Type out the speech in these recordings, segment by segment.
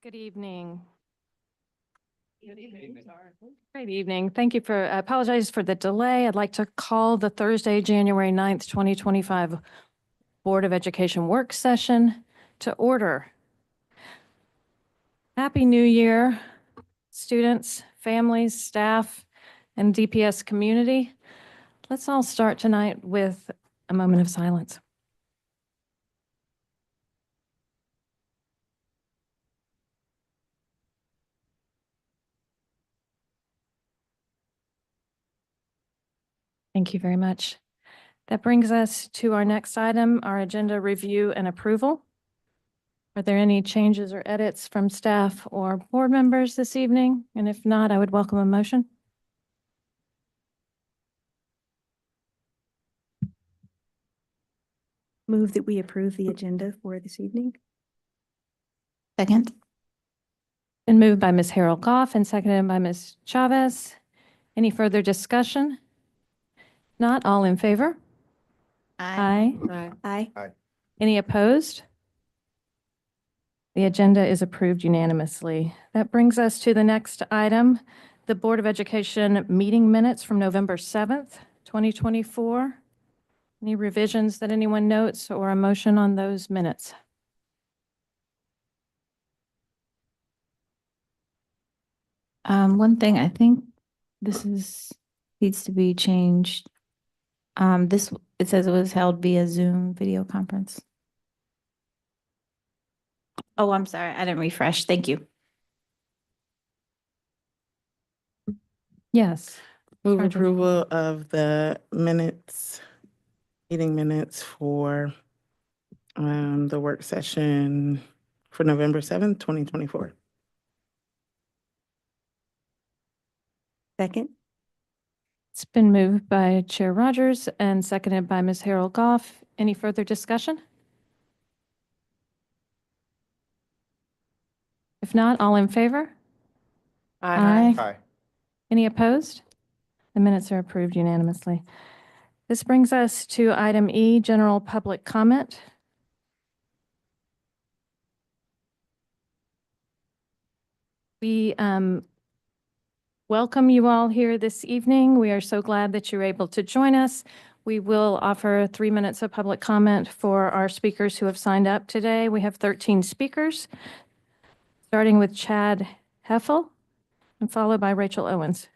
Good evening. Great evening. Thank you for, I apologize for the delay. I'd like to call the Thursday, January 9th, 2025 Board of Education work session to order. Happy New Year, students, families, staff, and DPS community. Let's all start tonight with a moment of silence. Thank you very much. That brings us to our next item, our agenda review and approval. Are there any changes or edits from staff or board members this evening? And if not, I would welcome a motion. Move that we approve the agenda for this evening. Second. Been moved by Ms. Harold Goff and seconded by Ms. Chavez. Any further discussion? Not all in favor? Aye. Aye. Any opposed? The agenda is approved unanimously. That brings us to the next item, the Board of Education meeting minutes from November 7th, 2024. Any revisions that anyone notes or a motion on those minutes? One thing, I think needs to be changed. It says it was held via Zoom video conference. Oh, I'm sorry. I didn't refresh. Thank you. Yes. Move Charge of- approval of the minutes, meeting minutes for the work session for November 7th, 2024. Second. It's been moved by Chair Rogers and seconded by Ms. Harold Goff. Any further discussion? If not, all in favor? Aye. Any opposed? The minutes are approved unanimously. This brings us to item E, general public comment. We welcome you all here this evening. We are so glad that you're able to join us. We will offer 3 minutes of public comment for our speakers who have signed up today. We have 13 speakers, starting with Chad Heffel and followed by Rachel Owens.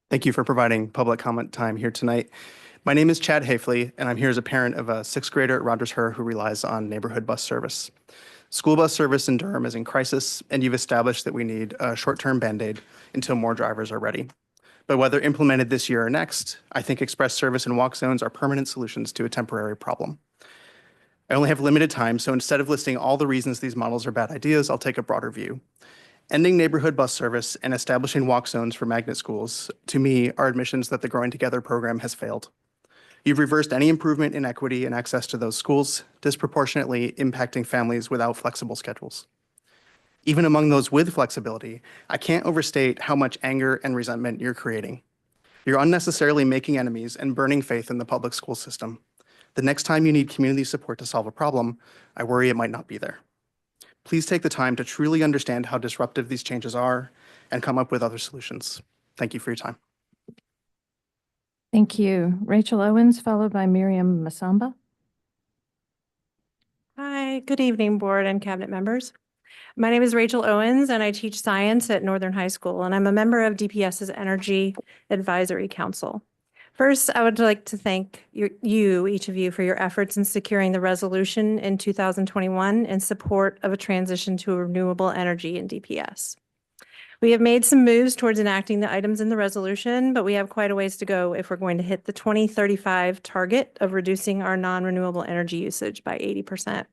Thank you for providing public comment time here tonight. My name is Chad Hafley, and I'm here as a parent of a sixth grader at Rogers Her who relies on neighborhood bus service. School bus service in Durham is in crisis, and you've established that we need a short-term Band-Aid until more drivers are ready. But whether implemented this year or next, I think express service and walk zones are permanent solutions to a temporary problem. I only have limited time, so instead of listing all the reasons these models are bad ideas, I'll take a broader view. Ending neighborhood bus service and establishing walk zones for magnet schools, to me, are admissions that the Growing Together program has failed. You've reversed any improvement in equity and access to those schools, disproportionately impacting families without flexible schedules. Even among those with flexibility, I can't overstate how much anger and resentment you're creating. You're unnecessarily making enemies and burning faith in the public school system. The next time you need community support to solve a problem, I worry it might not be there. Please take the time to truly understand how disruptive these changes are and come up with other solutions. Thank you for your time. Thank you. Rachel Owens, followed by Miriam Masamba. Hi, good evening, board and cabinet members. My name is Rachel Owens, and I teach science at Northern High School, and I'm a member of DPS's Energy Advisory Council. First, I would like to thank each of you, for your efforts in securing the resolution in 2021 in support of a transition to renewable energy in DPS. We have made some moves towards enacting the items in the resolution, but we have quite a ways to go if we're going to hit the 2035 target of reducing our non-renewable energy usage by 80%.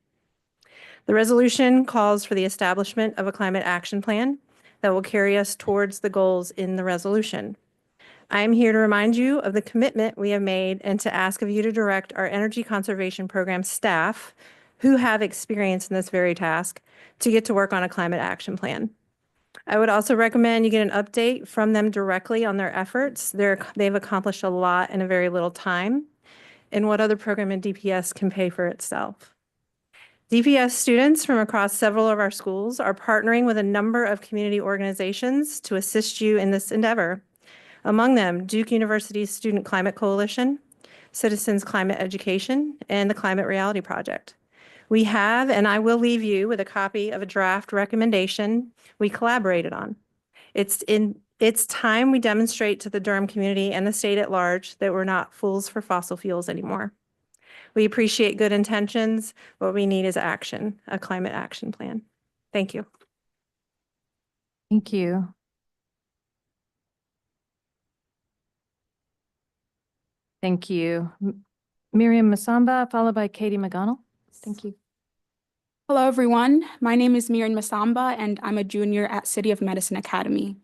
The resolution calls for the establishment of a climate action plan that will carry us towards the goals in the resolution. I am here to remind you of the commitment we have made and to ask of you to direct our Energy Conservation Program staff, who have experience in this very task, to get to work on a climate action plan. I would also recommend you get an update from them directly on their efforts. They've accomplished a lot in a very little time. and what other program in DPS can pay for itself. DPS students from across several of our schools are partnering with a number of community organizations to assist you in this endeavor. Among them, Duke University's Student Climate Coalition, Citizens Climate Education, and the Climate Reality Project. We have, and I will leave you with a copy of a draft recommendation we collaborated on. It's time we demonstrate to the Durham community and the state at large that we're not fools for fossil fuels anymore. We appreciate good intentions. What we need is action, a climate action plan. Thank you. Thank you. Thank you. Miriam Masamba, followed by Katie McGonnell. Thank you. Hello, everyone. My name is Miriam Masamba, and I'm a junior at City of Medicine Academy.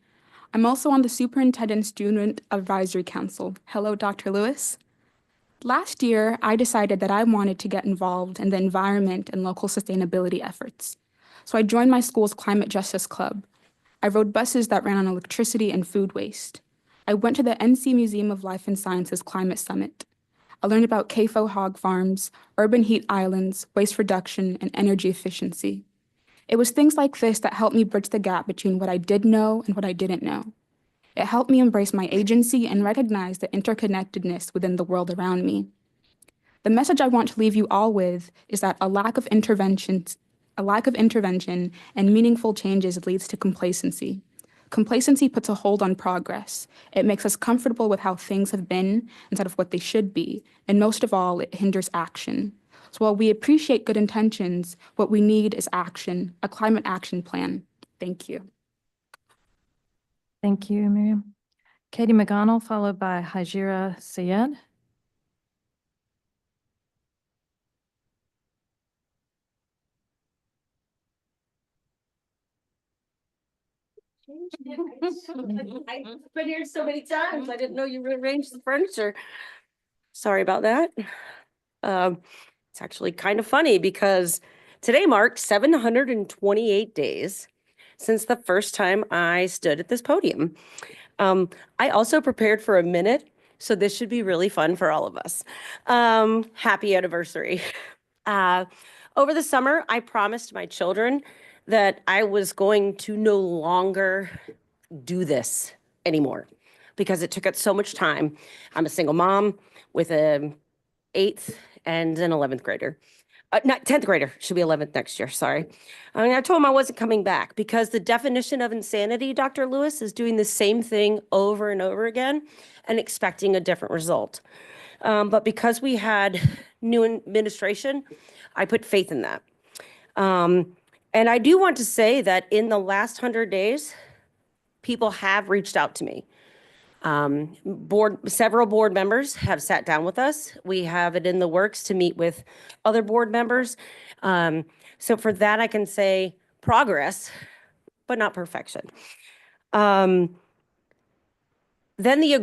I'm also on the Superintendent Student Advisory Council. Hello, Dr. Lewis. Last year, I decided that I wanted to get involved in the environment and local sustainability efforts. So I joined my school's Climate Justice Club. I rode buses that ran on electricity and food waste. I went to the NC Museum of Life and Sciences Climate Summit. I learned about CAFO hog farms, urban heat islands, waste reduction, and energy efficiency. It was things like this that helped me bridge the gap between what I did know and what I didn't know. It helped me embrace my agency and recognize the interconnectedness within the world around me. The message I want to leave you all with is that a lack of intervention and meaningful changes leads to complacency. Complacency puts a hold on progress. It makes us comfortable with how things have been instead of what they should be, and most of all, it hinders action. So while we appreciate good intentions, what we need is action, a climate action plan. Thank you. Thank you, Miriam. Katie McGonnell, followed by Hajira Sayed. I've been here so many times. I didn't know you rearranged the furniture. Sorry about that. It's actually kind of funny because today marked 728 days since the first time I stood at this podium. I also prepared for a minute, so this should be really fun for all of us. Happy anniversary. Over the summer, I promised my children that I was going to no longer do this anymore because it took up so much time. I'm a single mom with an 8th and an 11th grader. Not 10th grader, should be 11th next year, sorry. I told him I wasn't coming back because the definition of insanity, Dr. Lewis, is doing the same thing over and over again and expecting a different result. But because we had new administration, I put faith in that. And I do want to say that in the last 100 days, people have reached out to me. Several board members have sat down with us. We have it in the works to meet with other board members. So for that, I can say progress, but not perfection. Then the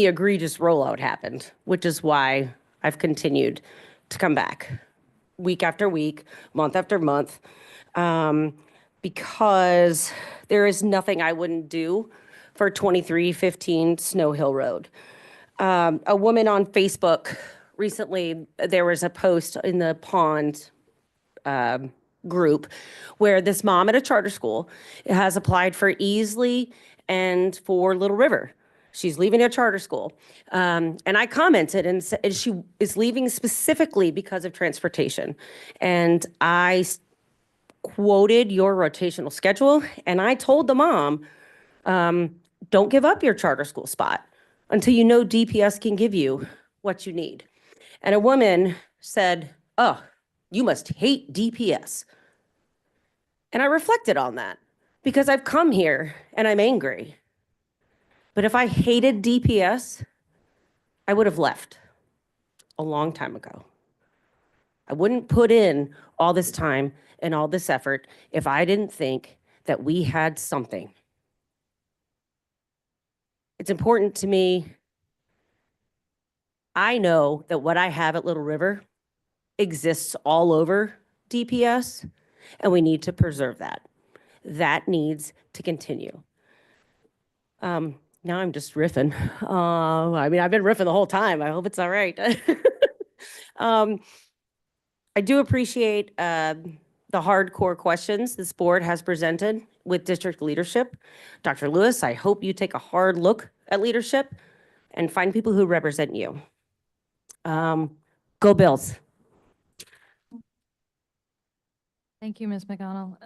egregious rollout happened, which is why I've continued to come back week after week, month after month, because there is nothing I wouldn't do for 2315 Snow Hill Road. A woman on Facebook recently, there was a post in the pond group where this mom at a charter school has applied for Easley and for Little River. She's leaving a charter school. And I commented and said she is leaving specifically because of transportation. And I quoted your rotational schedule and I told the mom, don't give up your charter school spot until you know DPS can give you what you need. And a woman said, oh, you must hate DPS. And I reflected on that because I've come here and I'm angry. But if I hated DPS, I would have left a long time ago. I wouldn't put in all this time and all this effort if I didn't think that we had something. It's important to me. I know that what I have at Little River exists all over DPS, and we need to preserve that. That needs to continue. Now I'm just riffing. I mean, I've been riffing the whole time. I hope it's all right. Um, I do appreciate the hardcore questions this board has presented with district leadership. Dr. Lewis, I hope you take a hard look at leadership and find people who represent you. Go Bills. Thank you, Ms. McConnell.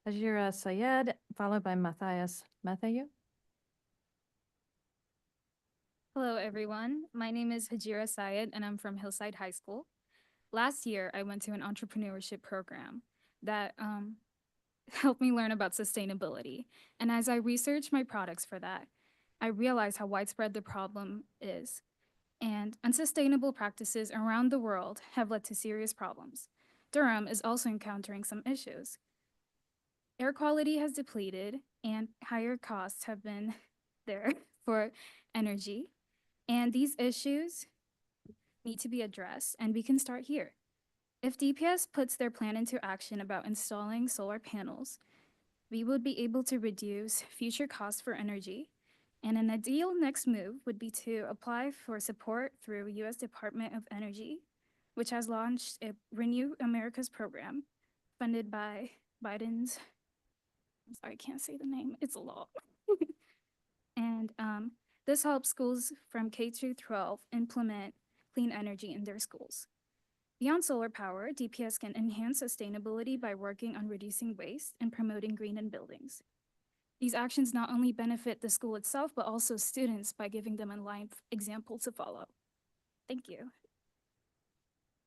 Hajira Sayed, followed by Matthias Matthew. Hello, everyone. My name is Hajira Syed, and I'm from Hillside High School. Last year, I went to an entrepreneurship program that helped me learn about sustainability. And as I researched my products for that, I realized how widespread the problem is. And unsustainable practices around the world have led to serious problems. Durham is also encountering some issues. Air quality has depleted, and higher costs have been there for energy. And these issues need to be addressed, and we can start here. If DPS puts their plan into action about installing solar panels, we would be able to reduce future costs for energy. And an ideal next move would be to apply for support through U.S. Department of Energy, which has launched a Renew America's program funded by Biden's, I'm sorry, I can't say the name, it's a law. And this helps schools from K through 12 implement clean energy in their schools. Beyond solar power, DPS can enhance sustainability by working on reducing waste and promoting green in buildings. These actions not only benefit the school itself, but also students by giving them a live example to follow. Thank you.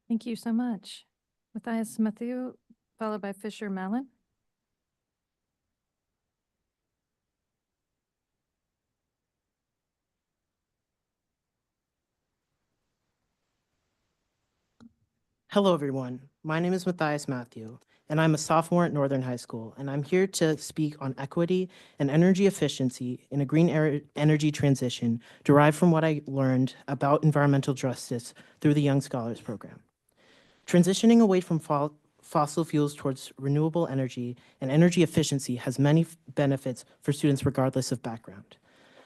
Thank you so much. Matthias Matthew, followed by Fisher Mallon. Hello, everyone. My name is Matthias Matthew, and I'm a sophomore at Northern High School, and I'm here to speak on equity and energy efficiency in a green energy transition derived from what I learned about environmental justice through the Young Scholars Program. Transitioning away from fossil fuels towards renewable energy and energy efficiency has many benefits for students regardless of background.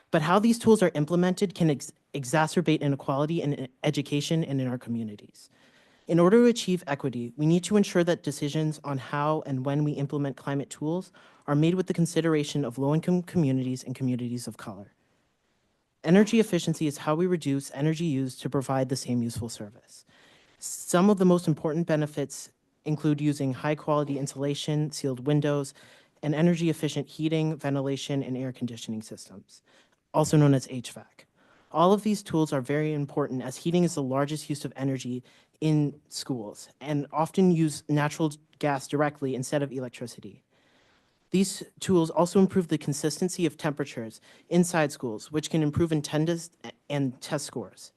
But how these tools are implemented can exacerbate inequality in education and in our communities. In order to achieve equity, we need to ensure that decisions on how and when we implement climate tools are made with the consideration of low-income communities and communities of color. Energy efficiency is how we reduce energy used to provide the same useful service. Some of the most important benefits include using high-quality insulation, sealed windows, and energy-efficient heating, ventilation, and air conditioning systems, also known as HVAC. All of these tools are very important as heating is the largest use of energy in schools and often use natural gas directly instead of electricity. These tools also improve the consistency of temperatures inside schools, which can improve attendance and test scores.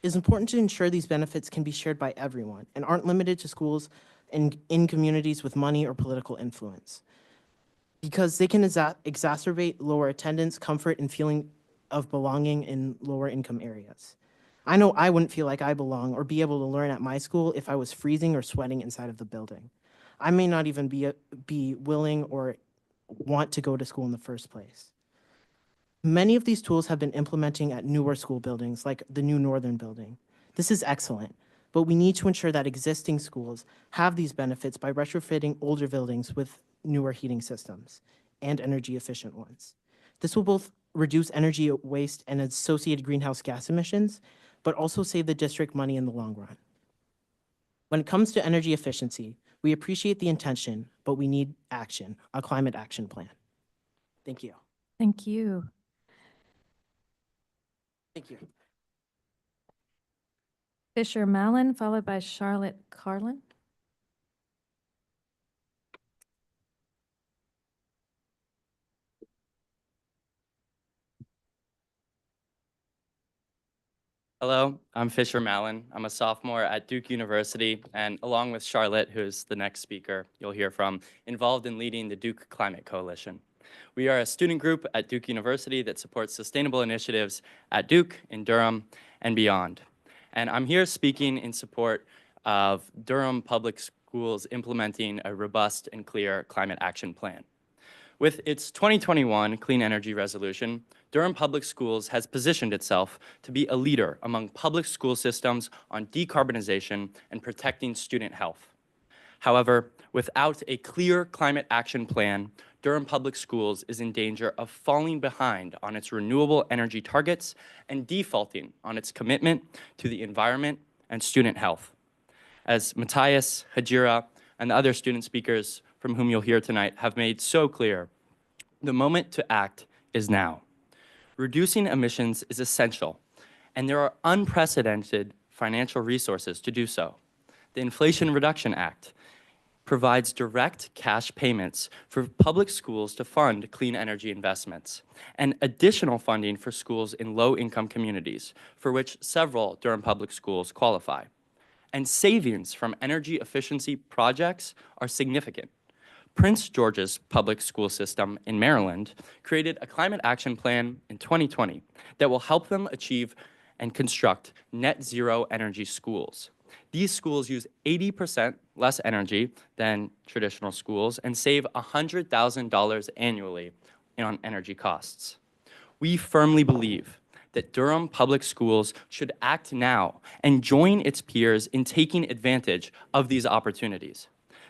It is important to ensure these benefits can be shared by everyone and aren't limited to schools and in communities with money or political influence, because they can exacerbate lower attendance, comfort, and feeling of belonging in lower income areas. I know I wouldn't feel like I belong or be able to learn at my school if I was freezing or sweating inside of the building. I may not even be willing or want to go to school in the first place. Many of these tools have been implementing at newer school buildings, like the new Northern building. This is excellent, but we need to ensure that existing schools have these benefits by retrofitting older buildings with newer heating systems and energy efficient ones. This will both reduce energy waste and associated greenhouse gas emissions, but also save the district money in the long run. When it comes to energy efficiency, we appreciate the intention, but we need action, a climate action plan. Thank you. Thank you. Thank you. Fisher Mallon, followed by Charlotte Carlin. Hello, I'm Fisher Mallon. I'm a sophomore at Duke University, and along with Charlotte, who's the next speaker you'll hear from, involved in leading the Duke Climate Coalition. We are a student group at Duke University that supports sustainable initiatives at Duke, in Durham, and beyond. And I'm here speaking in support of Durham Public Schools implementing a robust and clear climate action plan. With its 2021 Clean Energy Resolution, Durham Public Schools has positioned itself to be a leader among public school systems on decarbonization and protecting student health. However, without a clear climate action plan, Durham Public Schools is in danger of falling behind on its renewable energy targets and defaulting on its commitment to the environment and student health. As Matthias, Hajira, and the other student speakers from whom you'll hear tonight have made so clear, the moment to act is now. Reducing emissions is essential, and there are unprecedented financial resources to do so. The Inflation Reduction Act provides direct cash payments for public schools to fund clean energy investments, and additional funding for schools in low-income communities, for which several Durham Public Schools qualify. And savings from energy efficiency projects are significant. Prince George's Public School System in Maryland created a climate action plan in 2020 that will help them achieve and construct net zero energy schools. These schools use 80% less energy than traditional schools and save $100,000 annually on energy costs. We firmly believe that Durham Public Schools should act now and join its peers in taking advantage of these opportunities.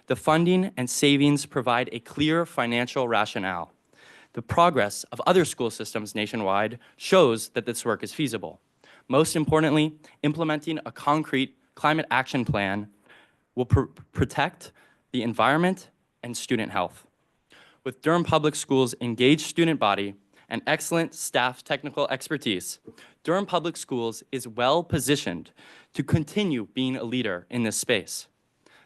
The funding and savings provide a clear financial rationale. The progress of other school systems nationwide shows that this work is feasible. Most importantly, implementing a concrete climate action plan will protect the environment and student health. With Durham Public Schools' engaged student body and excellent staff technical expertise, Durham Public Schools is well positioned to continue being a leader in this space.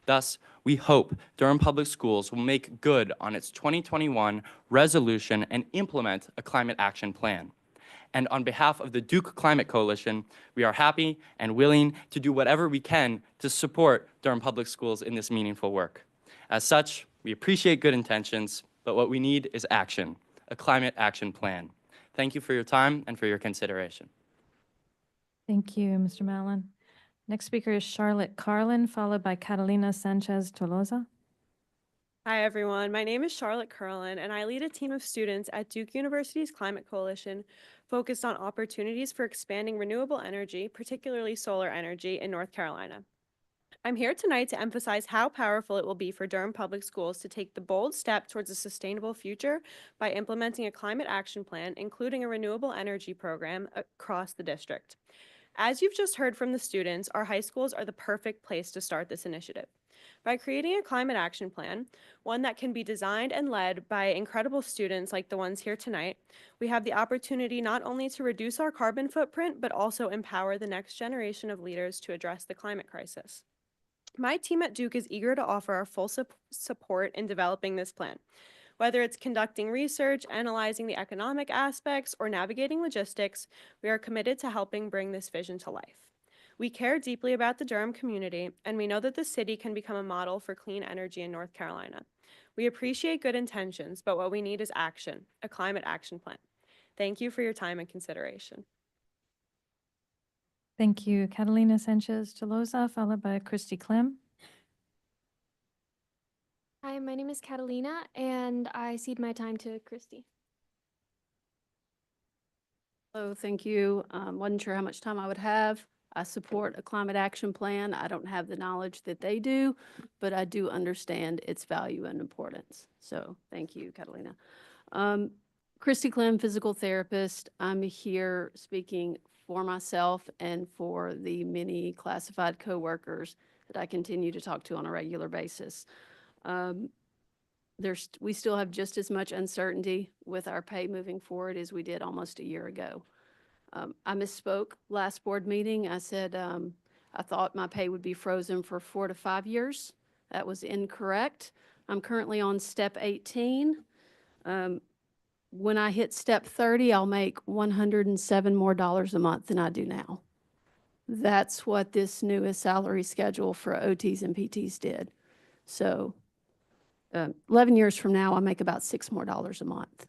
Thus, we hope Durham Public Schools will make good on its 2021 resolution and implement a climate action plan. And on behalf of the Duke Climate Coalition, we are happy and willing to do whatever we can to support Durham Public Schools in this meaningful work. As such, we appreciate good intentions, but what we need is action, a climate action plan. Thank you for your time and for your consideration. Thank you, Mr. Mallon. Next speaker is Charlotte Carlin, followed by Catalina Sanchez Tolosa. Hi, everyone. My name is Charlotte Curlin, and I lead a team of students at Duke University's Climate Coalition focused on opportunities for expanding renewable energy, particularly solar energy, in North Carolina. I'm here tonight to emphasize how powerful it will be for Durham Public Schools to take the bold step towards a sustainable future by implementing a climate action plan, including a renewable energy program across the district. As you've just heard from the students, our high schools are the perfect place to start this initiative. By creating a climate action plan, one that can be designed and led by incredible students like the ones here tonight, we have the opportunity not only to reduce our carbon footprint, but also empower the next generation of leaders to address the climate crisis. My team at Duke is eager to offer our full support in developing this plan. Whether it's conducting research, analyzing the economic aspects, or navigating logistics, we are committed to helping bring this vision to life. We care deeply about the Durham community, and we know that the city can become a model for clean energy in North Carolina. We appreciate good intentions, but what we need is action, a climate action plan. Thank you for your time and consideration. Thank you, Catalina Sanchez Tolosa, followed by Christy Clem. Hi, my name is Catalina, and I cede my time to Christy. Hello, thank you. Wasn't sure how much time I would have. I support a climate action plan. I don't have the knowledge that they do, but I do understand its value and importance. So thank you, Catalina. Christy Clem, physical therapist. I'm here speaking for myself and for the many classified coworkers that I continue to talk to on a regular basis. We still have just as much uncertainty with our pay moving forward as we did almost a year ago. I misspoke last board meeting. I said I thought my pay would be frozen for 4 to 5 years. That was incorrect. I'm currently on step 18. When I hit step 30, I'll make $107 more a month than I do now. That's what this newest salary schedule for OTs and PTs did. So 11 years from now, I'll make about $6 more a month.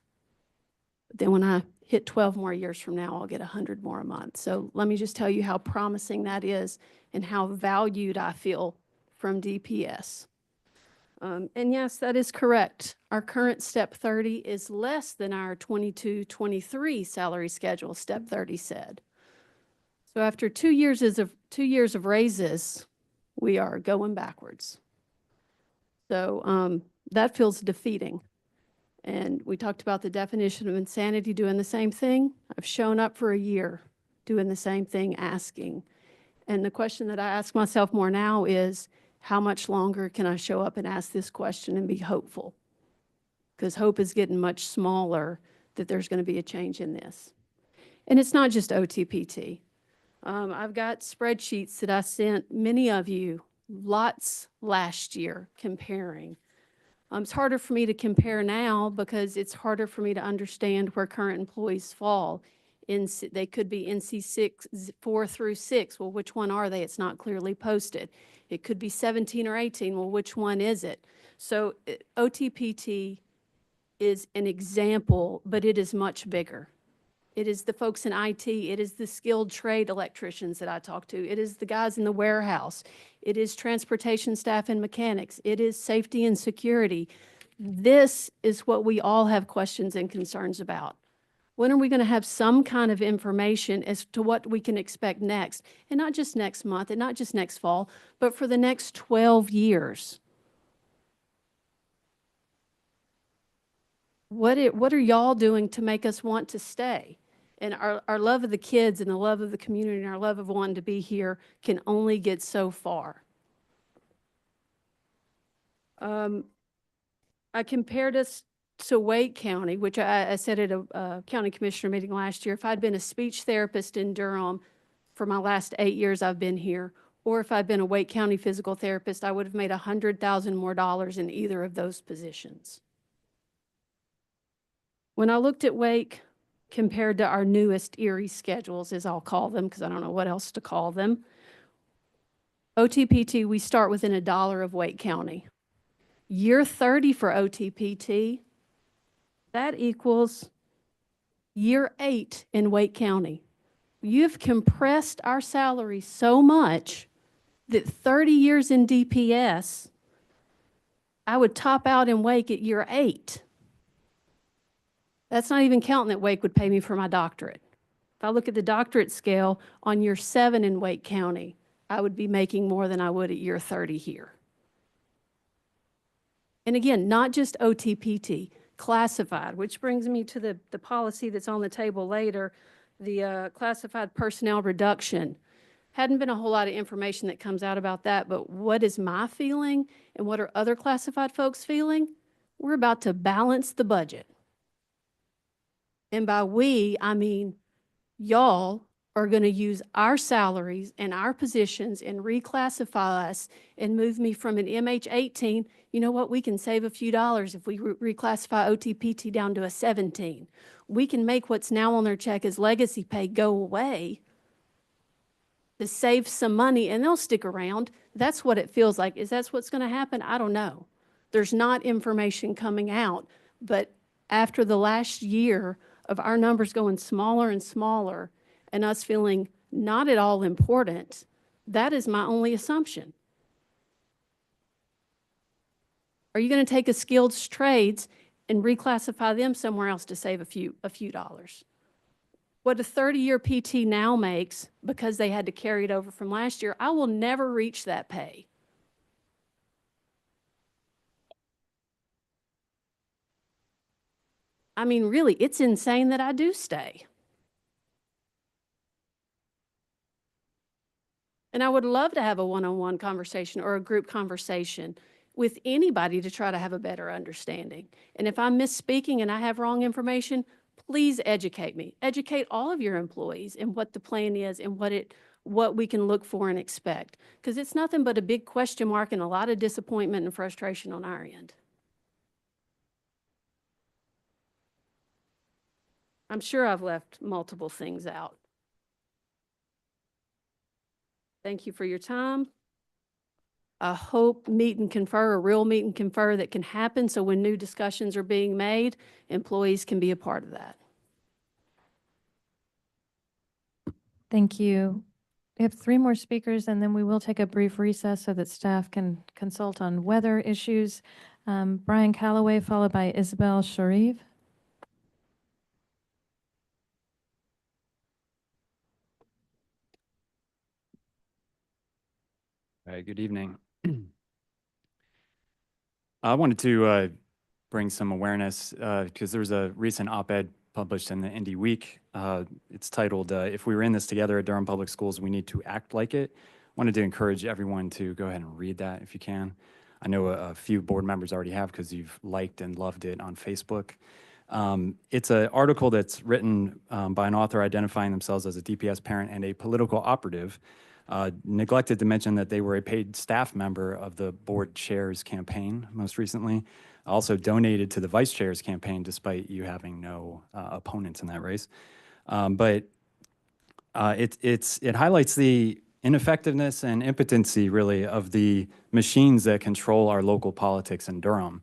Then when I hit 12 more years from now, I'll get 100 more a month. So let me just tell you how promising that is and how valued I feel from DPS. And yes, that is correct. Our current step 30 is less than our 22-23 salary schedule, step 30 said. So after 2 years of raises, we are going backwards. So that feels defeating. And we talked about the definition of insanity doing the same thing. I've shown up for a year doing the same thing, asking. And the question that I ask myself more now is, how much longer can I show up and ask this question and be hopeful? Because hope is getting much smaller that there's going to be a change in this. And it's not just OTPT. I've got spreadsheets that I sent many of you lots last year comparing. It's harder for me to compare now because it's harder for me to understand where current employees fall. They could be NC 4 through 6. Well, which one are they? It's not clearly posted. It could be 17 or 18. Well, which one is it? So OTPT is an example, but it is much bigger. It is the folks in IT. It is the skilled trade electricians that I talk to. It is the guys in the warehouse. It is transportation staff and mechanics. It is safety and security. This is what we all have questions and concerns about. When are we going to have some kind of information as to what we can expect next? And not just next month and not just next fall, but for the next 12 years. What are y'all doing to make us want to stay? And our love of the kids and the love of the community and our love of wanting to be here can only get so far. I compared us to Wake County, which I said at a county commissioner meeting last year. If I'd been a speech therapist in Durham for my last 8 years I've been here, or if I'd been a Wake County physical therapist, I would have made $100,000 more in either of those positions. When I looked at Wake compared to our newest Erie schedules, as I'll call them, because I don't know what else to call them, OTPT, we start within $1 of Wake County. Year 30 for OTPT, that equals year 8 in Wake County. You've compressed our salary so much that 30 years in DPS, I would top out in Wake at year 8. That's not even counting that Wake would pay me for my doctorate. If I look at the doctorate scale, on year 7 in Wake County, I would be making more than I would at year 30 here. And again, not just OTPT, classified, which brings me to the policy that's on the table later, the classified personnel reduction. Hadn't been a whole lot of information that comes out about that, but what is my feeling and what are other classified folks feeling? We're about to balance the budget. And by we, I mean y'all are going to use our salaries and our positions and reclassify us and move me from an MH18. You know what? We can save a few dollars if we reclassify OTPT down to a 17. We can make what's now on their check as legacy pay go away to save some money, and they'll stick around. That's what it feels like. Is that what's going to happen? I don't know. There's not information coming out, but after the last year of our numbers going smaller and smaller and us feeling not at all important, that is my only assumption. Are you going to take a skilled trades and reclassify them somewhere else to save a few dollars? What a 30-year PT now makes, because they had to carry it over from last year, I will never reach that pay. I mean, really, it's insane that I do stay. And I would love to have a one-on-one conversation or a group conversation with anybody to try to have a better understanding. And if I'm misspeaking and I have wrong information, please educate me. Educate all of your employees in what the plan is and what we can look for and expect. Because it's nothing but a big question mark and a lot of disappointment and frustration on our end. I'm sure I've left multiple things out. Thank you for your time. I hope meet and confer, a real meet and confer that can happen, so when new discussions are being made, employees can be a part of that. Thank you. We have three more speakers, and then we will take a brief recess so that staff can consult on weather issues. Brian Calloway, followed by Isabel Sharif. All right, good evening. I wanted to bring some awareness because there was a recent op-ed published in the Indy Week. It's titled, If We Were in This Together at Durham Public Schools, We Need to Act Like It. Wanted to encourage everyone to go ahead and read that if you can. I know a few board members already have because you've liked and loved it on Facebook. It's an article that's written by an author identifying themselves as a DPS parent and a political operative. Neglected to mention that they were a paid staff member of the board chair's campaign most recently. Also donated to the vice chair's campaign despite you having no opponents in that race. But it highlights the ineffectiveness and impotency really of the machines that control our local politics in Durham.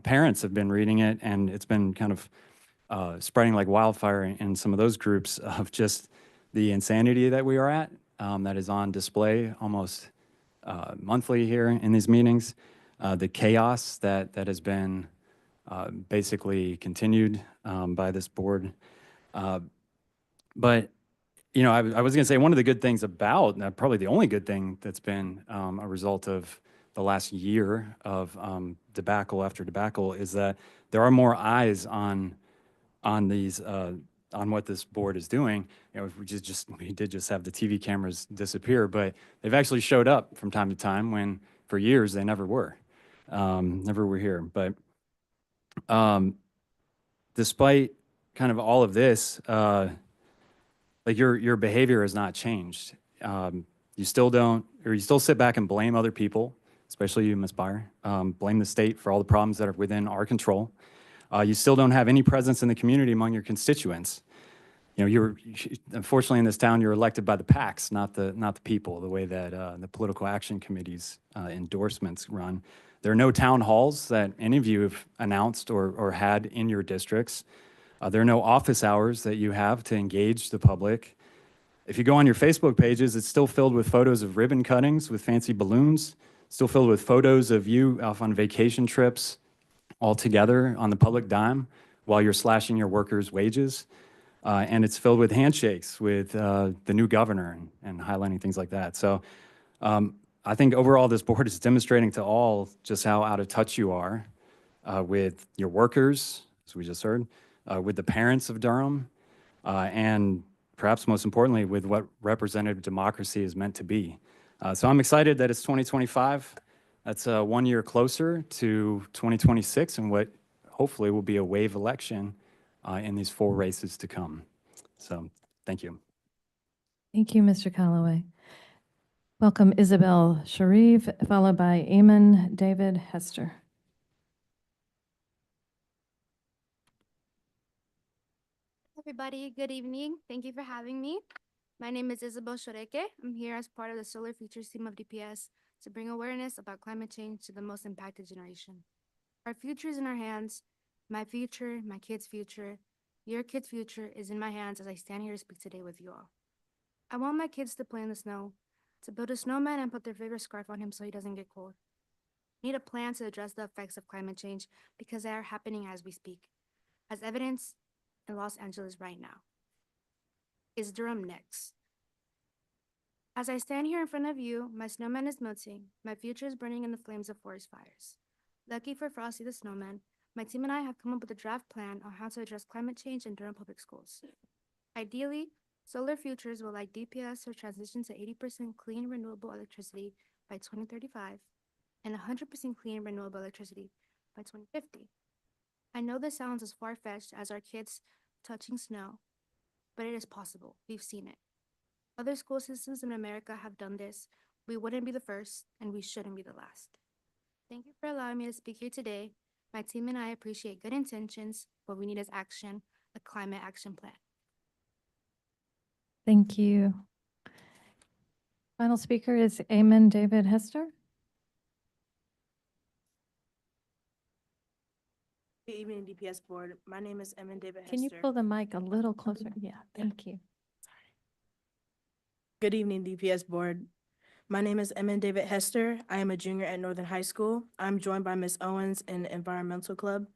Parents have been reading it, and it's been kind of spreading like wildfire in some of those groups of just the insanity that we are at. That is on display almost monthly here in these meetings. The chaos that has been basically continued by this board. But, you know, I was going to say one of the good things about, probably the only good thing that's been a result of the last year of debacle after debacle is that there are more eyes on these on what this board is doing. You know, we did just have the TV cameras disappear, but they've actually showed up from time to time when for years they never were here. But despite kind of all of this, like your behavior has not changed. You still sit back and blame other people, especially you, Ms. Byer. Blame the state for all the problems that are within our control. You still don't have any presence in the community among your constituents. You know, unfortunately in this town, you're elected by the PACs, not the people, the way that the political action committee's endorsements run. There are no town halls that any of you have announced or had in your districts. There are no office hours that you have to engage the public. If you go on your Facebook pages, it's still filled with photos of ribbon cuttings with fancy balloons, still filled with photos of you off on vacation trips, all together on the public dime while you're slashing your workers' wages. And it's filled with handshakes with the new governor and highlighting things like that. So I think overall this board is demonstrating to all just how out of touch you are with your workers, as we just heard, with the parents of Durham, and perhaps most importantly, with what representative democracy is meant to be. So I'm excited that it's 2025. That's 1 year closer to 2026 and what hopefully will be a wave election in these 4 races to come. So thank you. Thank you, Mr. Calloway. Welcome Isabel Sharif, followed by Eamon David Hester. Everybody, good evening. Thank you for having me. My name is Isabel Shoreke. I'm here as part of the Solar Futures team of DPS to bring awareness about climate change to the most impacted generation. Our future is in our hands. My future, my kids' future, your kids' future is in my hands as I stand here to speak today with you all. I want my kids to play in the snow, to build a snowman and put their favorite scarf on him so he doesn't get cold. We need a plan to address the effects of climate change because they are happening as we speak, as evidenced in Los Angeles right now. Is Durham next? As I stand here in front of you, my snowman is melting. My future is burning in the flames of forest fires. Lucky for Frosty the Snowman, my team and I have come up with a draft plan on how to address climate change in Durham Public Schools. Ideally, Solar Futures will, like DPS, will transition to 80% clean renewable electricity by 2035 and 100% clean renewable electricity by 2050. I know this sounds as far-fetched as our kids touching snow, but it is possible. We've seen it. Other school systems in America have done this. We wouldn't be the first, and we shouldn't be the last. Thank you for allowing me to speak here today. My team and I appreciate good intentions. What we need is action, a climate action plan. Thank you. Final speaker is Eamon David Hester. Good evening, DPS board. My name is Eamon David Hester. Can you pull the mic a little closer? Yeah, thank you. Good evening, DPS Board. My name is Emma David Hester. I am a junior at Northern High School. I'm joined by Ms. Owens in the Environmental Club.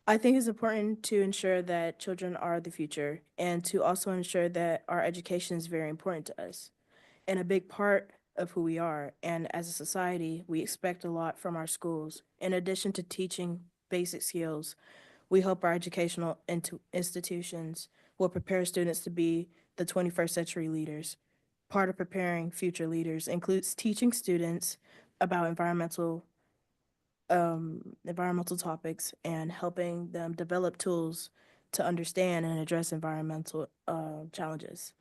I think it's important to ensure that children are the future and to also ensure that our education is very important to us and a big part of who we are. And as a society, we expect a lot from our schools. In addition to teaching basic skills, we hope our educational institutions will prepare students to be the 21st century leaders. Part of preparing future leaders includes teaching students about environmental topics and helping them develop tools to understand and address environmental challenges.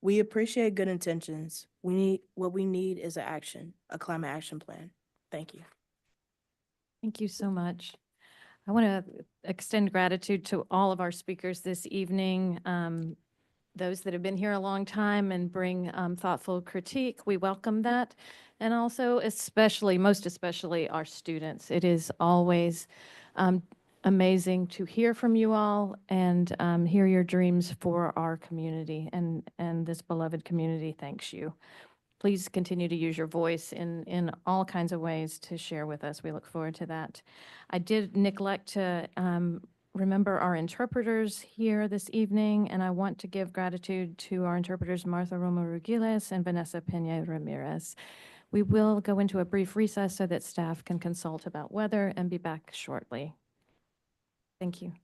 We appreciate good intentions. What we need is a climate action plan. Thank you. Thank you so much. I want to extend gratitude to all of our speakers this evening, those that have been here a long time and bring thoughtful critique. We welcome that. And also most especially our students. It is always amazing to hear from you all and hear your dreams for our community, and this beloved community thanks you. Please continue to use your voice in all kinds of ways to share with us. We look forward to that. I did neglect to remember our interpreters here this evening, and I want to give gratitude to our interpreters Martha Romo Rugiles and Vanessa Pena Ramirez. We will go into a brief recess so that staff can consult about weather and be back shortly. Thank you.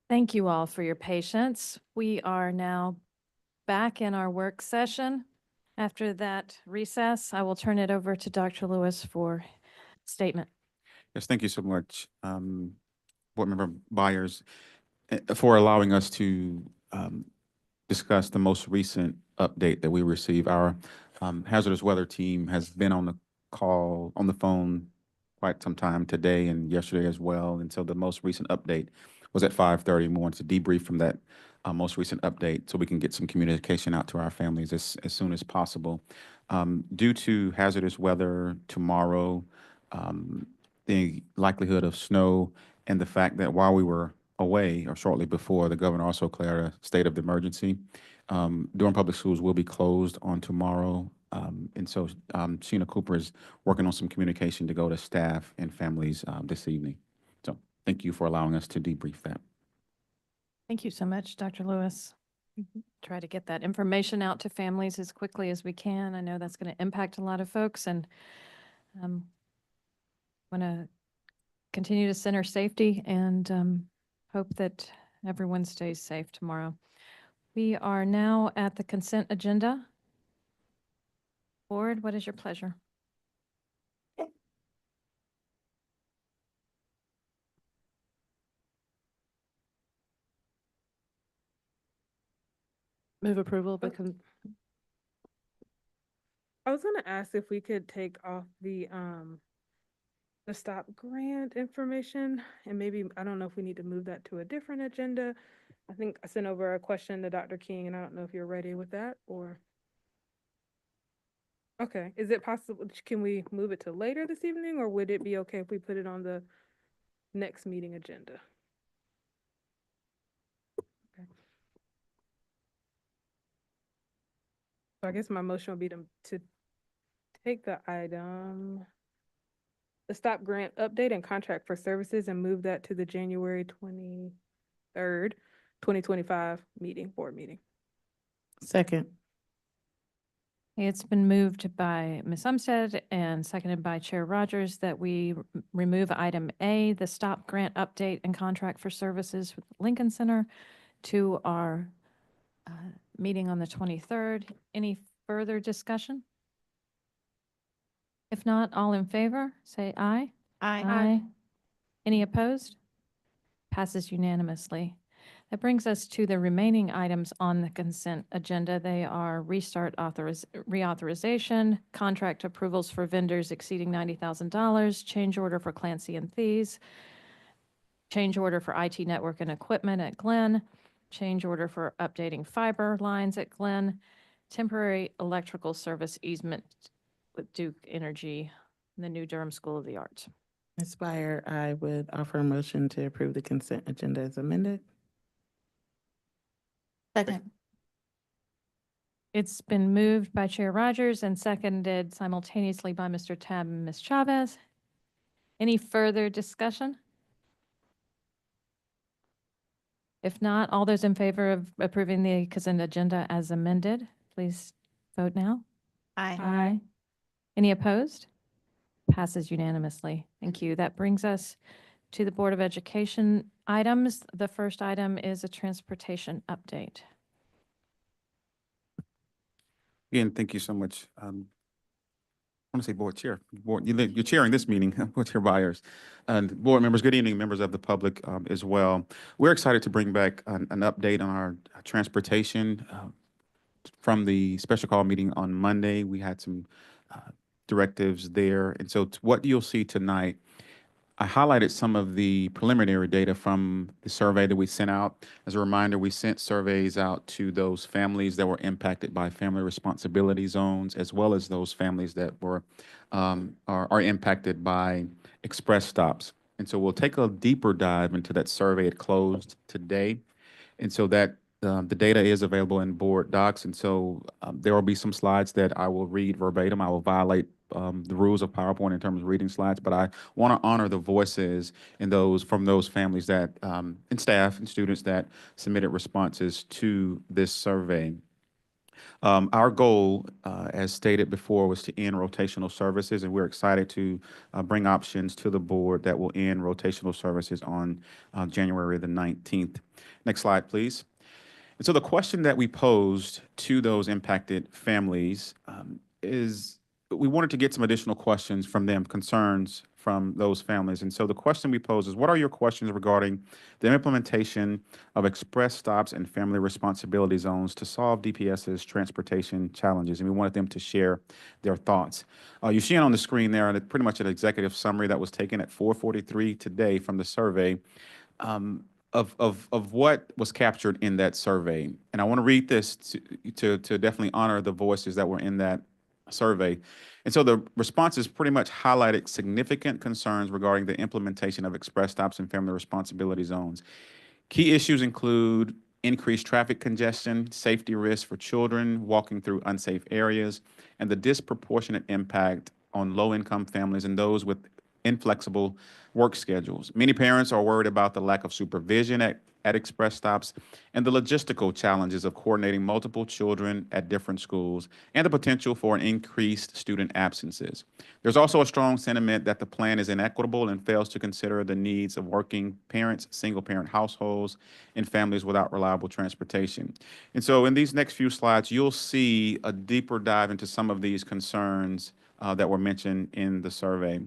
Thank you all for your patience. We are now back in our work session. After that recess, I will turn it over to Dr. Lewis for statement. Yes, thank you so much, Board Member Byers, for allowing us to discuss the most recent update that we received. Our hazardous weather team has been on the phone quite some time today and yesterday as well. And so the most recent update was at 5:30. We wanted to debrief from that most recent update so we can get some communication out to our families as soon as possible. Due to hazardous weather tomorrow, the likelihood of snow, and the fact that while we were away or shortly before, the governor also declared a state of emergency. Durham Public Schools will be closed on tomorrow. And so Sheena Cooper is working on some communication to go to staff and families this evening. So thank you for allowing us to debrief that. Thank you so much, Dr. Lewis. Try to get that information out to families as quickly as we can. I know that's going to impact a lot of folks, and want to continue to center safety and hope that everyone stays safe tomorrow. We are now at the consent agenda. Board, what is your pleasure? Move approval because I was gonna ask if we could take off the stop grant information, and maybe, I don't know if we need to move that to a different agenda. I think I sent over a question to Dr. King, and I don't know if you're ready with that, or. Okay, is it possible, can we move it to later this evening, or would it be okay if we put it on the next meeting agenda? Okay. So I guess my motion would be to take the item, the stop grant update and contract for services, and move that to the January 23rd, 2025 board meeting. Second. it's been moved by Ms. Umstead and seconded by Chair Rogers that we remove item A, the stop grant update and contract for services with Lincoln Center, to our meeting on the 23rd. Any further discussion? If not, all in favor, say aye. Aye. Any opposed? Passes unanimously. That brings us to the remaining items on the consent agenda. They are reauthorization, contract approvals for vendors exceeding $90,000, change order for Clancy and Thies, change order for IT network and equipment at Glenn, change order for updating fiber lines at Glenn, temporary electrical service easement with Duke Energy, and the new Durham School of the Arts. Ms. Byer, I would offer a motion to approve the consent agenda as amended. Second. It's been moved by Chair Rogers and seconded simultaneously by Mr. Tabb and Ms. Chavez. Any further discussion? If not, all those in favor of approving the consent agenda as amended, please vote now. Aye. Any opposed? Passes unanimously. Thank you. That brings us to the Board of Education items. The first item is a transportation update. Again, thank you so much. I want to say board chair. You're chairing this meeting, Board Chair Byers. And board members, good evening, members of the public as well. We're excited to bring back an update on our transportation. From the special call meeting on Monday, we had some directives there. And so what you'll see tonight, I highlighted some of the preliminary data from the survey that we sent out. As a reminder, we sent surveys out to those families that were impacted by family responsibility zones, as well as those families that were are impacted by express stops. And so we'll take a deeper dive into that survey. It closed today. And so that the data is available in board docs. And so there will be some slides that I will read verbatim. I will violate the rules of PowerPoint in terms of reading slides, but I want to honor the voices in from those families that and staff and students that submitted responses to this survey. Our goal, as stated before, was to end rotational services, and we're excited to bring options to the board that will end rotational services on January the 19th. Next slide, please. And so the question that we posed to those impacted families is we wanted to get some additional questions from them, concerns from those families. And so the question we posed is, what are your questions regarding the implementation of express stops and family responsibility zones to solve DPS's transportation challenges? And we wanted them to share their thoughts. You see it on the screen there, and pretty much an executive summary that was taken at 4:43 today from the survey. Of what was captured in that survey. And I want to read this to definitely honor the voices that were in that survey. And so the responses pretty much highlighted significant concerns regarding the implementation of express stops and family responsibility zones. Key issues include increased traffic congestion, safety risks for children walking through unsafe areas, and the disproportionate impact on low-income families and those with inflexible work schedules. Many parents are worried about the lack of supervision at express stops and the logistical challenges of coordinating multiple children at different schools and the potential for an increased student absences. There's also a strong sentiment that the plan is inequitable and fails to consider the needs of working parents, single-parent households, and families without reliable transportation. And so in these next few slides, you'll see a deeper dive into some of these concerns that were mentioned in the survey.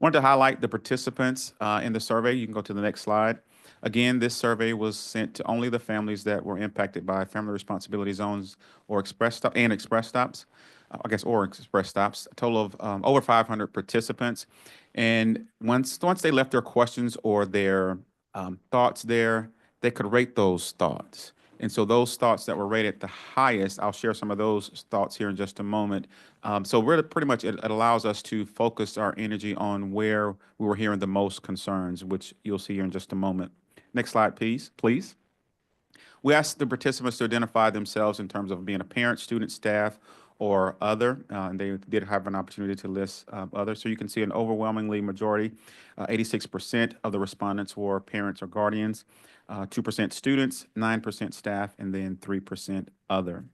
Wanted to highlight the participants in the survey. You can go to the next slide. Again, this survey was sent to only the families that were impacted by family responsibility zones or express stops, or express stops. A total of over 500 participants. And once they left their questions or their thoughts there, they could rate those thoughts. And so those thoughts that were rated the highest, I'll share some of those thoughts here in just a moment. So really pretty much it allows us to focus our energy on where we were hearing the most concerns, which you'll see here in just a moment. Next slide, please. We asked the participants to identify themselves in terms of being a parent, student, staff, or other, and they did have an opportunity to list others. So you can see an overwhelmingly majority, 86% of the respondents were parents or guardians, 2% students, 9% staff, and then 3% other.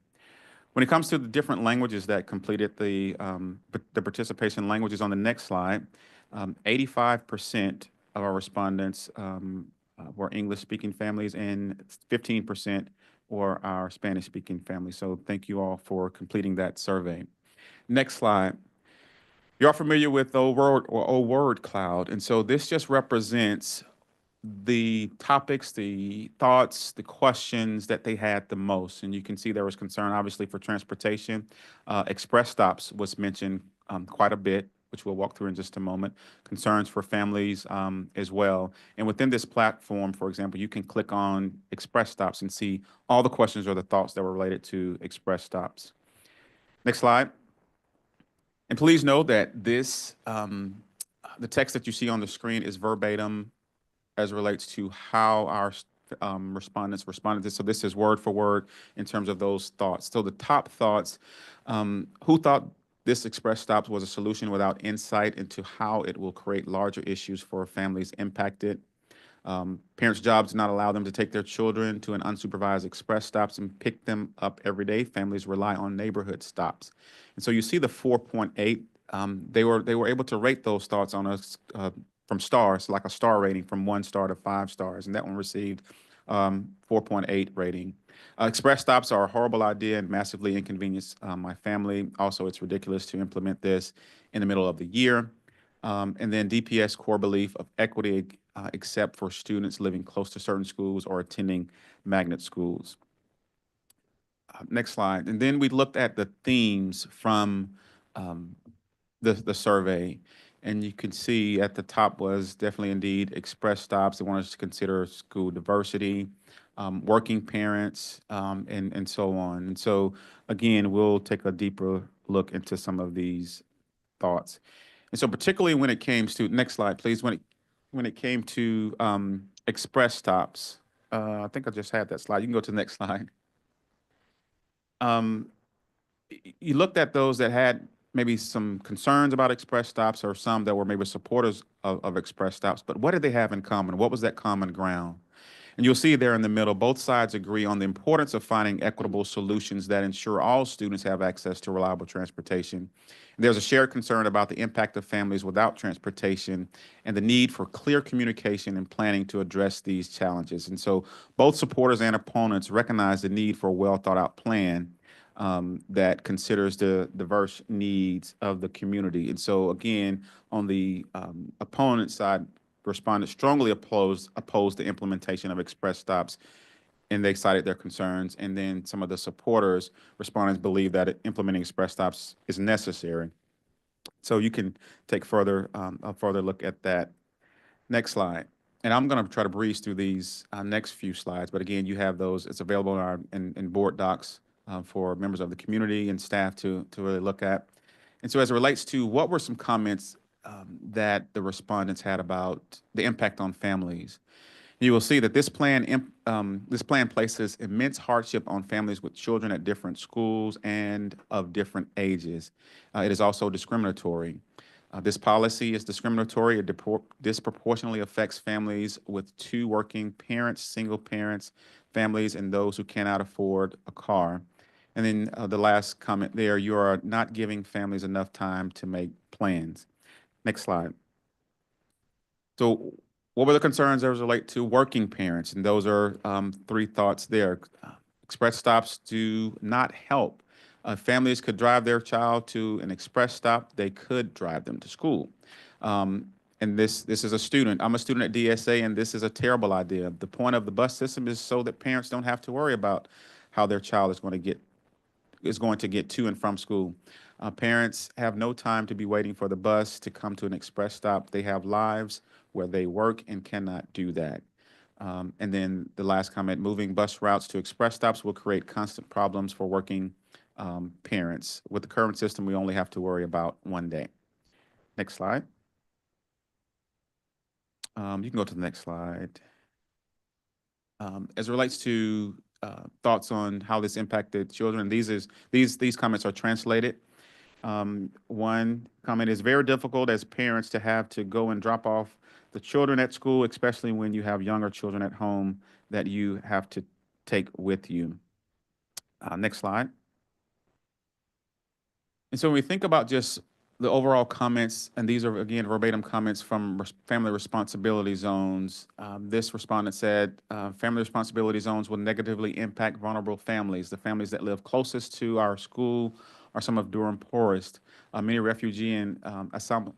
When it comes to the different languages that completed the participation languages on the next slide, 85% of our respondents were English-speaking families, and 15% were our Spanish-speaking families. So thank you all for completing that survey. Next slide. You're all familiar with the word cloud, and so this just represents the topics, the thoughts, the questions that they had the most. And you can see there was concern, obviously, for transportation. Express stops was mentioned quite a bit, which we'll walk through in just a moment. Concerns for families as well. And within this platform, for example, you can click on express stops and see all the questions or the thoughts that were related to express stops. Next slide. And please know that this, the text that you see on the screen is verbatim as relates to how our respondents responded to. So this is word for word in terms of those thoughts. So the top thoughts, who thought this express stops was a solution without insight into how it will create larger issues for families impacted. Parents' jobs do not allow them to take their children to an unsupervised express stops and pick them up every day. Families rely on neighborhood stops. And so you see the 4.8. They were able to rate those thoughts on us from stars, like a star rating from 1 star to 5 stars, and that one received 4.8 rating. Express stops are a horrible idea and massively inconvenience my family. Also, it's ridiculous to implement this in the middle of the year. And then DPS core belief of equity, except for students living close to certain schools or attending magnet schools. Next slide. And then we looked at the themes from the survey. And you can see at the top was definitely indeed express stops. They wanted us to consider school diversity, working parents, and so on. And so, again, we'll take a deeper look into some of these thoughts. And so particularly when it came to, next slide, please, when it came to express stops, I think I just had that slide. You can go to the next slide. You looked at those that had maybe some concerns about express stops or some that were maybe supporters of express stops, but what did they have in common? What was that common ground? And you'll see there in the middle, both sides agree on the importance of finding equitable solutions that ensure all students have access to reliable transportation. There's a shared concern about the impact of families without transportation and the need for clear communication and planning to address these challenges. And so both supporters and opponents recognize the need for a well thought out plan that considers the diverse needs of the community. And so again, on the opponent side, respondents strongly opposed the implementation of express stops, and they cited their concerns. And then some of the supporters, respondents, believe that implementing express stops is necessary. So you can take a further look at that. Next slide. And I'm going to try to breeze through these next few slides. But again, you have those. It's available in our in board docs for members of the community and staff to really look at. And so as it relates to what were some comments that the respondents had about the impact on families, you will see that this plan places immense hardship on families with children at different schools and of different ages. It is also discriminatory. This policy is discriminatory. It disproportionately affects families with two working parents, single parents, families, and those who cannot afford a car. And then the last comment there, you are not giving families enough time to make plans. Next slide. So what were the concerns as relate to working parents? And those are three thoughts there. Express stops do not help. Families could drive their child to an express stop. They could drive them to school. And this is a student. I'm a student at DSA, and this is a terrible idea. The point of the bus system is so that parents don't have to worry about how their child is going to get to and from school. Parents have no time to be waiting for the bus to come to an express stop. They have lives where they work and cannot do that. And then the last comment, moving bus routes to express stops will create constant problems for working parents. With the current system, we only have to worry about one day. Next slide. You can go to the next slide. As it relates to thoughts on how this impacted children, these comments are translated. One comment is very difficult as parents to have to go and drop off the children at school, especially when you have younger children at home that you have to take with you. Next slide. And so when we think about just the overall comments, and these are, again, verbatim comments from family responsibility zones. This respondent said, family responsibility zones will negatively impact vulnerable families. The families that live closest to our school are some of Durham's poorest. Many refugee and asylum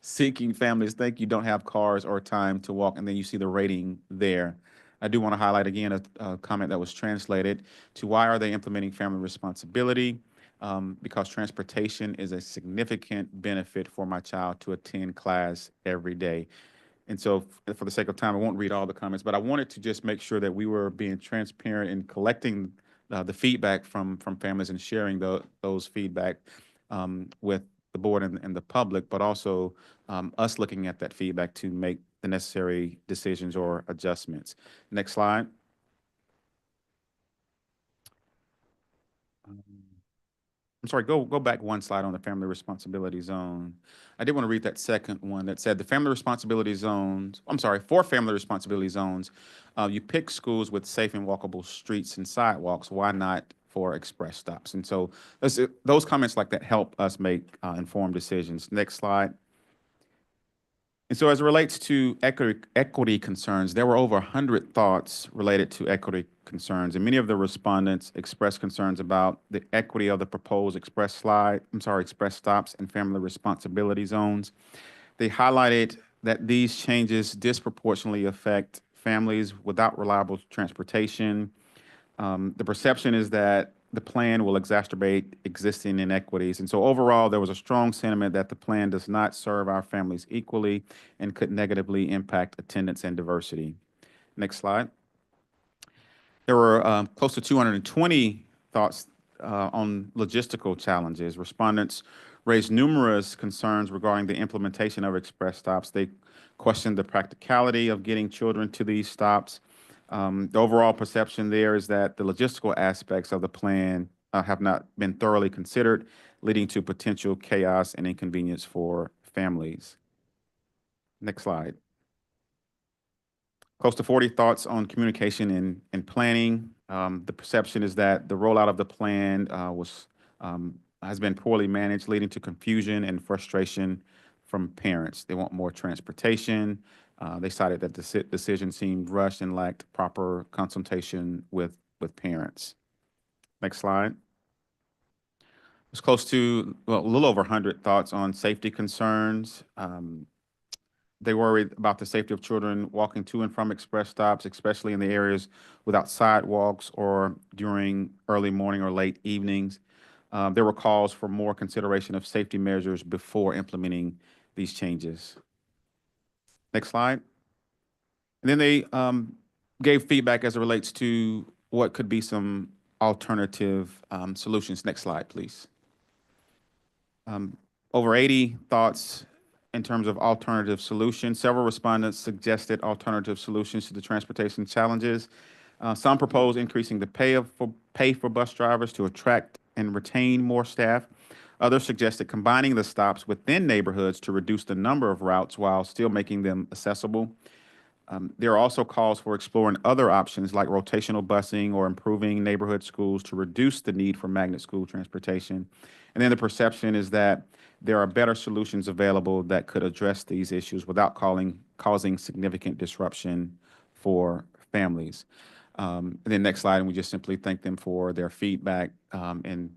seeking families think you don't have cars or time to walk, and then you see the rating there. I do want to highlight again a comment that was translated to why are they implementing family responsibility? Because transportation is a significant benefit for my child to attend class every day. And so for the sake of time, I won't read all the comments, but I wanted to just make sure that we were being transparent in collecting the feedback from families and sharing those feedback with the board and the public, but also us looking at that feedback to make the necessary decisions or adjustments. Next slide. I'm sorry, go back one slide on the family responsibility zone. I did want to read that second one that said the family responsibility zones, for family responsibility zones, you pick schools with safe and walkable streets and sidewalks. Why not for express stops? And so those comments like that help us make informed decisions. Next slide. And so as it relates to equity concerns, there were over 100 thoughts related to equity concerns, and many of the respondents expressed concerns about the equity of the proposed express stops and family responsibility zones. They highlighted that these changes disproportionately affect families without reliable transportation. The perception is that the plan will exacerbate existing inequities. And so overall, there was a strong sentiment that the plan does not serve our families equally and could negatively impact attendance and diversity. Next slide. There were close to 220 thoughts on logistical challenges. Respondents raised numerous concerns regarding the implementation of express stops. They questioned the practicality of getting children to these stops. The overall perception there is that the logistical aspects of the plan have not been thoroughly considered, leading to potential chaos and inconvenience for families. Next slide. Close to 40 thoughts on communication and planning. The perception is that the rollout of the plan has been poorly managed, leading to confusion and frustration from parents. They want more transportation. They cited that the decision seemed rushed and lacked proper consultation with parents. Next slide. It's close to, well, a little over 100 thoughts on safety concerns. They worried about the safety of children walking to and from express stops, especially in the areas without sidewalks or during early morning or late evenings. There were calls for more consideration of safety measures before implementing these changes. Next slide. And then they gave feedback as it relates to what could be some alternative solutions. Next slide, please. Over 80 thoughts in terms of alternative solutions. Several respondents suggested alternative solutions to the transportation challenges. Some proposed increasing the pay for bus drivers to attract and retain more staff. Others suggested combining the stops within neighborhoods to reduce the number of routes while still making them accessible. There are also calls for exploring other options like rotational busing or improving neighborhood schools to reduce the need for magnet school transportation. And then the perception is that there are better solutions available that could address these issues without causing significant disruption for families. And then next slide, and we just simply thank them for their feedback and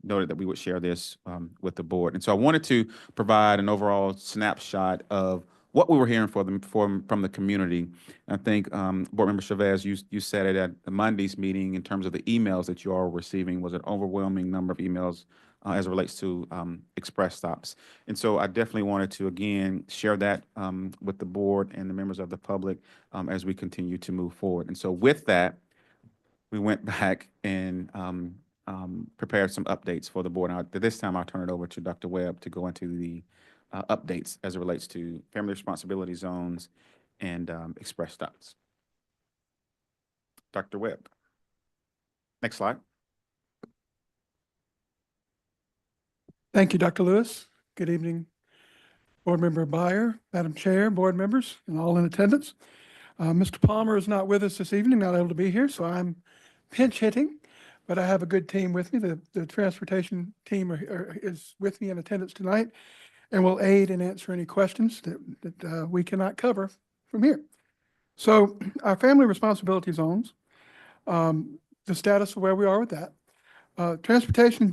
noted that we would share this with the board. And so I wanted to provide an overall snapshot of what we were hearing from the community. I think Board Member Chavez, you said it at the Monday's meeting in terms of the emails that you all were receiving was an overwhelming number of emails as it relates to express stops. And so I definitely wanted to, again, share that with the board and the members of the public as we continue to move forward. And so with that, we went back and prepared some updates for the board. Now, this time I'll turn it over to Dr. Webb to go into the updates as it relates to family responsibility zones and express stops. Dr. Webb. Next slide. Thank you, Dr. Lewis. Good evening, Board Member Byer, Madam Chair, board members, and all in attendance. Mr. Palmer is not with us this evening, not able to be here, so I'm pinch hitting, but I have a good team with me. The transportation team is with me in attendance tonight and will aid and answer any questions that we cannot cover from here. So our family responsibility zones, the status of where we are with that. Transportation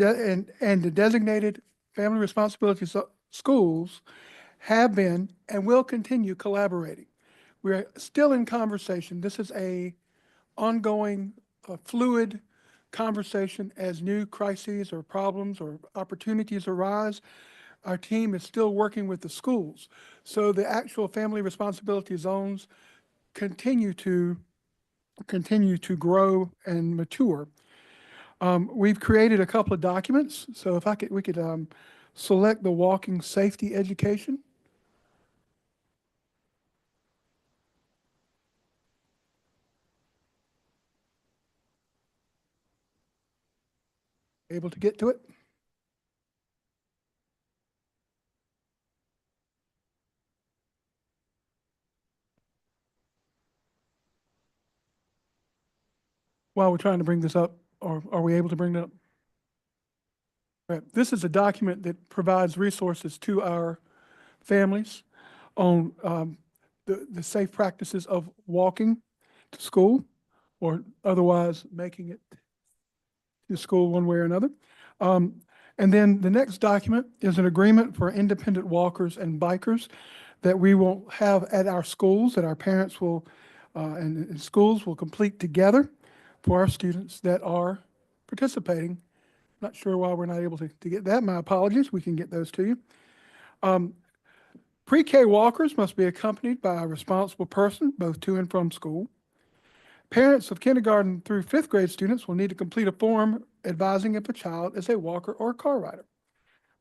and the designated family responsibility schools have been and will continue collaborating. We're still in conversation. This is a ongoing, fluid conversation as new crises or problems or opportunities arise. Our team is still working with the schools. So the actual family responsibility zones continue to grow and mature. We've created a couple of documents. So if we could select the walking safety education. Able to get to it? While we're trying to bring this up, or are we able to bring it up? Right. This is a document that provides resources to our families on the safe practices of walking to school or otherwise making it to school one way or another. And then the next document is an agreement for independent walkers and bikers that we will have at our schools, that our parents will and schools will complete together for our students that are participating. Not sure why we're not able to get that. My apologies. We can get those to you. Pre-K walkers must be accompanied by a responsible person, both to and from school. Parents of kindergarten through 5th grade students will need to complete a form advising if a child is a walker or a car rider.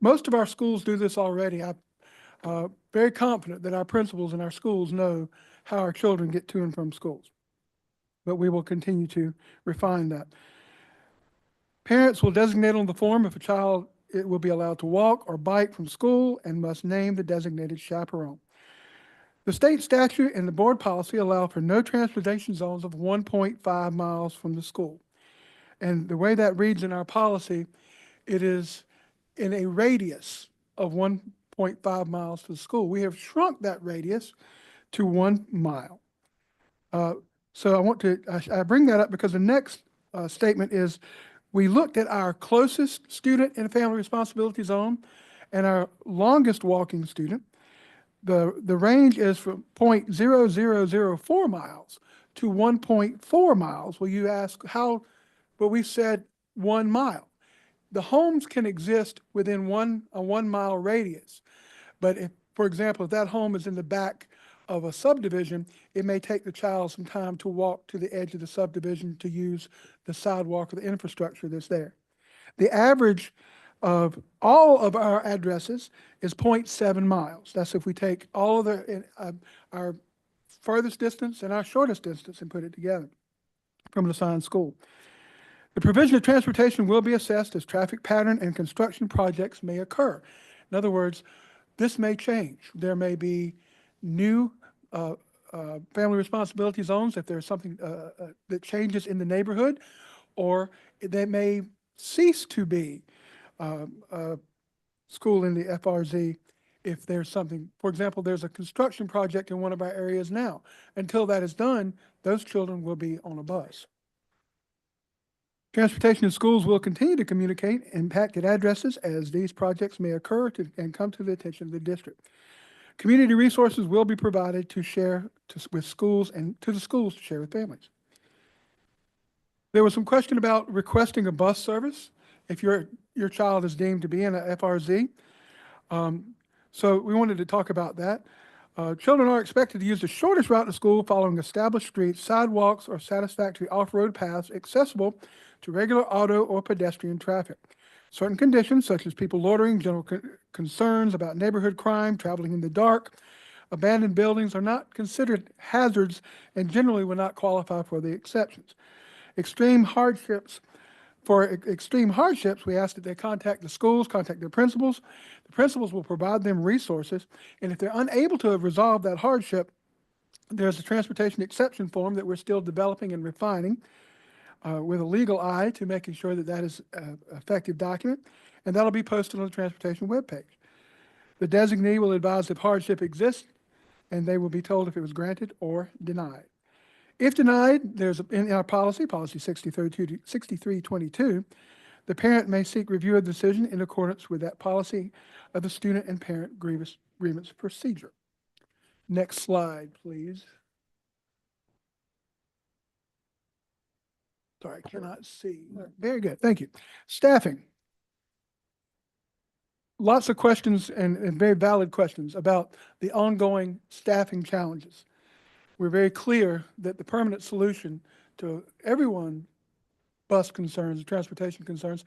Most of our schools do this already. I'm very confident that our principals in our schools know how our children get to and from schools, but we will continue to refine that. Parents will designate on the form if a child it will be allowed to walk or bike from school and must name the designated chaperone. The state statute and the board policy allow for no transportation zones of 1.5 miles from the school. And the way that reads in our policy, it is in a radius of 1.5 miles to the school. We have shrunk that radius to 1 mile. So I bring that up because the next statement is, we looked at our closest student and family responsibility zone and our longest walking student. The range is from 0.0004 miles to 1.4 miles. Well, you ask how, well, we said 1 mile. The homes can exist within a 1 mile radius. But if, for example, if that home is in the back of a subdivision, it may take the child some time to walk to the edge of the subdivision to use the sidewalk or the infrastructure that's there. The average of all of our addresses is 0.7 miles. That's if we take all of our furthest distance and our shortest distance and put it together from an assigned school. The provision of transportation will be assessed as traffic pattern and construction projects may occur. In other words, this may change. There may be new family responsibility zones if there's something that changes in the neighborhood, or they may cease to be school in the FRZ if there's something. For example, there's a construction project in one of our areas now. Until that is done, those children will be on a bus. Transportation in schools will continue to communicate impacted addresses as these projects may occur and come to the attention of the district. Community resources will be provided to share with schools and to the schools to share with families. There was some question about requesting a bus service if your child is deemed to be in a FRZ. So we wanted to talk about that. Children are expected to use the shortest route to school following established streets, sidewalks, or satisfactory off-road paths accessible to regular auto or pedestrian traffic. Certain conditions, such as people loitering, general concerns about neighborhood crime, traveling in the dark, abandoned buildings, are not considered hazards and generally will not qualify for the exceptions. For extreme hardships, we ask that they contact the schools, contact their principals. The principals will provide them resources, and if they're unable to resolve that hardship, there's a transportation exception form that we're still developing and refining with a legal eye to making sure that that is an effective document, and that'll be posted on the transportation webpage. The designee will advise if hardship exists, and they will be told if it was granted or denied. If denied, there's in our policy 6322, the parent may seek review of the decision in accordance with that policy of the student and parent grievance procedure. Next slide, please. Sorry, I cannot see. Very good, thank you. Staffing. Lots of questions and very valid questions about the ongoing staffing challenges. We're very clear that the permanent solution to everyone's bus concerns, transportation concerns,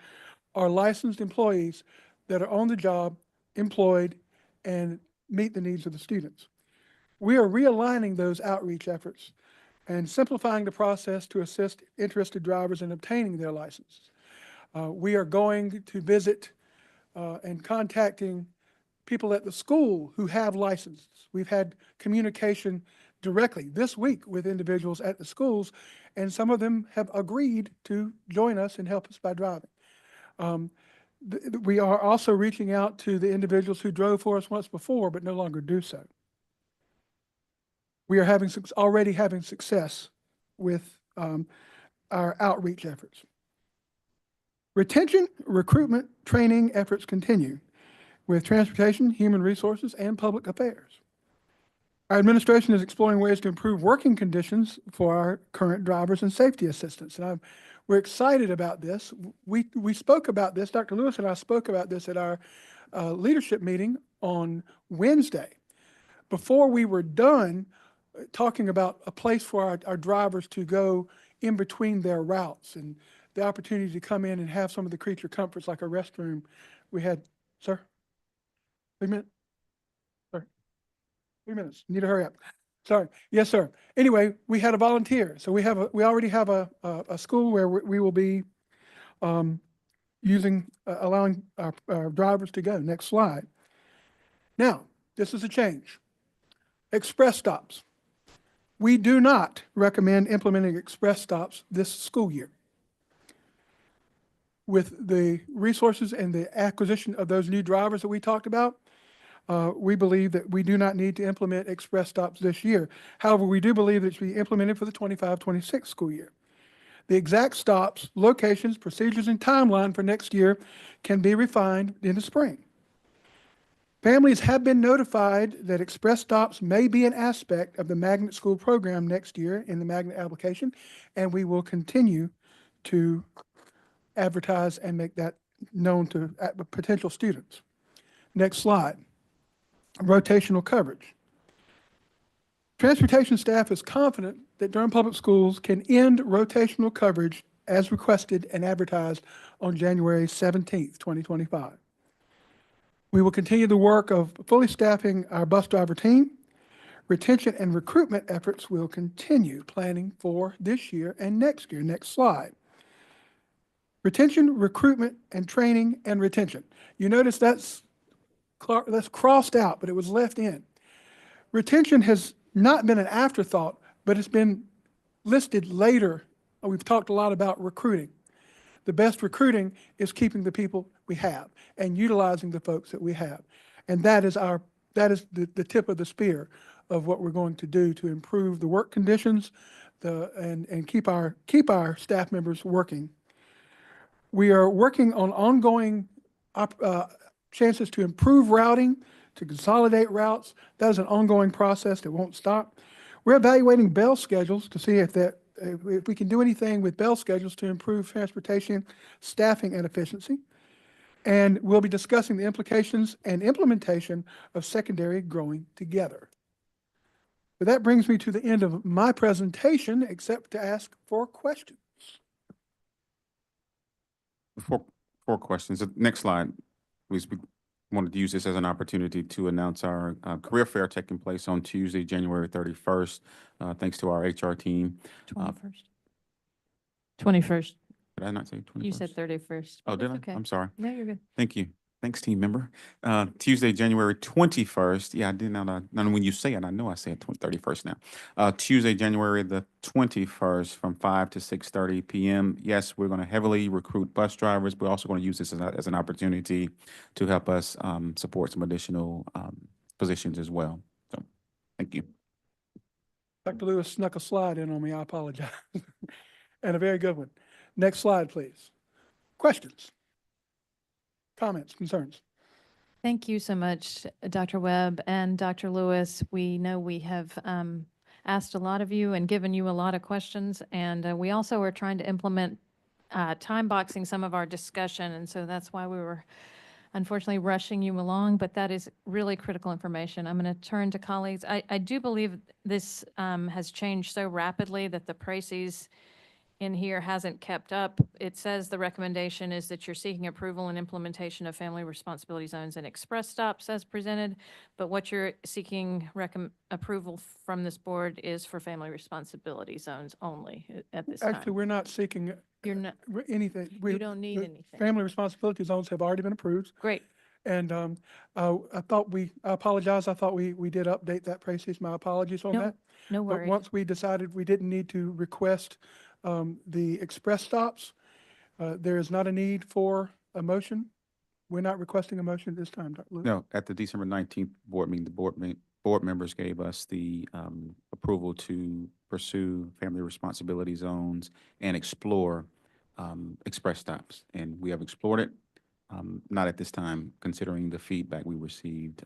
are licensed employees that are on the job, employed, and meet the needs of the students. We are realigning those outreach efforts and simplifying the process to assist interested drivers in obtaining their licenses. We are going to visit and contacting people at the school who have licenses. We've had communication directly this week with individuals at the schools, and some of them have agreed to join us and help us by driving. We are also reaching out to the individuals who drove for us once before but no longer do so. We are already having success with our outreach efforts. Retention, recruitment, training efforts continue with transportation, human resources, and public affairs. Our administration is exploring ways to improve working conditions for our current drivers and safety assistants. And we're excited about this. We spoke about this, Dr. Lewis and I spoke about this at our leadership meeting on Wednesday. Before we were done talking about a place for our drivers to go in between their routes and the opportunity to come in and have some of the creature comforts like a restroom. We had, sir, 3 minutes? Sir, 3 minutes, need to hurry up. Sorry, yes, sir. Anyway, we had a volunteer. So we already have a school where we will be allowing our drivers to go. Next slide. Now, this is a change. Express stops. We do not recommend implementing express stops this school year. With the resources and the acquisition of those new drivers that we talked about, we believe that we do not need to implement express stops this year. However, we do believe that it should be implemented for the 25-26 school year. The exact stops, locations, procedures, and timeline for next year can be refined in the spring. Families have been notified that express stops may be an aspect of the magnet school program next year in the magnet application, and we will continue to advertise and make that known to potential students. Next slide. Rotational coverage. Transportation staff is confident that Durham Public Schools can end rotational coverage as requested and advertised on January 17th, 2025. We will continue the work of fully staffing our bus driver team. Retention and recruitment efforts will continue planning for this year and next year. Next slide. Retention, recruitment, and training and retention. You notice that's crossed out, but it was left in. Retention has not been an afterthought, but it's been listed later. We've talked a lot about recruiting. The best recruiting is keeping the people we have and utilizing the folks that we have. And that is the tip of the spear of what we're going to do to improve the work conditions and keep our staff members working. We are working on ongoing chances to improve routing, to consolidate routes. That is an ongoing process that won't stop. We're evaluating bell schedules to see if we can do anything with bell schedules to improve transportation, staffing, and efficiency. And we'll be discussing the implications and implementation of secondary growing together. But that brings me to the end of my presentation, except to ask for questions. Four questions. Next slide. We wanted to use this as an opportunity to announce our career fair taking place on Tuesday, January 31st, thanks to our HR team. 21st. 21st. Did I not say 21st? You said 31st. Oh, did I? Okay. I'm sorry. No, you're good. Thank you. Thanks, team member. Tuesday, January 21st. Yeah, I did not. When you say it, I know I said 31st now. Tuesday, January the 21st from 5 to 6:30 p.m. Yes, we're going to heavily recruit bus drivers. We're also going to use this as an opportunity to help us support some additional positions as well. So, thank you. Dr. Lewis snuck a slide in on me. I apologize. And a very good one. Next slide, please. Questions? Comments, concerns? Thank you so much, Dr. Webb and Dr. Lewis. We know we have asked a lot of you and given you a lot of questions, and we also are trying to implement time boxing some of our discussion, and so that's why we were unfortunately rushing you along, but that is really critical information. I'm going to turn to colleagues. I do believe this has changed so rapidly that the crises in here hasn't kept up. It says the recommendation is that you're seeking approval and implementation of family responsibility zones and express stops as presented, but what you're seeking approval from this board is for family responsibility zones only at this time. Actually, we're not seeking You're not, anything. you don't need the anything. Family responsibility zones have already been approved. Great. And I apologize. I thought we did update that process. My apologies on that. No But worries. once we decided we didn't need to request the express stops, there is not a need for a motion. We're not requesting a motion this time, Dr. Lewis. No, at the December 19th board meeting, the board members gave us the approval to pursue family responsibility zones and explore express stops. And we have explored it, not at this time, considering the feedback we received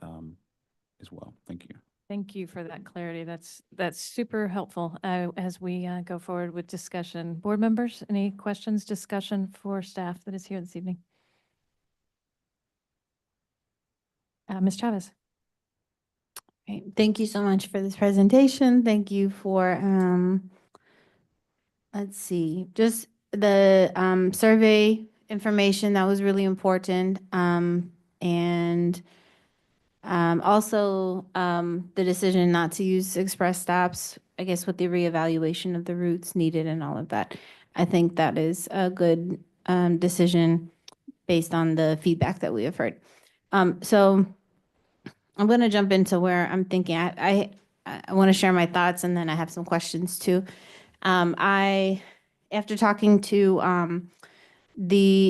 as well. Thank you. Thank you for that clarity. That's super helpful as we go forward with discussion. Board members, any questions, discussion for staff that is here this evening? Ms. Chavez. Okay, thank you so much for this presentation. Thank you for, let's see, just the survey information that was really important. And also the decision not to use express stops, I guess with the reevaluation of the routes needed and all of that. I think that is a good decision. based on the feedback that we have heard. So I'm going to jump into where I'm thinking. I want to share my thoughts, and then I have some questions too. After talking to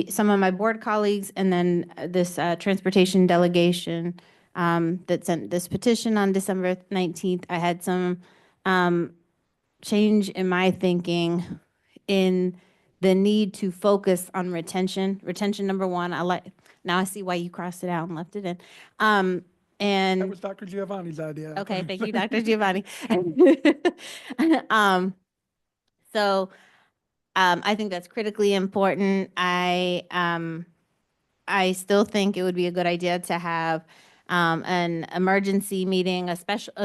some of my board colleagues and then this transportation delegation that sent this petition on December 19th, I had some change in my thinking in the need to focus on retention. Retention number one, now I see why you crossed it out and left it in. And That was Dr. Giovanni's idea. okay, thank you, Dr. Giovanni. I think that's critically important. I still think it would be a good idea to have an emergency meeting, a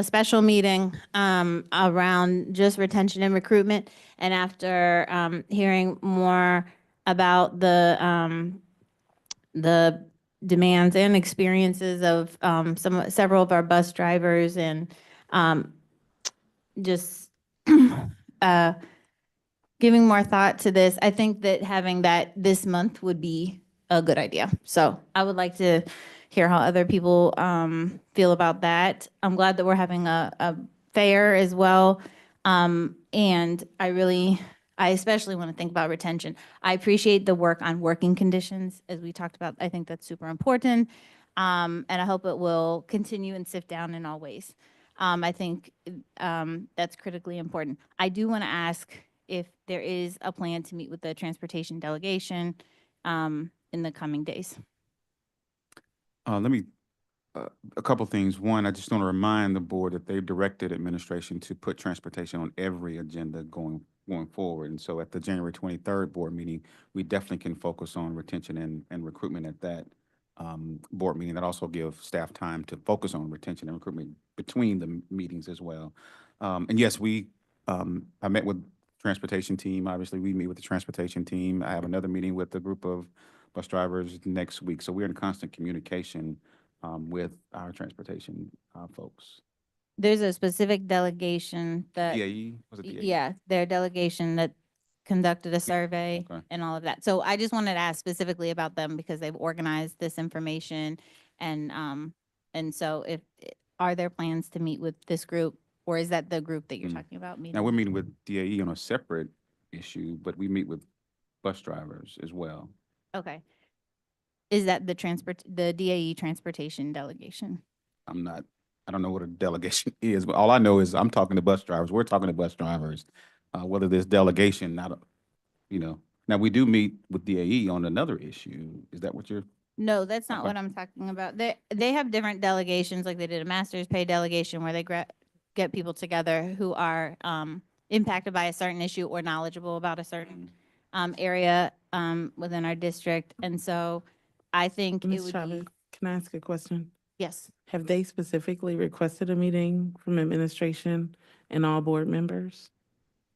special meeting around just retention and recruitment. And after hearing more about the demands and experiences of several of our bus drivers and just giving more thought to this, I think that having that this month would be a good idea. So I would like to hear how other people feel about that. I'm glad that we're having a fair as well. And I especially want to think about retention. I appreciate the work on working conditions, as we talked about. I think that's super important. And I hope it will continue and sift down in all ways. I think that's critically important. I do want to ask if there is a plan to meet with the transportation delegation in the coming days. Let me, a couple things. One, I just want to remind the board that they've directed administration to put transportation on every agenda going forward. And so at the January 23rd board meeting, we definitely can focus on retention and recruitment at that board meeting. That also give staff time to focus on retention and recruitment between the meetings as well. And yes, I met with transportation team. Obviously, we meet with the transportation team. I have another meeting with a group of bus drivers next week. So we're in constant communication with our transportation folks. There's a specific delegation that, DAE, was it DAE? yeah, their delegation that conducted a survey and all of that. So I just wanted to ask specifically about them because they've organized this information. And so are there plans to meet with this group, or is that the group that you're talking about meeting? Now, we're meeting with DAE on a separate issue, but we meet with bus drivers as well. Okay. Is that the DAE transportation delegation? I don't know what a delegation is, but all I know is I'm talking to bus drivers. We're talking to bus drivers. Whether there's delegation, now we do meet with DAE on another issue. Is that what you're? No, that's not what I'm talking about. They have different delegations, like they did a master's pay delegation where they get people together who are impacted by a certain issue or knowledgeable about a certain area within our district. And so I think it Ms. would Chavez, be, can I ask a question? yes. Have they specifically requested a meeting from administration and all board members?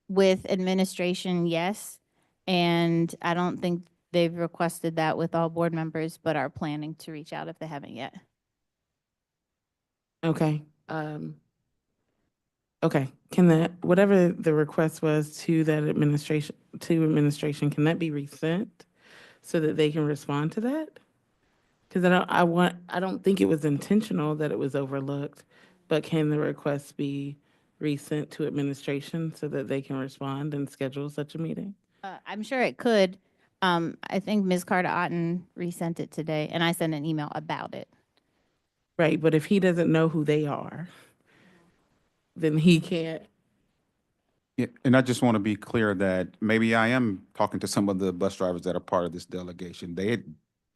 With administration, yes. And I don't think they've requested that with all board members, but are planning to reach out if they haven't yet. Okay. Okay, whatever the request was to that administration, can that be resent so that they can respond to that? Because I don't think it was intentional that it was overlooked, but can the request be resent to administration so that they can respond and schedule such a meeting? I'm sure it could. I think Ms. Carter Otten resent it today, and I sent an email about it. Right, but if he doesn't know who they are, then he can't. Yeah, and I just want to be clear that maybe I am talking to some of the bus drivers that are part of this delegation. They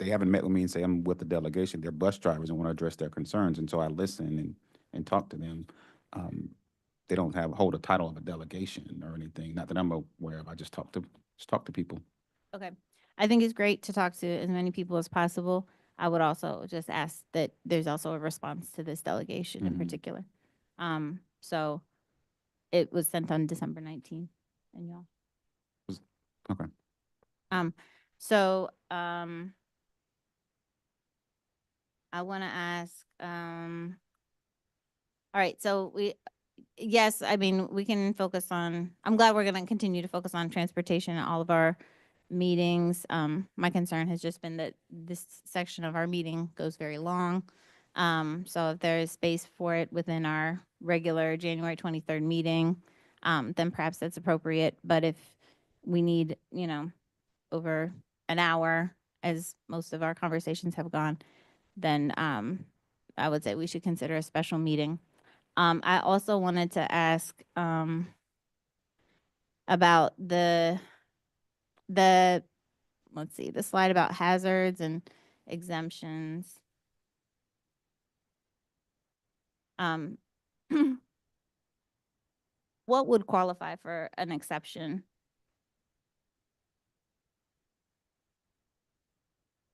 haven't met with me and say I'm with the delegation. They're bus drivers and want to address their concerns, and so I listen and talk to them. They don't hold a title of a delegation or anything. Not that I'm aware of. I just talk to people. Okay. I think it's great to talk to as many people as possible. I would also just ask that there's also a response to this delegation in particular. So it was sent on December 19th, and y'all. Okay. I want to ask, all right, so yes, I mean, we can focus on, I'm glad we're going to continue to focus on transportation and all of our meetings. My concern has just been that this section of our meeting goes very long. So if there is space for it within our regular January 23rd meeting, then perhaps that's appropriate. But if we need, over an hour, as most of our conversations have gone, then I would say we should consider a special meeting. I also wanted to ask about the let's see, the slide about hazards and exemptions. What would qualify for an exception?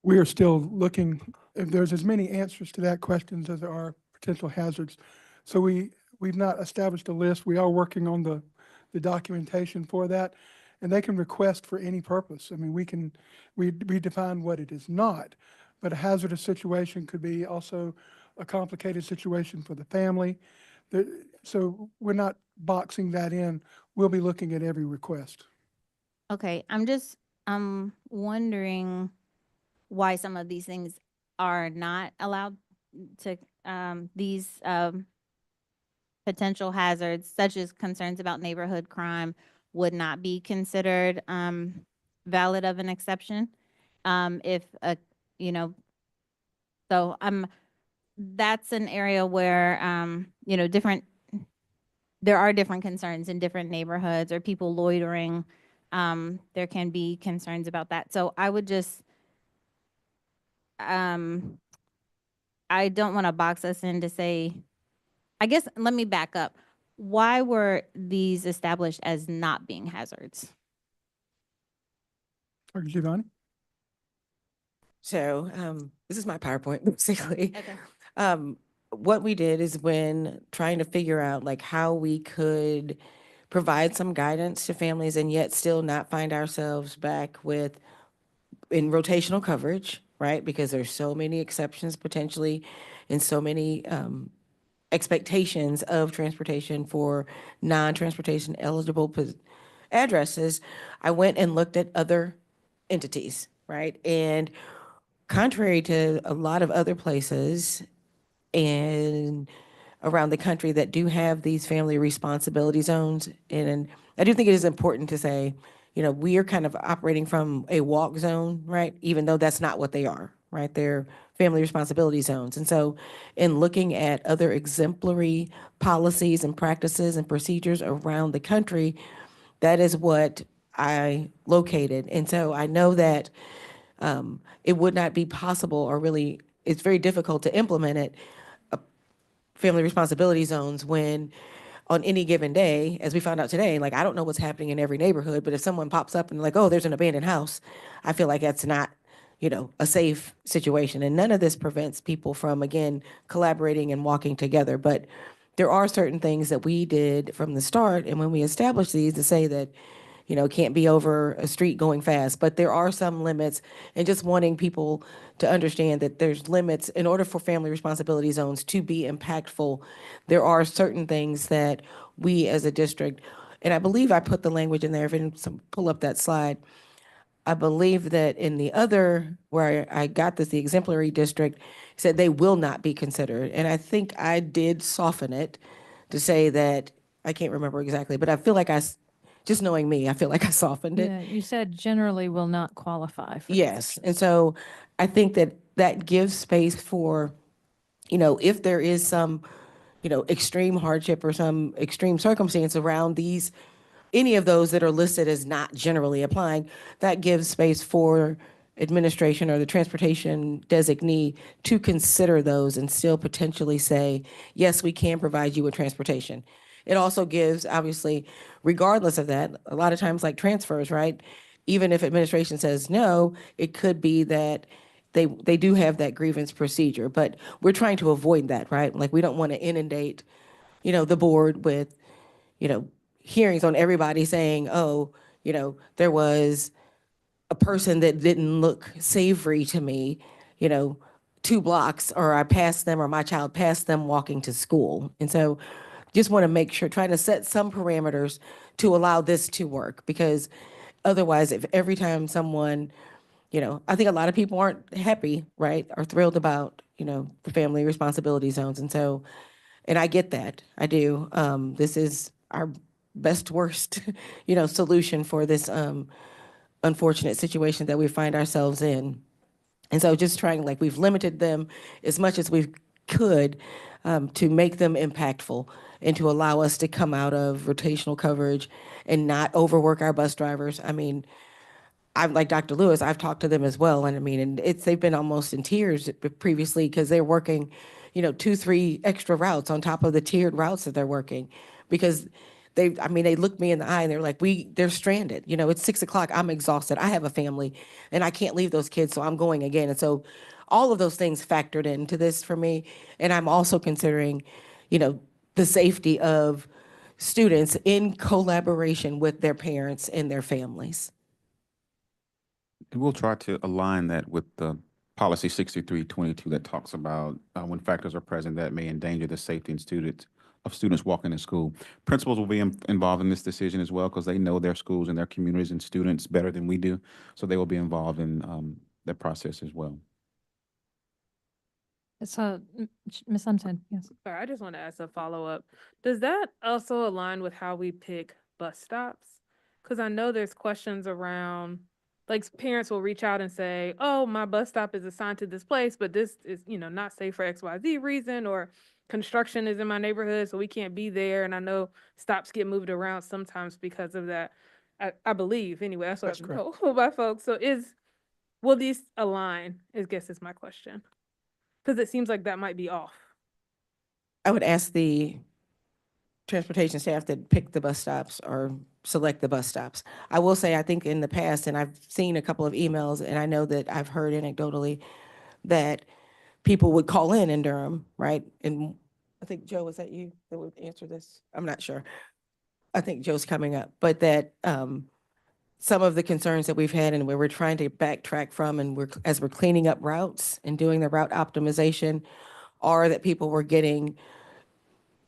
We are still looking, if there's as many answers to that questions as there are potential hazards. So we've not established a list. We are working on the documentation for that, and they can request for any purpose. I mean, we define what it is not, but a hazardous situation could be also a complicated situation for the family. So we're not boxing that in. We'll be looking at every request. Okay, I'm wondering why some of these things are not allowed to, these potential hazards, such as concerns about neighborhood crime, would not be considered valid of an exception. If so that's an area where there are different concerns in different neighborhoods, or people loitering. There can be concerns about that. So I would just I don't want to box us in to say, I guess, let me back up. Why were these established as not being hazards? Dr. Giovanni? So this is my PowerPoint, basically. Okay. What we did is, when trying to figure out like how we could provide some guidance to families and yet still not find ourselves back in rotational coverage, right? Because there's so many exceptions potentially and so many expectations of transportation for non-transportation eligible addresses. I went and looked at other entities, right? And contrary to a lot of other places and around the country that do have these family responsibility zones, and I do think it is important to say, we are kind of operating from a walk zone, right? Even though that's not what they are, right? They're family responsibility zones. And so in looking at other exemplary policies and practices and procedures around the country, that is what I located. And so I know that it would not be possible, or really, it's very difficult to implement it, family responsibility zones, when on any given day, as we found out today, like, I don't know what's happening in every neighborhood, but if someone pops up and like, oh, there's an abandoned house, I feel like that's not, a safe situation. And none of this prevents people from, again, collaborating and walking together. But there are certain things that we did from the start, and when we established these, to say that, can't be over a street going fast, but there are some limits, and just wanting people to understand that there's limits. In order for family responsibility zones to be impactful, there are certain things that we as a district, and I believe I put the language in there, if you can pull up that slide. I believe that in the other, where I got this, the exemplary district, said they will not be considered. And I think I did soften it to say that, I can't remember exactly, but I feel like just knowing me, I feel like I softened it. Yeah, you said generally will not qualify for. Yes, and so I think that gives space for, if there is some, extreme hardship or some extreme circumstance around any of those that are listed as not generally applying, that gives space for administration or the transportation designee to consider those and still potentially say, yes, we can provide you with transportation. It also gives, obviously, regardless of that, a lot of times, like transfers, right? Even if administration says no, it could be that they do have that grievance procedure, but we're trying to avoid that, right? Like, we don't want to inundate, the board with, hearings on everybody saying, oh, there was a person that didn't look savory to me, 2 blocks, or I passed them, or my child passed them walking to school. And so just want to make sure, trying to set some parameters to allow this to work, because otherwise, if every time someone, I think a lot of people aren't happy, right, or thrilled about, the family responsibility zones. And so, and I get that, I do. This is our best worst, solution for this unfortunate situation that we find ourselves in. And so just trying, like, we've limited them as much as we could to make them impactful and to allow us to come out of rotational coverage and not overwork our bus drivers. I mean, I'm like Dr. Lewis, I've talked to them as well. And I mean, and they've been almost in tears previously because they're working, 2, 3 extra routes on top of the tiered routes that they're working because they looked me in the eye and they're like, they're stranded. It's 6 o'clock. I'm exhausted. I have a family and I can't leave those kids. So I'm going again. And so all of those things factored into this for me. And I'm also considering, the safety of students in collaboration with their parents and their families. And we'll try to align that with the policy 6322 that talks about when factors are present that may endanger the safety and students walking in school. Principals will be involved in this decision as well because they know their schools and their communities and students better than we do. So they will be involved in that process as well. So, Ms. Thompson, yes. Sorry, I just want to ask a follow-up. Does that also align with how we pick bus stops? Because I know there's questions around, like, parents will reach out and say, oh, my bus stop is assigned to this place, but this is, not safe for XYZ reason, or construction is in my neighborhood, so we can't be there. And I know stops get moved around sometimes because of that. I believe, anyway, that's what I've been told by folks. So will these align, I guess is my question. Because it seems like that might be off. I would ask the transportation staff that pick the bus stops or select the bus stops. I will say, I think in the past, and I've seen a couple of emails, and I know that I've heard anecdotally that people would call in Durham, right? And I think, Joe, was that you that would answer this? I'm not sure. I think Joe's coming up, but that some of the concerns that we've had and where we're trying to backtrack from and as we're cleaning up routes and doing the route optimization are that people were getting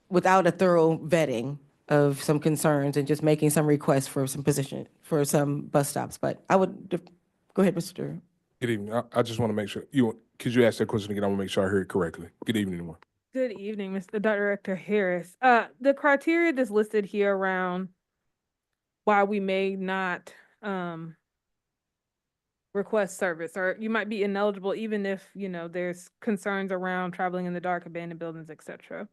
without a thorough vetting of some concerns and just making some requests for some bus stops. But I would, go ahead, Mr. Good evening. I just want to make sure could you ask that question again? I want to make sure I heard it correctly. Good evening, everyone. Good evening, Mr. Director Harris. The criteria that's listed here around why we may not request service, or you might be ineligible even if, there's concerns around traveling in the dark, abandoned buildings, etc.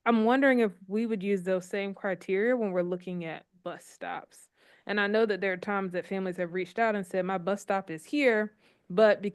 I'm wondering if we would use those same criteria when we're looking at bus stops. And I know that there are times that families have reached out and said, my bus stop is here, but,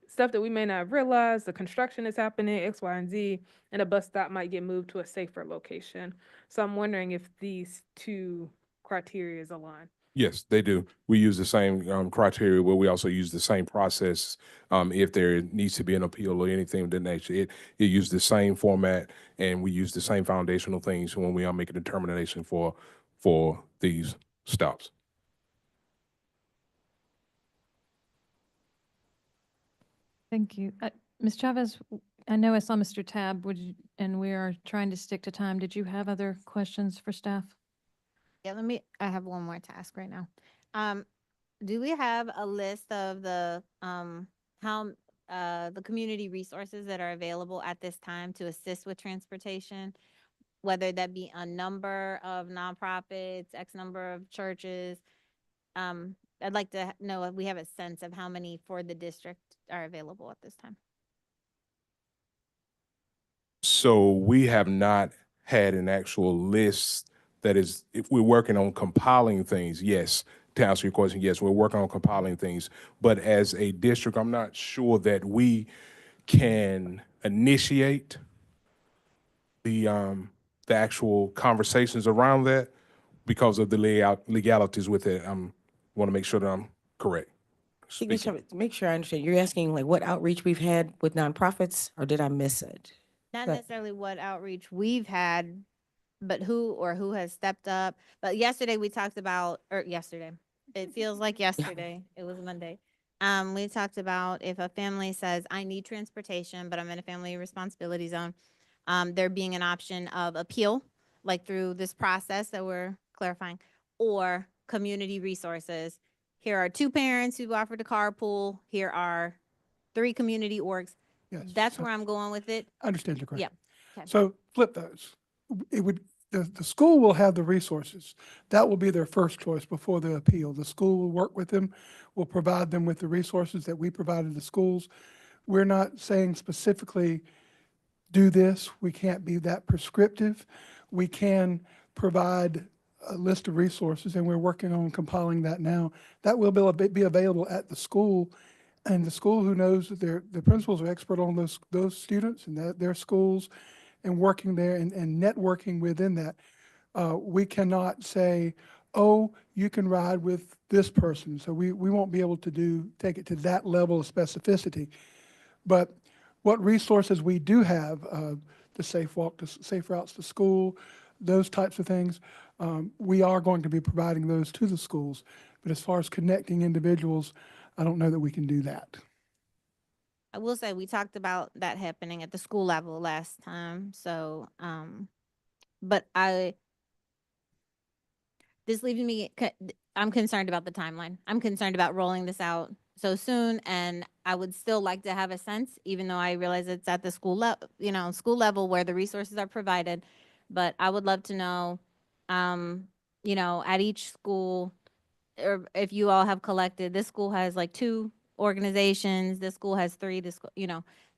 stuff that we may not have realized, the construction is happening, X, Y, and Z, and a bus stop might get moved to a safer location. So I'm wondering if these two criteria align. Yes, they do. We use the same criteria where we also use the same process. If there needs to be an appeal or anything of that nature, it uses the same format and we use the same foundational things when we are making a determination for these stops. Thank you. Ms. Chavez, I know I saw Mr. Tab, and we are trying to stick to time. Did you have other questions for staff? Yeah, I have one more task right now. Do we have a list of the community resources that are available at this time to assist with transportation? Whether that be a number of nonprofits, X number of churches. I'd like to know if we have a sense of how many for the district are available at this time. So we have not had an actual list that is, if we're working on compiling things, yes. To answer your question, yes, we're working on compiling things. But as a district, I'm not sure that we can initiate the actual conversations around that because of the legalities with it. I want to make sure that I'm correct. Make sure I understand. You're asking like what outreach we've had with nonprofits, or did I miss it? Not necessarily what outreach we've had, but who has stepped up. But yesterday we talked about, it feels like yesterday. It was Monday. We talked about if a family says, I need transportation, but I'm in a family responsibility zone, there being an option of appeal, like through this process that we're clarifying, or community resources. Here are 2 parents who offered to carpool. Here are 3 community orgs. Yes. That's so where I'm going with it. I understand your Yeah. question. Okay. So flip those. It would, the school will have the resources. That will be their first choice before the appeal. The school will work with them, will provide them with the resources that we provided the schools. We're not saying specifically, do this. We can't be that prescriptive. We can provide a list of resources, and we're working on compiling that now. That will be available at the school, and the school who knows that the principals are expert on those students and their schools, and working there and networking within that. We cannot say, oh, you can ride with this person. So we won't be able to take it to that level of specificity. But what resources we do have, the safe walk, the safe routes to school, those types of things, we are going to be providing those to the schools. But as far as connecting individuals, I don't know that we can do that. I will say we talked about that happening at the school level last time. So, but this leaves me, I'm concerned about the timeline. I'm concerned about rolling this out so soon, and I would still like to have a sense, even though I realize it's at the school level, school level where the resources are provided. But I would love to know, at each school, or if you all have collected, this school has like 2 organizations, this school has 3, this school,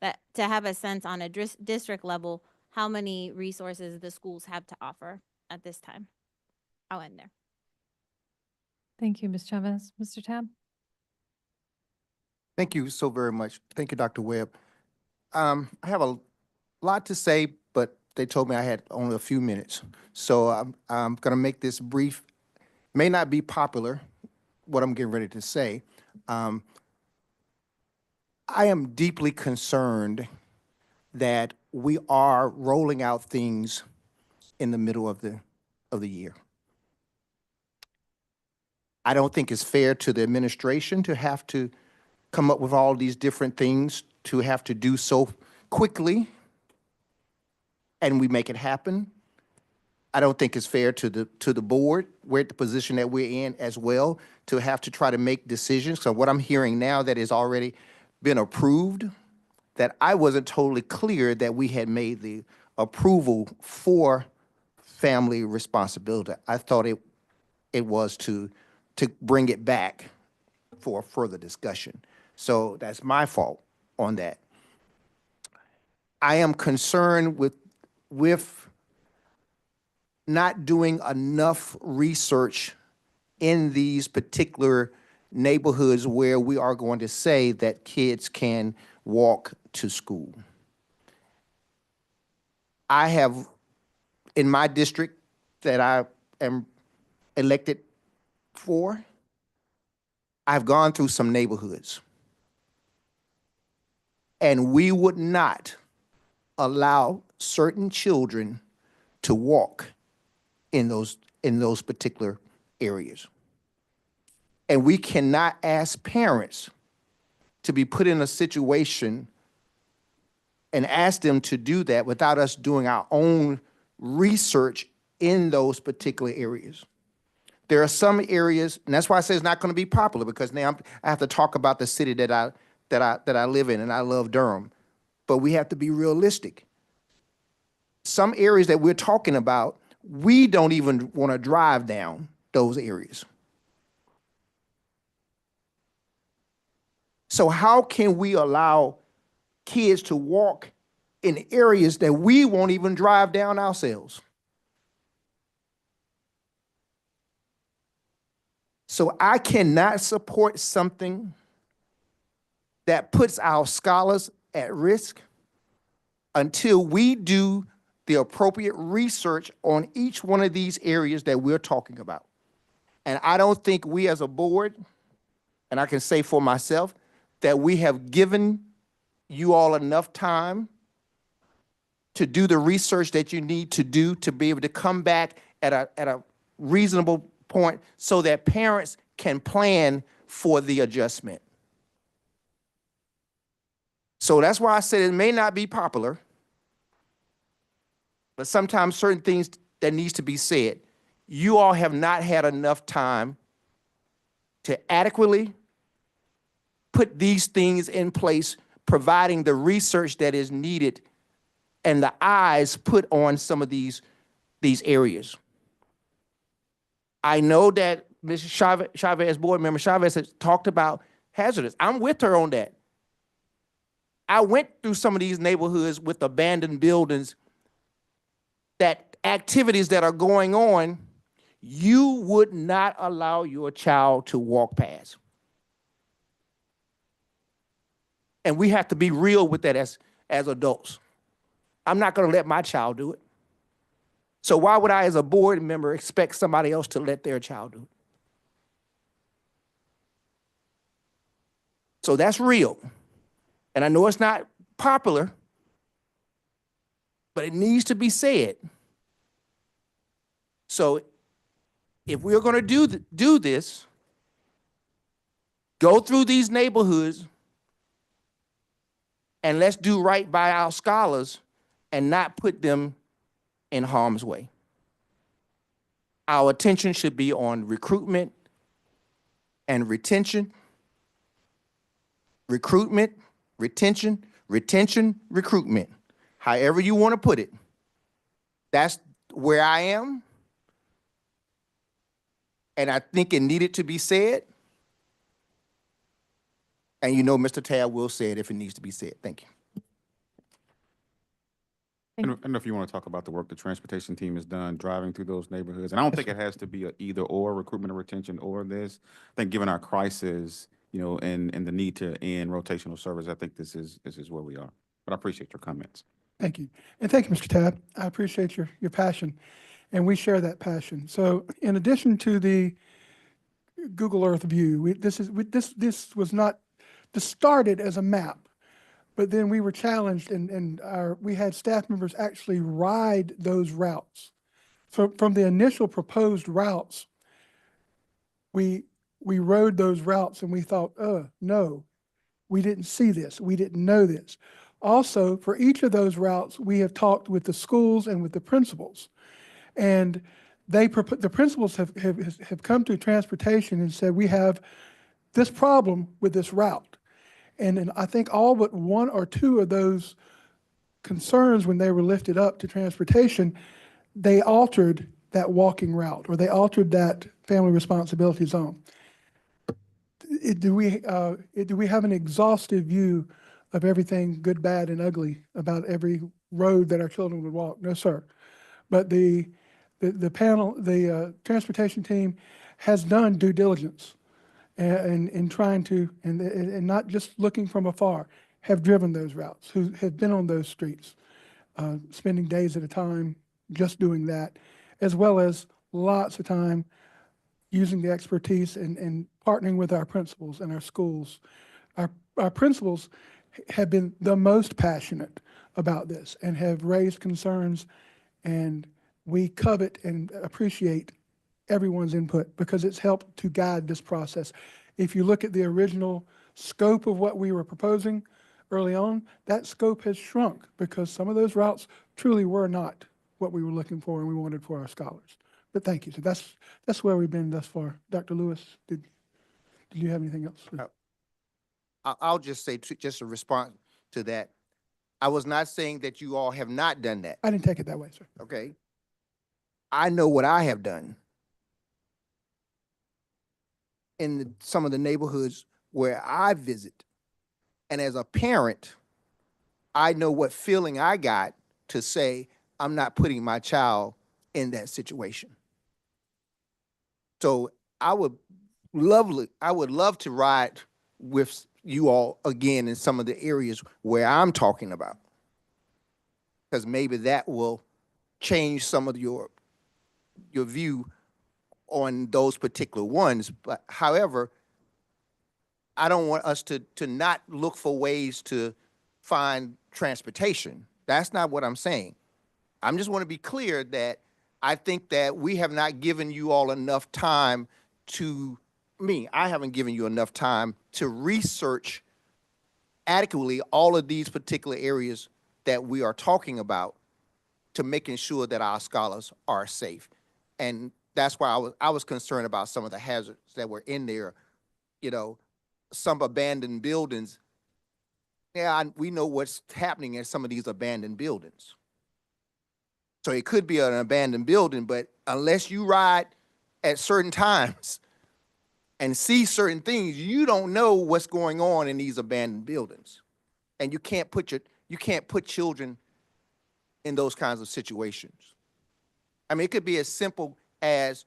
that to have a sense on a district level, how many resources the schools have to offer at this time. I'll end there. Thank you, Ms. Chavez. Mr. Tab? Thank you so very much. Thank you, Dr. Webb. I have a lot to say, but they told me I had only a few minutes. So I'm going to make this brief. May not be popular, what I'm getting ready to say. I am deeply concerned that we are rolling out things in the middle of the year. I don't think it's fair to the administration to have to come up with all these different things, to have to do so quickly, and we make it happen. I don't think it's fair to the board. We're at the position that we're in as well, to have to try to make decisions. So what I'm hearing now that has already been approved, that I wasn't totally clear that we had made the approval for family responsibility. I thought it was to bring it back for further discussion. So that's my fault on that. I am concerned with not doing enough research in these particular neighborhoods where we are going to say that kids can walk to school. I have, in my district that I am elected for, I've gone through some neighborhoods, and we would not allow certain children to walk in those particular areas. And we cannot ask parents to be put in a situation and ask them to do that without us doing our own research in those particular areas. There are some areas, and that's why I say it's not going to be popular, because now I have to talk about the city that I live in, and I love Durham. But we have to be realistic. Some areas that we're talking about, we don't even want to drive down those areas. So how can we allow kids to walk in areas that we won't even drive down ourselves? So I cannot support something that puts our scholars at risk until we do the appropriate research on each one of these areas that we're talking about. And I don't think we as a board, and I can say for myself, that we have given you all enough time to do the research that you need to do to be able to come back at a reasonable point so that parents can plan for the adjustment. So that's why I said it may not be popular, but sometimes certain things that needs to be said. You all have not had enough time to adequately put these things in place, providing the research that is needed and the eyes put on some of these areas. I know that Mrs. Chavez, board member Chavez, has talked about hazardous. I'm with her on that. I went through some of these neighborhoods with abandoned buildings, that activities that are going on, you would not allow your child to walk past. And we have to be real with that as adults. I'm not going to let my child do it. So why would I, as a board member, expect somebody else to let their child do it? So that's real. And I know it's not popular, but it needs to be said. So if we're going to do this, go through these neighborhoods and let's do right by our scholars and not put them in harm's way. Our attention should be on recruitment and retention. Recruitment, retention, recruitment. However you want to put it. That's where I am. And I think it needed to be said. And you know Mr. Tab will say it if it needs to be said. Thank you. I don't know if you want to talk about the work the transportation team has done driving through those neighborhoods. And I don't think it has to be a either or, recruitment or retention or this. I think given our crisis, you know, and the need to end rotational service, I think this is where we are. But I appreciate your comments. Thank you. And thank you, Mr. Tab. I appreciate your passion, and we share that passion. So in addition to the Google Earth view, this started as a map, but then we were challenged and we had staff members actually ride those routes. So from the initial proposed routes, we rode those routes and we thought, no, we didn't see this. We didn't know this. Also, for each of those routes, we have talked with the schools and with the principals. And the principals have come to transportation and said, we have this problem with this route. And I think all but one or two of those concerns, when they were lifted up to transportation, they altered that walking route, or they altered that family responsibility zone. Do we have an exhaustive view of everything good, bad, and ugly about every road that our children would walk? No, sir. But the transportation team has done due diligence and trying to, and not just looking from afar, have driven those routes, who have been on those streets, spending days at a time just doing that, as well as lots of time using the expertise and partnering with our principals and our schools. Our principals have been the most passionate about this and have raised concerns, and we covet and appreciate everyone's input because it's helped to guide this process. If you look at the original scope of what we were proposing early on, that scope has shrunk because some of those routes truly were not what we were looking for and we wanted for our scholars. But thank you. So that's where we've been thus far. Dr. Lewis, did you have anything else? I'll just say, just a response to that. I was not saying that you all have not done that. I didn't take it that way, sir. Okay. I know what I have done in some of the neighborhoods where I visit. And as a parent, I know what feeling I got to say, I'm not putting my child in that situation. So I would love to ride with you all again in some of the areas where I'm talking about, because maybe that will change some of your view on those particular ones. But however, I don't want us to not look for ways to find transportation. That's not what I'm saying. I just want to be clear that I think that we have not given you all enough time I haven't given you enough time to research adequately all of these particular areas that we are talking about, to making sure that our scholars are safe. And that's why I was concerned about some of the hazards that were in there you know, some abandoned buildings. Yeah, we know what's happening in some of these abandoned buildings. So it could be an abandoned building, but unless you ride at certain times and see certain things, you don't know what's going on in these abandoned buildings. And you can't put children in those kinds of situations. I mean, it could be as simple as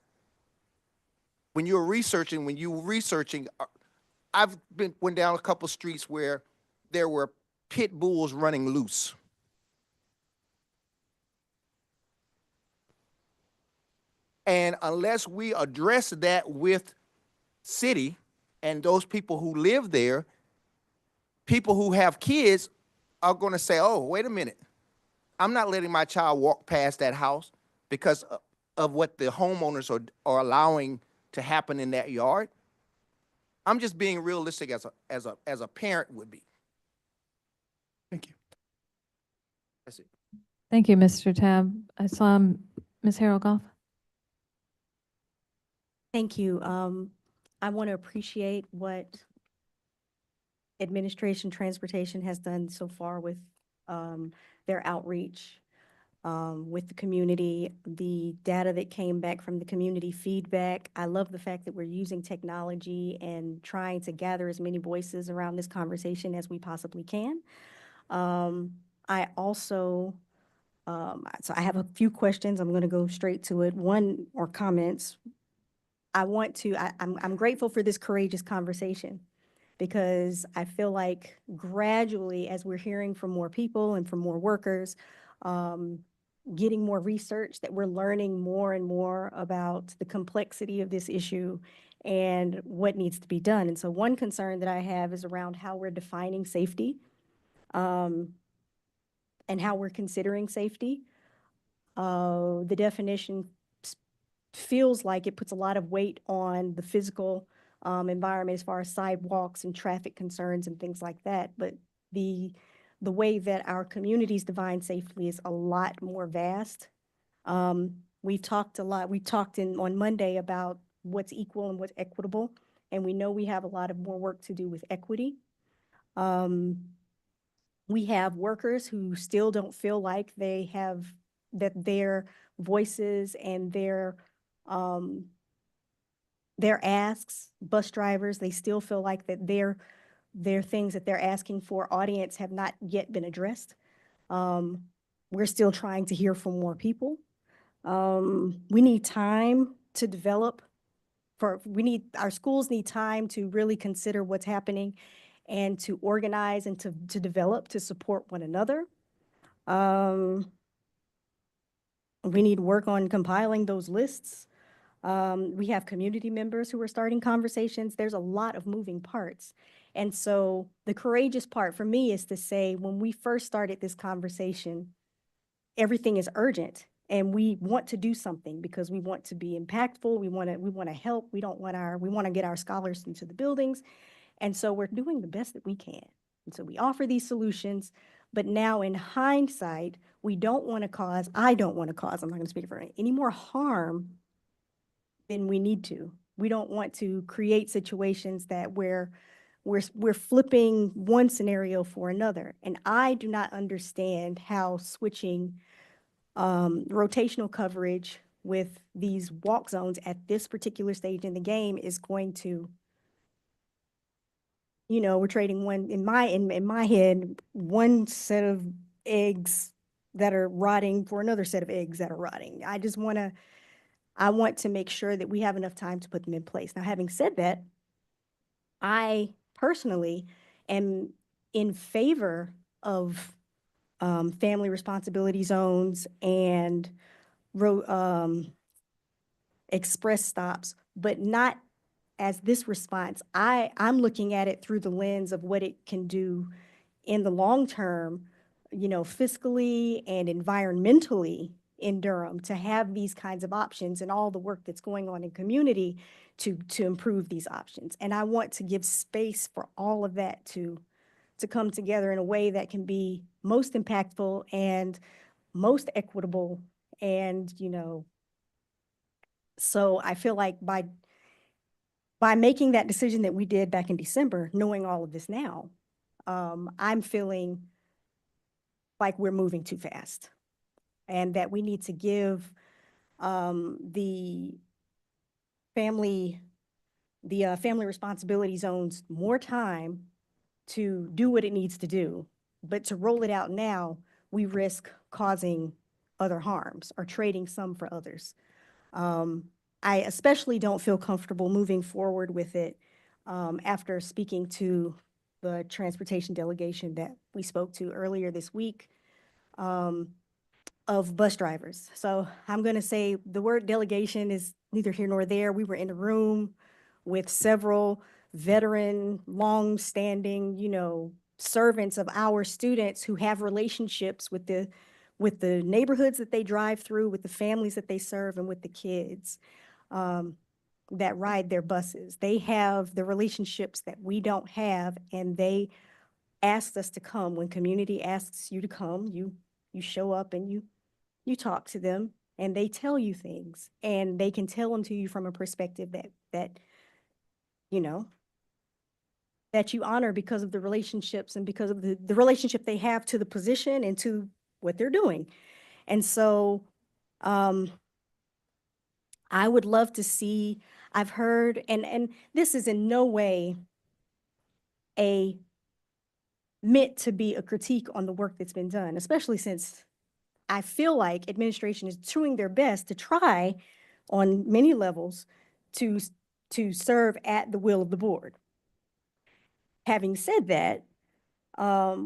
when you were researching, I've went down a couple streets where there were pit bulls running loose. And unless we address that with city and those people who live there, people who have kids are going to say, oh, wait a minute. I'm not letting my child walk past that house because of what the homeowners are allowing to happen in that yard. I'm just being realistic as a parent would be. Thank you. That's it. Thank you, Mr. Tab. I saw Ms. Harold Goff. Thank you. I want to appreciate what administration transportation has done so far with their outreach with the community, the data that came back from the community feedback. I love the fact that we're using technology and trying to gather as many voices around this conversation as we possibly can. I also, so I have a few questions. I'm going to go straight to it. One, or comments. I'm grateful for this courageous conversation because I feel like gradually, as we're hearing from more people and from more workers, getting more research, that we're learning more and more about the complexity of this issue and what needs to be done. And so one concern that I have is around how we're defining safety and how we're considering safety. The definition feels like it puts a lot of weight on the physical environment as far as sidewalks and traffic concerns and things like that. But the way that our communities define safely is a lot more vast. We've talked a lot. We talked on Monday about what's equal and what's equitable, and we know we have a lot of more work to do with equity. We have workers who still don't feel like that their voices and their asks, bus drivers, they still feel like that their things that they're asking for audience have not yet been addressed. We're still trying to hear from more people. We need time to develop our schools need time to really consider what's happening and to organize and to develop to support one another. We need work on compiling those lists. We have community members who are starting conversations. There's a lot of moving parts. And so the courageous part for me is to say, when we first started this conversation, everything is urgent and we want to do something because we want to be impactful. We want to help. We want to get our scholars into the buildings. And so we're doing the best that we can. And so we offer these solutions, but now in hindsight, I don't want to cause, I'm not going to speak for any more harm than we need to. We don't want to create situations that where we're flipping one scenario for another. And I do not understand how switching rotational coverage with these walk zones at this particular stage in the game is going to, we're trading in my head, one set of eggs that are rotting for another set of eggs that are rotting. I want to make sure that we have enough time to put them in place. Now, having said that, I personally am in favor of family responsibility zones and express stops, but not as this response. I'm looking at it through the lens of what it can do in the long term, fiscally and environmentally in Durham, to have these kinds of options and all the work that's going on in community to improve these options. And I want to give space for all of that to come together in a way that can be most impactful and most equitable. And, so I feel like by making that decision that we did back in December, knowing all of this now, I'm feeling like we're moving too fast and that we need to give the family responsibility zones more time to do what it needs to do. But to roll it out now, we risk causing other harms or trading some for others. I especially don't feel comfortable moving forward with it after speaking to the transportation delegation that we spoke to earlier this week of bus drivers. So I'm going to say the word delegation is neither here nor there. We were in a room with several veteran, long-standing, servants of our students who have relationships with the neighborhoods that they drive through, with the families that they serve, and with the kids that ride their buses. They have the relationships that we don't have, and they asked us to come. When community asks you to come, you show up and you talk to them, and they tell you things, and they can tell them to you from a perspective that that you honor because of the relationships and because of the relationship they have to the position and to what they're doing. And so I would love to see, I've heard, and this is in no way meant to be a critique on the work that's been done, especially since I feel like administration is doing their best to try on many levels to serve at the will of the board. Having said that, I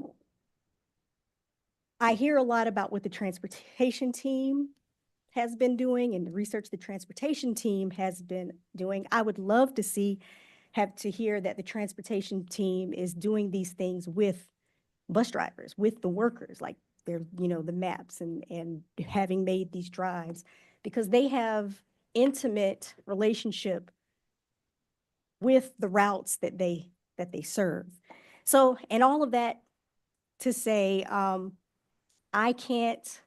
hear a lot about what the transportation team has been doing and the research the transportation team has been doing. I would love to hear that the transportation team is doing these things with bus drivers, with the workers, like they're, the maps and having made these drives, because they have intimate relationship with the routes that they serve. So, and all of that to say, I can't,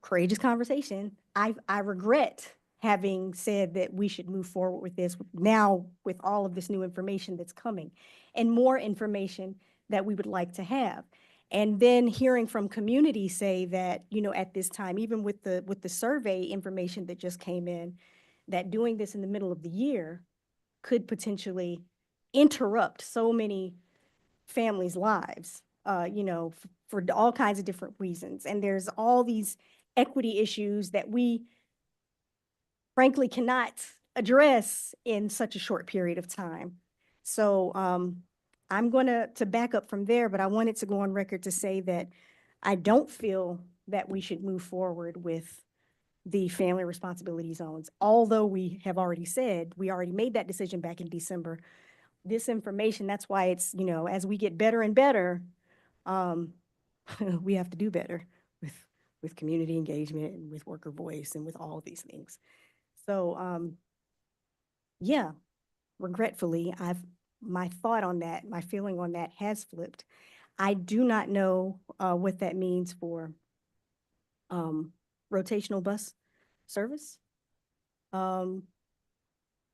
courageous conversation. I regret having said that we should move forward with this now with all of this new information that's coming and more information that we would like to have. And then hearing from community say that, at this time, even with the survey information that just came in, that doing this in the middle of the year could potentially interrupt so many families' lives, for all kinds of different reasons. And there's all these equity issues that we frankly cannot address in such a short period of time. So I'm going to back up from there, but I wanted to go on record to say that I don't feel that we should move forward with the family responsibility zones, although we have already said, we already made that decision back in December. This information, that's why it's, as we get better and better, we have to do better with community engagement and with worker voice and with all of these things. So, yeah, regretfully, my thought on that, my feeling on that has flipped. I do not know what that means for rotational bus service. But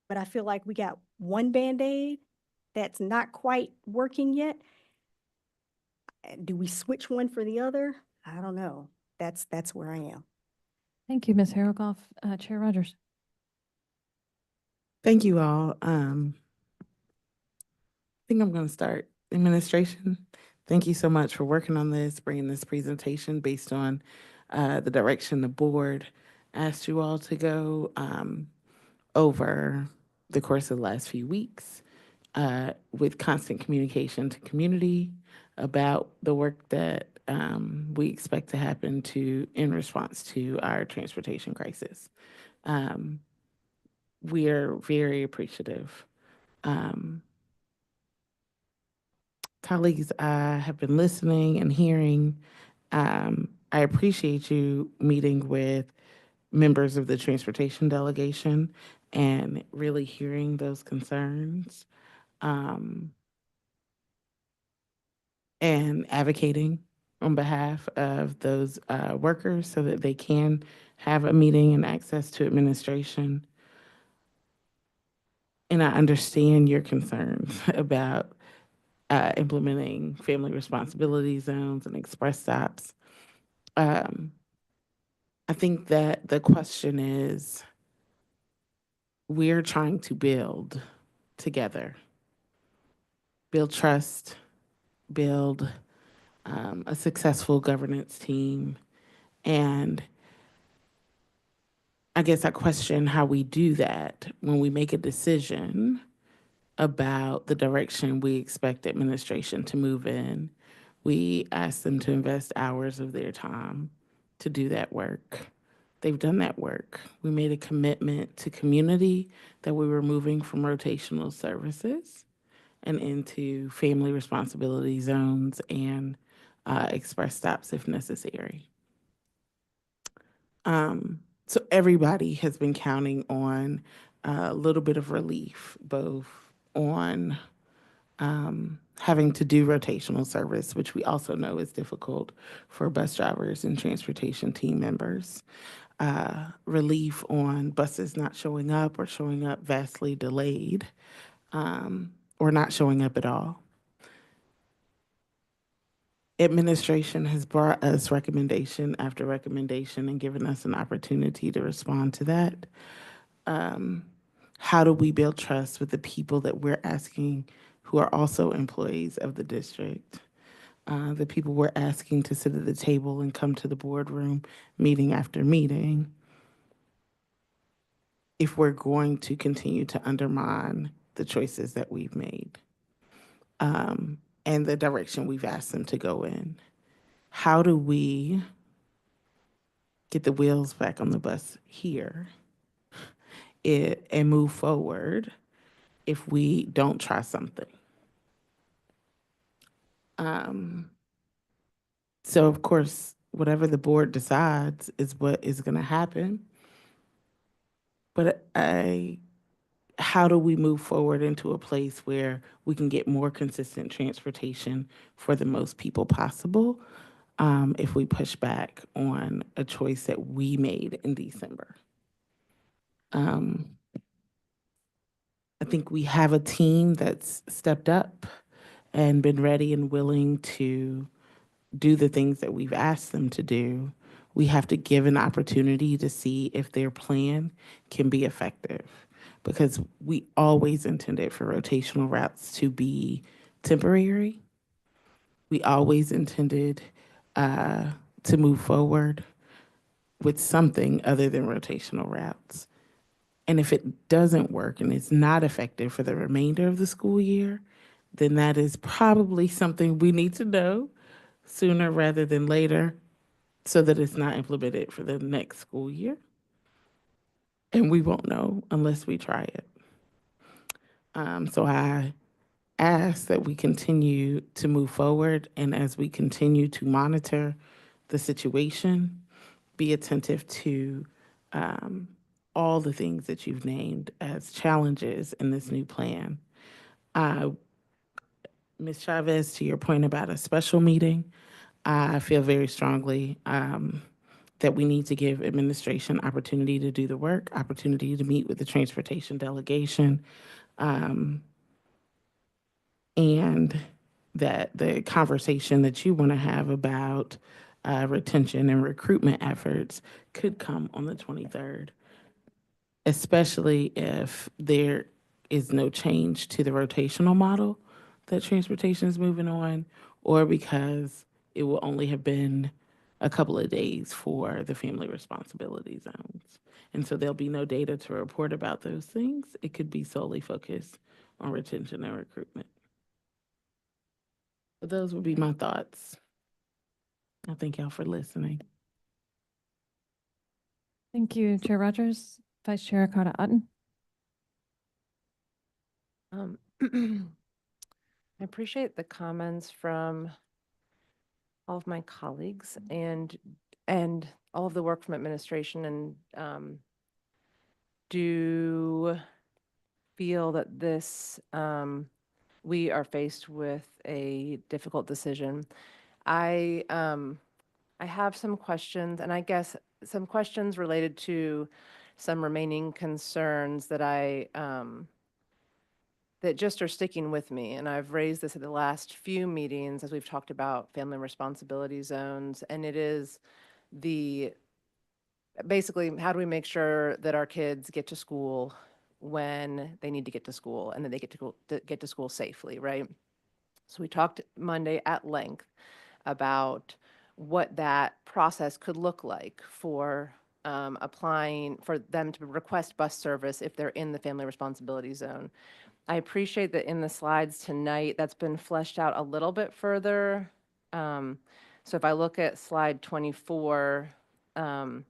I feel like we got one Band-Aid that's not quite working yet. Do we switch one for the other? I don't know. That's where I am. Thank you, Ms. Harogoff. Chair Rogers. Thank you all. I think I'm going to start. Administration, thank you so much for working on this, bringing this presentation based on the direction the board asked you all to go over the course of the last few weeks with constant communication to community about the work that we expect to happen in response to our transportation crisis. We are very appreciative. Colleagues, I have been listening and hearing. I appreciate you meeting with members of the transportation delegation and really hearing those concerns and advocating on behalf of those workers so that they can have a meeting and access to administration. and I understand your concerns about implementing family responsibility zones and express stops. I think that the question is, we're trying to build together, build trust, build a successful governance team. And I guess I question how we do that when we make a decision about the direction we expect administration to move in. We ask them to invest hours of their time to do that work. They've done that work. We made a commitment to community that we were moving from rotational services and into family responsibility zones and express stops if necessary. So everybody has been counting on a little bit of relief, both on having to do rotational service, which we also know is difficult for bus drivers and transportation team members. Relief on buses not showing up or showing up vastly delayed, or not showing up at all. Administration has brought us recommendation after recommendation and given us an opportunity to respond to that. How do we build trust with the people that we're asking who are also employees of the district? The people we're asking to sit at the table and come to the boardroom meeting after meeting, if we're going to continue to undermine the choices that we've made, and the direction we've asked them to go in. How do we get the wheels back on the bus here and move forward if we don't try something? So of course, whatever the board decides is what is going to happen. But how do we move forward into a place where we can get more consistent transportation for the most people possible if we push back on a choice that we made in December? I think we have a team that's stepped up and been ready and willing to do the things that we've asked them to do. We have to give an opportunity to see if their plan can be effective, because we always intended for rotational routes to be temporary. We always intended to move forward with something other than rotational routes. And if it doesn't work and it's not effective for the remainder of the school year, then that is probably something we need to know sooner rather than later so that it's not implemented for the next school year. And we won't know unless we try it. So I ask that we continue to move forward, and as we continue to monitor the situation, be attentive to all the things that you've named as challenges in this new plan. Ms. Chavez, to your point about a special meeting, I feel very strongly that we need to give administration opportunity to do the work, opportunity to meet with the transportation delegation, and that the conversation that you want to have about retention and recruitment efforts could come on the 23rd, especially if there is no change to the rotational model that transportation is moving on, or because it will only have been a couple of days for the family responsibility zones. And so there'll be no data to report about those things. It could be solely focused on retention and recruitment. So those would be my thoughts. I thank y'all for listening. Thank you, Chair Rogers. Vice Chair Carter Otten. I appreciate the comments from all of my colleagues and all of the work from administration, and do feel that this we are faced with a difficult decision. I have some questions, and I guess some questions related to some remaining concerns that I that just are sticking with me. And I've raised this at the last few meetings as we've talked about family responsibility zones. And it is basically, how do we make sure that our kids get to school when they need to get to school and that they get to school safely, right? So we talked Monday at length about what that process could look like for applying for them to request bus service if they're in the family responsibility zone. I appreciate that in the slides tonight, that's been fleshed out a little bit further. So if I look at slide 24, it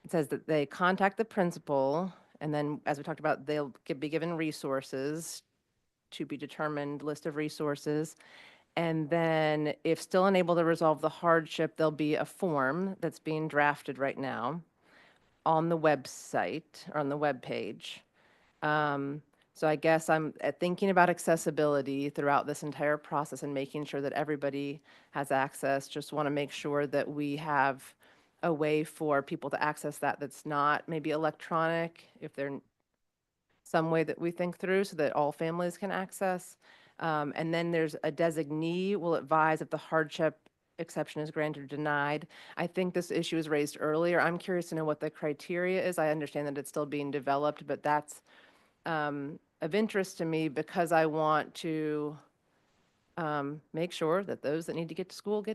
says that they contact the principal, and then, as we talked about, they'll be given resources, to be determined list of resources. And then if still unable to resolve the hardship, there'll be a form that's being drafted right now on the website or on the webpage. So I guess I'm thinking about accessibility throughout this entire process and making sure that everybody has access. Just want to make sure that we have a way for people to access that that's not maybe electronic, if they're some way that we think through so that all families can access. And then there's a designee will advise if the hardship exception is granted or denied. I think this issue was raised earlier. I'm curious to know what the criteria is. I understand that it's still being developed, but that's of interest to me because I want to make sure that those that need to get to school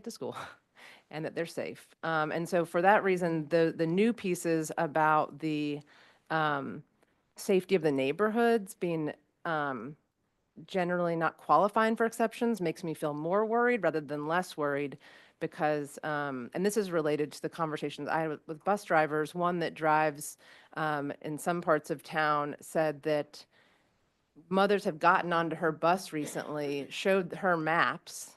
and that they're safe. And so for that reason, the new pieces about the safety of the neighborhoods being generally not qualifying for exceptions makes me feel more worried rather than less worried because, and this is related to the conversations I had with bus drivers. One that drives in some parts of town said that mothers have gotten onto her bus recently, showed her maps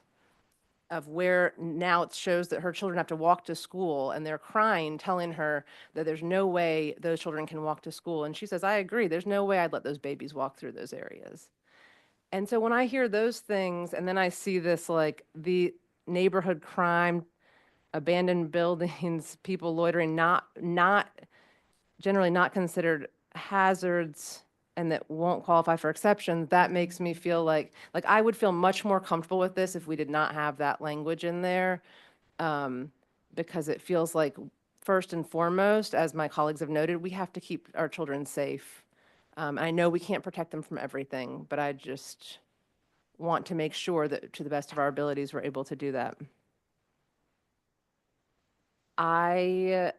of where now it shows that her children have to walk to school, and they're crying, telling her that there's no way those children can walk to school. And she says, I agree, there's no way I'd let those babies walk through those areas. And so when I hear those things, and then I see this like the neighborhood crime, abandoned buildings, people loitering, generally not considered hazards and that won't qualify for exceptions, that makes me feel like I would feel much more comfortable with this if we did not have that language in there, because it feels like first and foremost, as my colleagues have noted, we have to keep our children safe. I know we can't protect them from everything, but I just want to make sure that to the best of our abilities, we're able to do that. I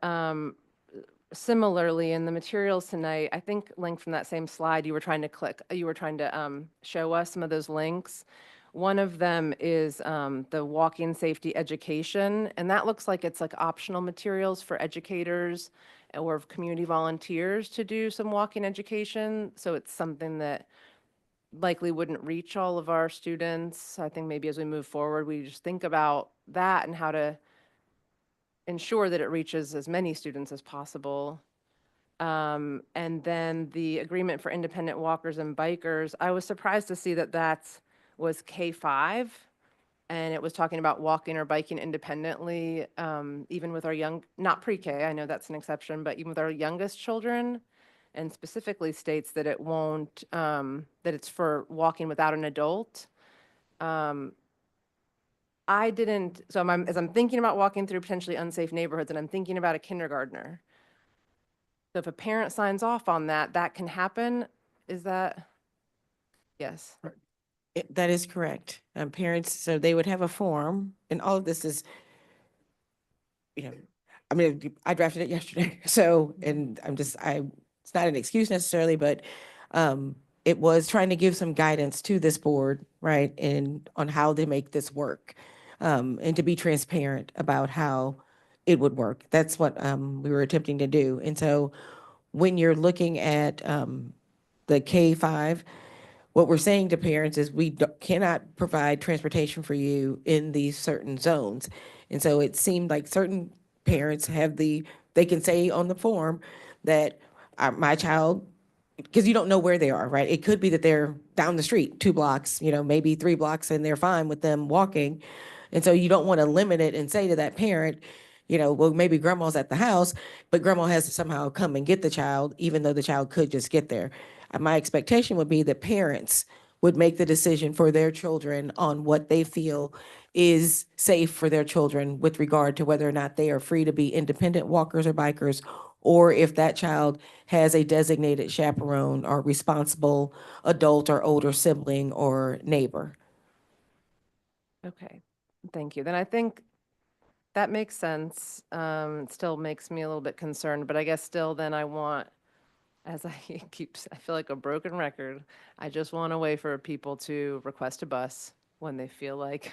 similarly, in the materials tonight, I think link from that same slide you were trying to show us some of those links. One of them is the walking safety education, and that looks like it's like optional materials for educators or community volunteers to do some walking education. So it's something that likely wouldn't reach all of our students. I think maybe as we move forward, we just think about that and how to ensure that it reaches as many students as possible. And then the agreement for independent walkers and bikers, I was surprised to see that was K-5, and it was talking about walking or biking independently, even with our not pre-K, I know that's an exception, but even with our youngest children, and specifically states that it won't, that it's for walking without an adult. As I'm thinking about walking through potentially unsafe neighborhoods and I'm thinking about a kindergartner. So if a parent signs off on that, that can happen. Is that? Yes. That is correct. Parents, so they would have a form, and all of this is, I mean, I drafted it yesterday, so, and it's not an excuse necessarily, but it was trying to give some guidance to this board, right, and on how they make this work, and to be transparent about how it would work. That's what we were attempting to do. And so when you're looking at the K-5, what we're saying to parents is we cannot provide transportation for you in these certain zones. And so it seemed like certain parents they can say on the form that my child, because you don't know where they are, right? It could be that they're down the street, 2 blocks, maybe 3 blocks, and they're fine with them walking. And so you don't want to limit it and say to that parent, well, maybe grandma's at the house, but grandma has to somehow come and get the child, even though the child could just get there. my expectation would be that parents would make the decision for their children on what they feel is safe for their children with regard to whether or not they are free to be independent walkers or bikers, or if that child has a designated chaperone or responsible adult or older sibling or neighbor. Okay, thank you. Then I think that makes sense. It still makes me a little bit concerned, but I guess still then I want, as I I feel like a broken record. I just want a way for people to request a bus when they feel like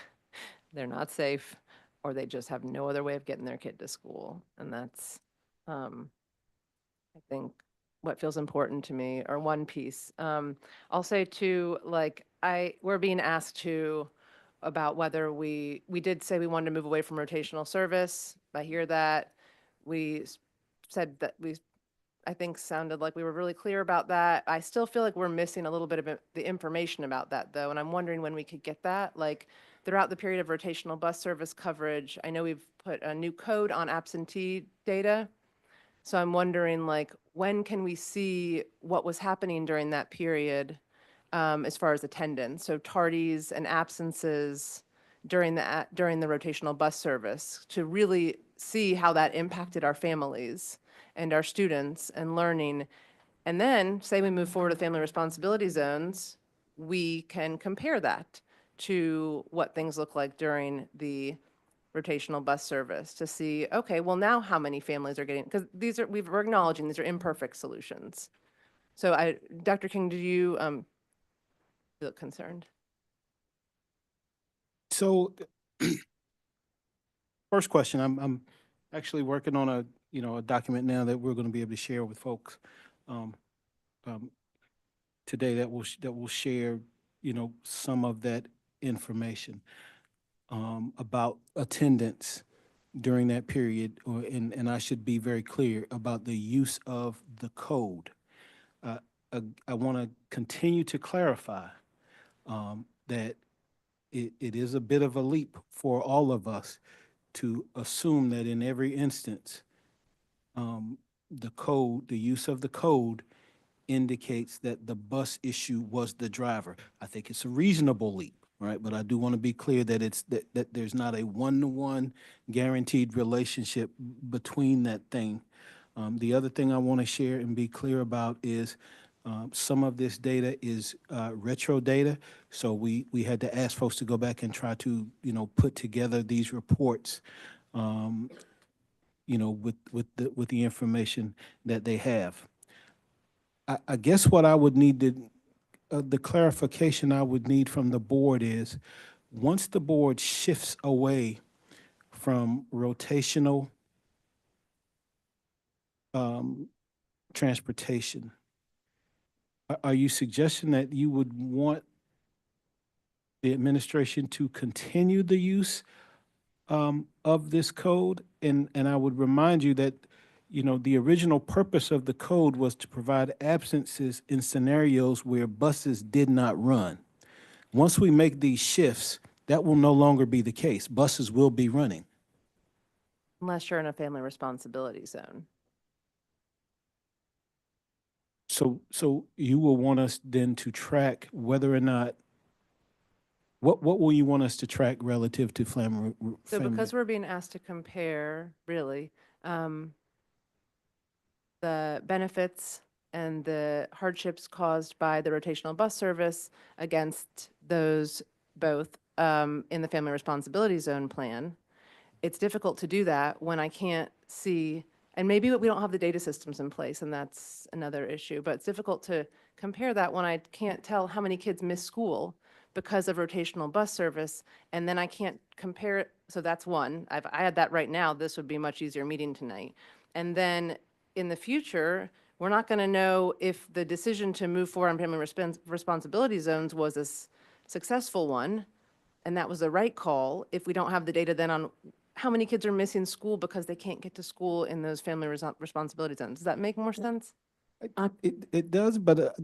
they're not safe or they just have no other way of getting their kid to school. And that's, I think, what feels important to me, or one piece. I'll say too, like, we're being asked to about whether we did say we wanted to move away from rotational service. I hear that. We said that I think sounded like we were really clear about that. I still feel like we're missing a little bit of the information about that though. And I'm wondering when we could get that, like throughout the period of rotational bus service coverage. I know we've put a new code on absentee data. So I'm wondering, like, when can we see what was happening during that period as far as attendance? So tardies and absences during the rotational bus service, to really see how that impacted our families and our students and learning. And then, say we move forward with family responsibility zones, we can compare that to what things look like during the rotational bus service to see, okay, well now how many families are getting, because we're acknowledging these are imperfect solutions. So Dr. King, do you feel concerned? So first question, I'm actually working on a document now that we're going to be able to share with folks today that will share, some of that information about attendance during that period, and I should be very clear about the use of the code. I want to continue to clarify that it is a bit of a leap for all of us to assume that in every instance, the use of the code indicates that the bus issue was the driver. I think it's a reasonable leap, right? But I do want to be clear that that there's not a one-to-one guaranteed relationship between that thing. The other thing I want to share and be clear about is some of this data is retro data. So we had to ask folks to go back and try to, put together these reports, with the information that they have. I guess what I would need the clarification I would need from the board is, once the board shifts away from rotational transportation, are you suggesting that you would want the administration to continue the use of this code? And I would remind you that, the original purpose of the code was to provide absences in scenarios where buses did not run. Once we make these shifts, that will no longer be the case. Buses will be running. Unless you're in a family responsibility zone. So you will want us then to track whether or not, what will you want us to track relative to family? So because we're being asked to compare, really, the benefits and the hardships caused by the rotational bus service against those both in the family responsibility zone plan, it's difficult to do that when I can't see, and maybe we don't have the data systems in place, and that's another issue, but it's difficult to compare that when I can't tell how many kids miss school because of rotational bus service, and then I can't compare it. So that's one. I had that right now. This would be a much easier meeting tonight. And then in the future, we're not going to know if the decision to move forward on family responsibility zones was a successful one, and that was the right call, if we don't have the data then on how many kids are missing school because they can't get to school in those family responsibility zones. Does that make more sense? It does, but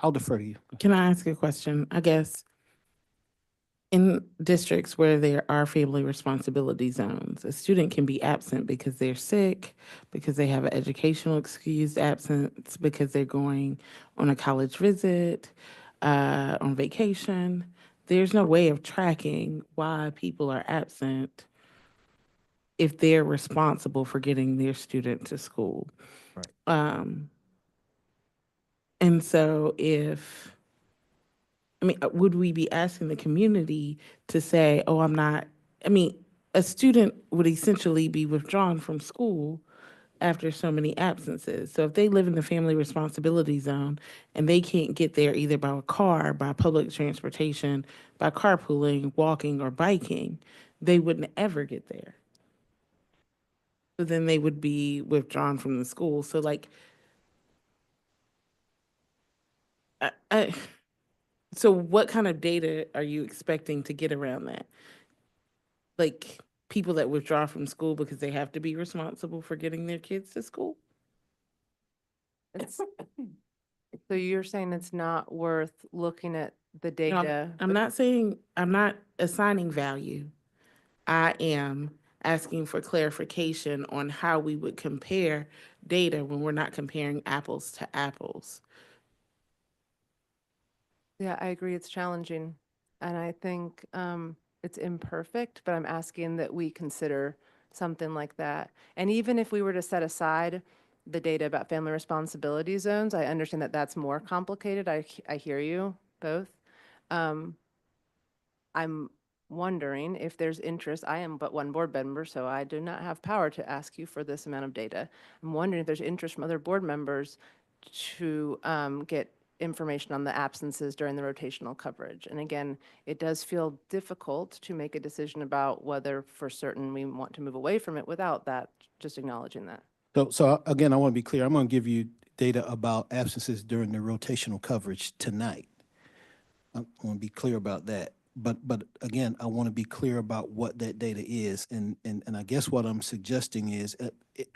I'll defer to you. Can I ask a question? I guess in districts where there are family responsibility zones, a student can be absent because they're sick, because they have an educational excused absence, because they're going on a college visit, on vacation. There's no way of tracking why people are absent if they're responsible for getting their student to school. Right. And so would we be asking the community to say, oh, a student would essentially be withdrawn from school after so many absences. So if they live in the family responsibility zone and they can't get there either by car, by public transportation, by carpooling, walking, or biking, they wouldn't ever get there. So then they would be withdrawn from the school. So so what kind of data are you expecting to get around that? Like people that withdraw from school because they have to be responsible for getting their kids to school? It's, so you're saying it's not worth looking at the No, data? I'm not assigning value. I am asking for clarification on how we would compare data when we're not comparing apples to apples. Yeah, I agree. It's challenging. And I think it's imperfect, but I'm asking that we consider something like that. And even if we were to set aside the data about family responsibility zones, I understand that that's more complicated. I hear you both. I'm wondering if there's interest. I am but one board member, so I do not have power to ask you for this amount of data. I'm wondering if there's interest from other board members to get information on the absences during the rotational coverage. And again, it does feel difficult to make a decision about whether for certain we want to move away from it without that, just acknowledging that. So again, I want to be clear. I'm going to give you data about absences during the rotational coverage tonight. I want to be clear about that. But again, I want to be clear about what that data is. And I guess what I'm suggesting is,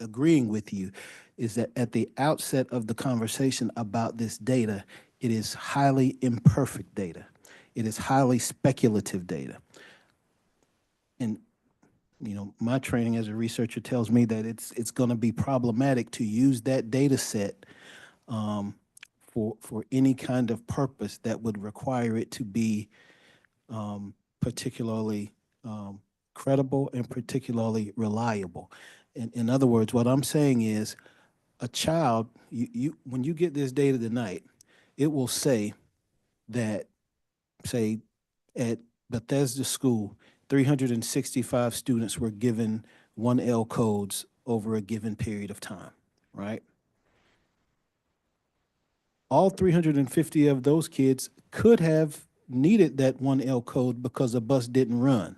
agreeing with you, is that at the outset of the conversation about this data, it is highly imperfect data. It is highly speculative data. And my training as a researcher tells me that it's going to be problematic to use that data set for any kind of purpose that would require it to be particularly credible and particularly reliable. In other words, what I'm saying is, a child, when you get this data tonight, it will say that, say, at Bethesda School, 365 students were given 1L codes over a given period of time, right? All 350 of those kids could have needed that 1L code because a bus didn't run,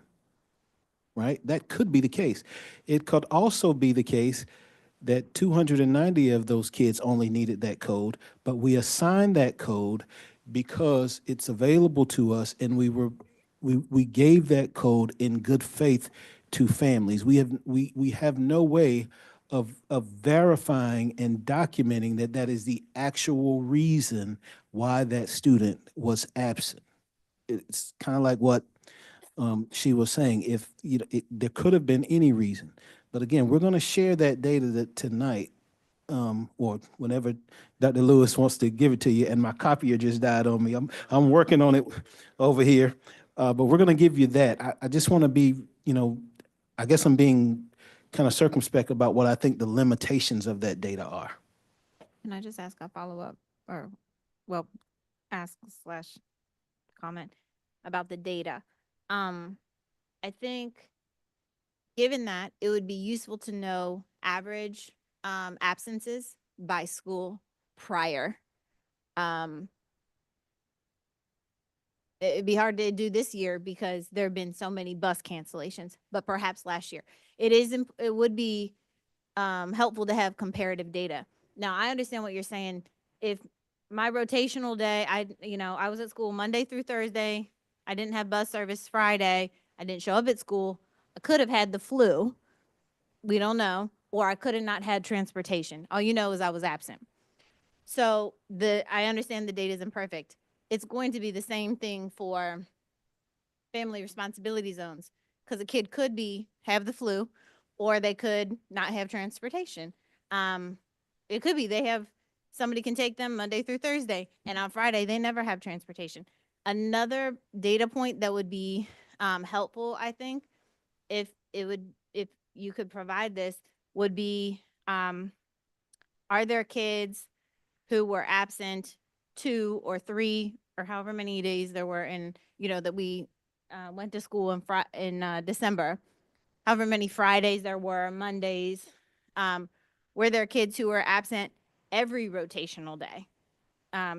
right? That could be the case. It could also be the case that 290 of those kids only needed that code, but we assigned that code because it's available to us, and we gave that code in good faith to families. We have no way of verifying and documenting that that is the actual reason why that student was absent. It's kind of like what she was saying. If there could have been any reason, but again, we're going to share that data tonight, or whenever Dr. Lewis wants to give it to you. And my copier just died on me. I'm working on it over here, but we're going to give you that. I just want to be, I guess I'm being kind of circumspect about what I think the limitations of that data are. Can I just ask a follow-up, or, well, ask / comment about the data? I think, given that, it would be useful to know average absences by school prior. It'd be hard to do this year because there have been so many bus cancellations, but perhaps last year. It would be helpful to have comparative data. Now, I understand what you're saying. If my rotational day, I was at school Monday through Thursday. I didn't have bus service Friday. I didn't show up at school. I could have had the flu. We don't know. Or I could have not had transportation. All you know is I was absent. So I understand the data is imperfect. It's going to be the same thing for family responsibility zones, because a kid could have the flu, or they could not have transportation. It could be somebody can take them Monday through Thursday, and on Friday they never have transportation. Another data point that would be helpful, I think, if you could provide this, would be are there kids who were absent 2 or 3 or however many days there were that we went to school in December, however many Fridays there were, Mondays, were there kids who were absent every rotational day?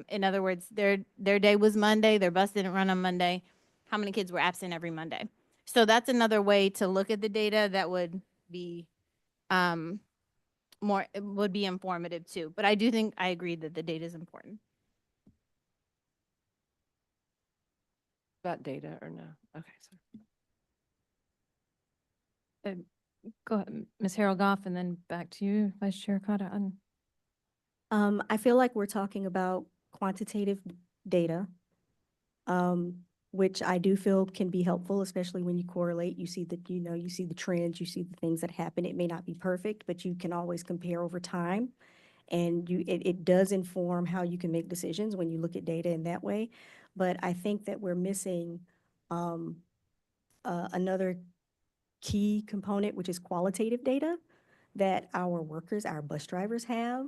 In other words, their day was Monday, their bus didn't run on Monday. How many kids were absent every Monday? So that's another way to look at the data that would be would be informative too. But I do think I agree that the data is important. About data or no? Okay, sorry. Go ahead, Ms. Harold Goff, and then back to you, Vice Chair Cotta. I feel like we're talking about quantitative data, which I do feel can be helpful, especially when you correlate. You see you see the trends, you see the things that happen. It may not be perfect, but you can always compare over time. And it does inform how you can make decisions when you look at data in that way. But I think that we're missing another key component, which is qualitative data that our workers, our bus drivers have,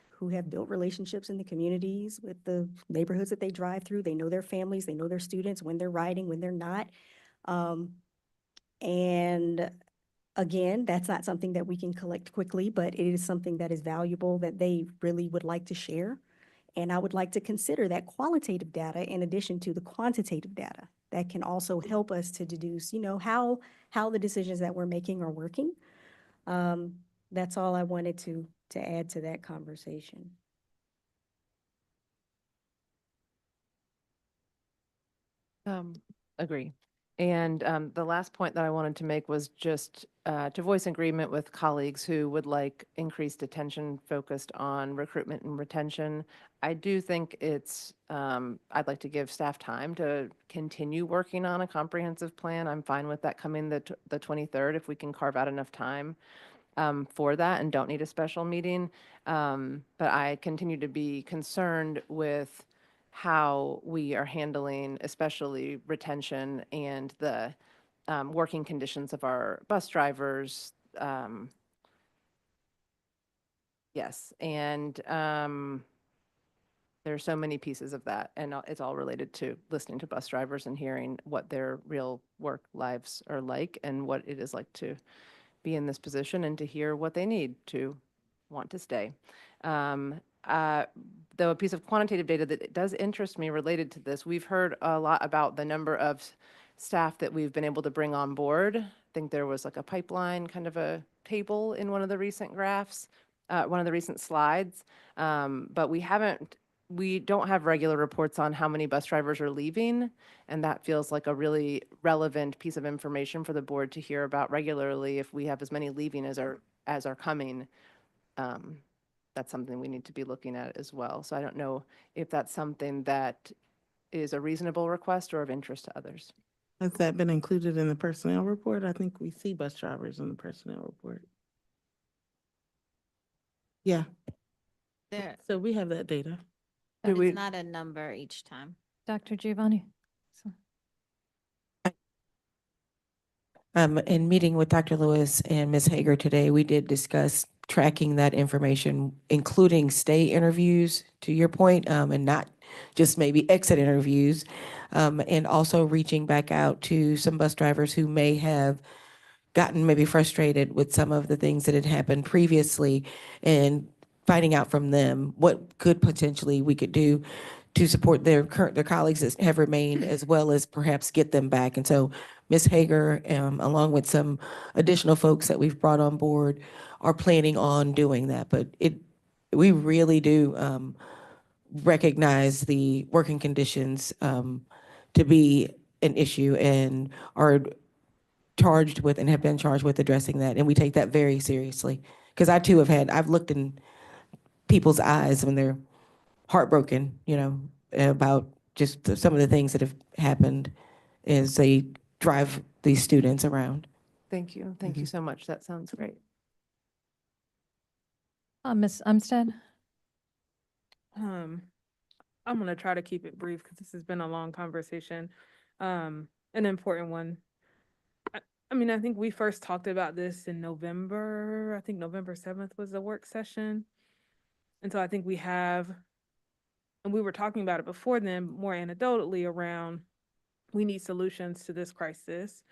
who have built relationships in the communities with the neighborhoods that they drive through. They know their families, they know their students, when they're riding, when they're not. And again, that's not something that we can collect quickly, but it is something that is valuable that they really would like to share. And I would like to consider that qualitative data in addition to the quantitative data that can also help us to deduce, how the decisions that we're making are working. That's all I wanted to add to that conversation. Agree. And the last point that I wanted to make was just to voice agreement with colleagues who would like increased attention focused on recruitment and retention. I do think I'd like to give staff time to continue working on a comprehensive plan. I'm fine with that coming the 23rd if we can carve out enough time for that and don't need a special meeting. But I continue to be concerned with how we are handling, especially retention and the working conditions of our bus drivers. Yes, and there are so many pieces of that, and it's all related to listening to bus drivers and hearing what their real work lives are like and what it is like to be in this position and to hear what they need to want to stay. Though a piece of quantitative data that does interest me related to this, we've heard a lot about the number of staff that we've been able to bring on board. I think there was like a pipeline kind of a table in one of the recent graphs, one of the recent slides, but we don't have regular reports on how many bus drivers are leaving, and that feels like a really relevant piece of information for the board to hear about regularly. If we have as many leaving as are coming, that's something we need to be looking at as well. So I don't know if that's something that is a reasonable request or of interest to others. Has that been included in the personnel report? I think we see bus drivers in the personnel report. Yeah. So we have that data. It's not a number each time. Dr. Giovanni? In meeting with Dr. Lewis and Ms. Hager today, we did discuss tracking that information, including stay interviews, to your point, and not just maybe exit interviews, and also reaching back out to some bus drivers who may have gotten maybe frustrated with some of the things that had happened previously and finding out from them what could potentially we could do to support their colleagues that have remained, as well as perhaps get them back. And so Ms. Hager, along with some additional folks that we've brought on board, are planning on doing that. But we really do recognize the working conditions to be an issue and are charged with and have been charged with addressing that. And we take that very seriously. Because I too I've looked in people's eyes when they're heartbroken, about just some of the things that have happened as they drive these students around. Thank you. Thank you so much. That sounds great. Ms. Umstead? I'm gonna try to keep it brief because this has been a long conversation, an important one. I mean, I think we first talked about this in November. I think November 7th was the work session. And so I think we have, and we were talking about it before then, more anecdotally around, we need solutions to this crisis.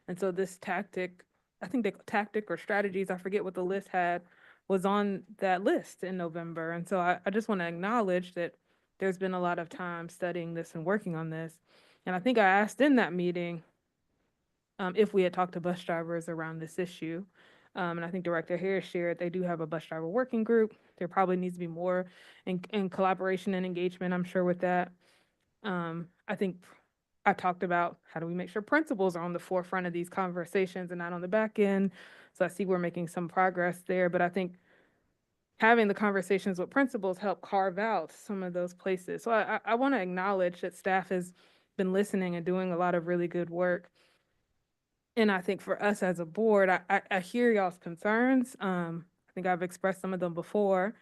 And so this tactic, I think the tactic or strategies, I forget what the list had, was on that list in November. And so I just want to acknowledge that there's been a lot of time studying this and working on this. And I think I asked in that meeting if we had talked to bus drivers around this issue. And I think Director Harris shared they do have a bus driver working group. There probably needs to be more in collaboration and engagement, I'm sure, with that. I think I talked about how do we make sure principals are on the forefront of these conversations and not on the back end. So I see we're making some progress there, but I think having the conversations with principals help carve out some of those places. So I want to acknowledge that staff has been listening and doing a lot of really good work. And I think for us as a board, I hear y'all's concerns. I think I've expressed some of them before.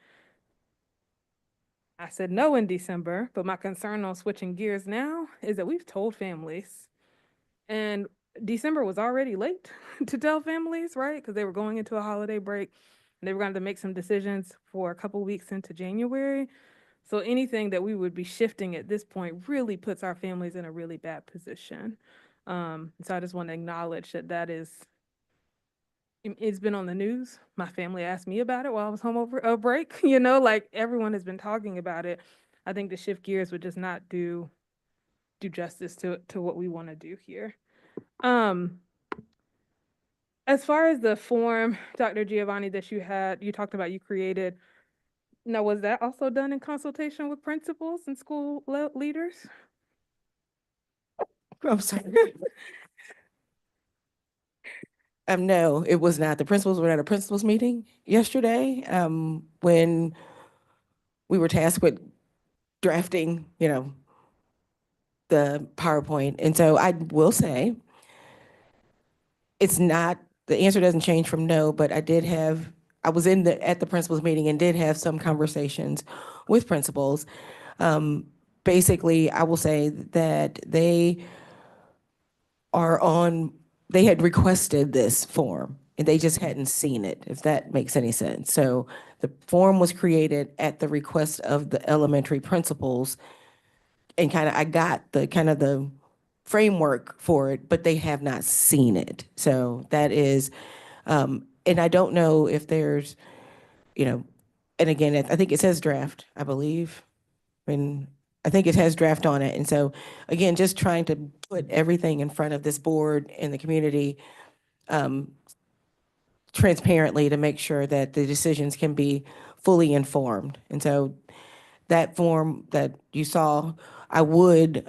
I said no in December, but my concern on switching gears now is that we've told families, and December was already late to tell families, right? Because they were going into a holiday break and they were going to make some decisions for a couple weeks into January. So anything that we would be shifting at this point really puts our families in a really bad position. So I just want to acknowledge that it's been on the news. My family asked me about it while I was home over a break, like everyone has been talking about it. I think the shift gears would just not do justice to what we want to do here. As far as the form, Dr. Giovanni, that you talked about, you created, now was that also done in consultation with principals and school leaders? I'm sorry. No, it was not. The principals were at a principals meeting yesterday, when we were tasked with drafting, the PowerPoint. And so I will say, it's not, the answer doesn't change from no, but I was at the principals meeting and did have some conversations with principals. Basically, I will say that they had requested this form and they just hadn't seen it, if that makes any sense. So the form was created at the request of the elementary principals, and I got the framework for it, but they have not seen it. So that is, and I don't know if there's, and again, I think it says draft, I believe. And I think it has draft on it. And so, again, just trying to put everything in front of this board and the community transparently to make sure that the decisions can be fully informed. And so that form that you saw, I would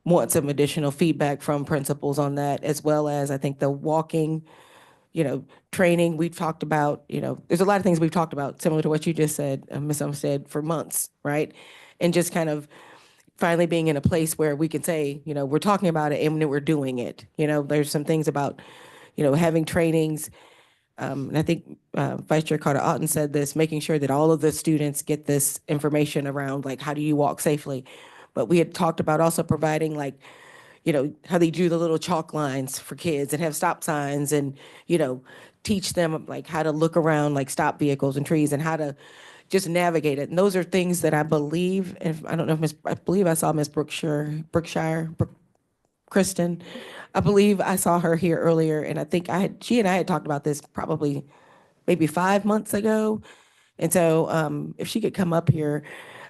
want some additional feedback from principals on that, as well as I think the walking, training we've talked about, there's a lot of things we've talked about, similar to what you just said, Ms. Umstead, for months, right? And just kind of finally being in a place where we can say, we're talking about it and we're doing it. There's some things about, having trainings. And I think Vice Chair Carter-Otten said this, making sure that all of the students get this information around, like, how do you walk safely? But we had talked about also providing, like, how they do the little chalk lines for kids and have stop signs and, teach them, like, how to look around, like, stop vehicles and trees and how to just navigate it. And those are things that I believe, I don't know if I believe I saw Miss Kristen. I believe I saw her here earlier, and I think she and I had talked about this probably maybe 5 months ago. And so if she could come up here,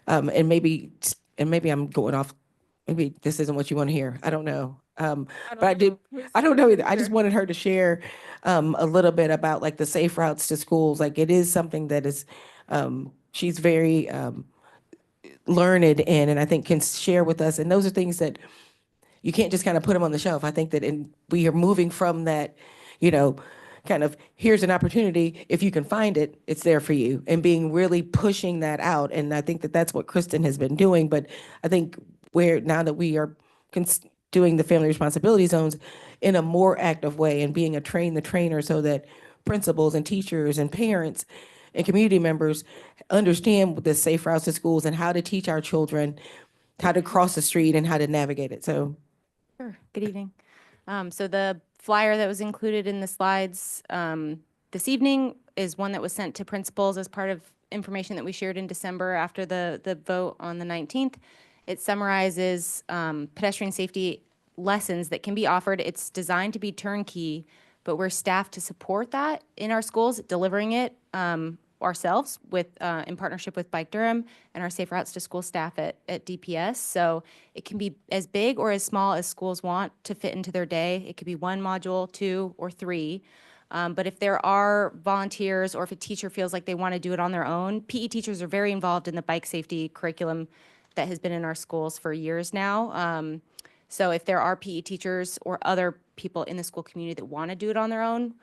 and maybe I'm going off, maybe this isn't what you want to hear. I don't know. But I don't know either. I just wanted her to share a little bit about, like, the safe routes to schools. Like, it is something that is, she's very learned in, and I think can share with us. And those are things that you can't just kind of put them on the shelf. I think that we are moving from that, kind of, here's an opportunity. If you can find it, it's there for you, and being really pushing that out. And I think that that's what Kristen has been doing. But I think now that we are doing the family responsibility zones in a more active way and being a train the trainer so that principals and teachers and parents and community members understand the safe routes to schools and how to teach our children how to cross the street and how to navigate it. So Sure. Good evening. So the flyer that was included in the slides this evening is one that was sent to principals as part of information that we shared in December after the vote on the 19th. It summarizes pedestrian safety lessons that can be offered. It's designed to be turnkey, but we're staffed to support that in our schools, delivering it ourselves with in partnership with Bike Durham and our Safe Routes to School staff at DPS. So it can be as big or as small as schools want to fit into their day. It could be 1 module, 2, or 3. But if there are volunteers or if a teacher feels like they want to do it on their own, PE teachers are very involved in the bike safety curriculum that has been in our schools for years now. So if there are PE teachers or other people in the school community that want to do it on their own,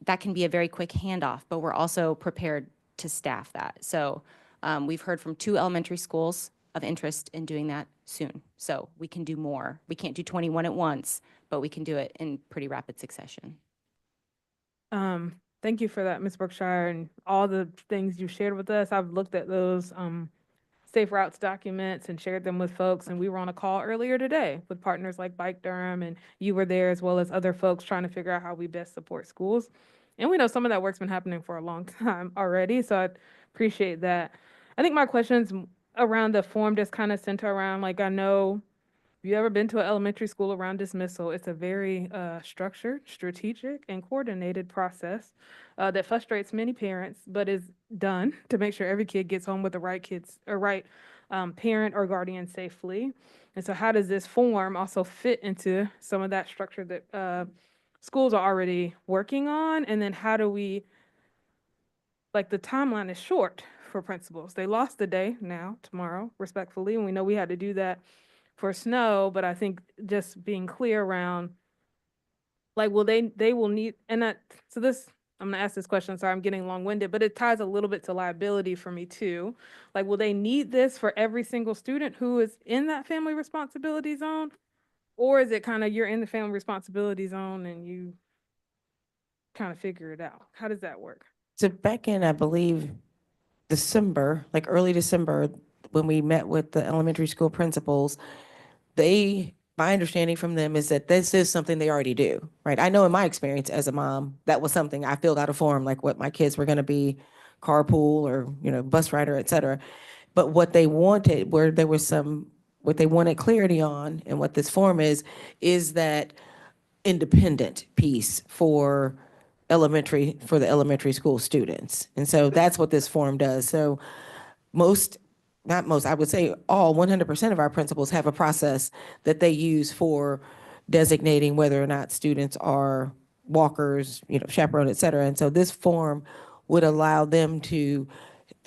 that can be a very quick handoff, but we're also prepared to staff that. So we've heard from 2 elementary schools of interest in doing that soon. So we can do more. We can't do 21 at once, but we can do it in pretty rapid succession. Thank you for that, Ms. Brookshire, and all the things you shared with us. I've looked at those Safe Routes documents and shared them with folks, and we were on a call earlier today with partners like Bike Durham, and you were there as well as other folks trying to figure out how we best support schools. And we know some of that work's been happening for a long time already, so I appreciate that. I think my questions around the form just kind of center around, like, I know if you ever been to an elementary school around dismissal, it's a very structured, strategic, and coordinated process that frustrates many parents, but is done to make sure every kid gets home with the right kids or right parent or guardian safely. And so how does this form also fit into some of that structure that schools are already working on? And then how do we, like, the timeline is short for principals. They lost the day now, tomorrow, respectfully, and we know we had to do that for snow, but I think just being clear around, like, they will need, and that, so this, I'm gonna ask this question, sorry, I'm getting long-winded, but it ties a little bit to liability for me too. Like, will they need this for every single student who is in that family responsibility zone? Or is it kind of, you're in the family responsibility zone and you kind of figure it out? How does that work? so back in, I believe, December, like early December, when we met with the elementary school principals, my understanding from them is that this is something they already do, right? I know in my experience as a mom, that was something I filled out a form, like what my kids were gonna be, carpool or, bus rider, et cetera. But what they wanted, where there was what they wanted clarity on, and what this form is that independent piece for the elementary school students. And so that's what this form does. So not most, I would say all 100% of our principals have a process that they use for designating whether or not students are walkers, chaperone, et cetera. And so this form would allow them to,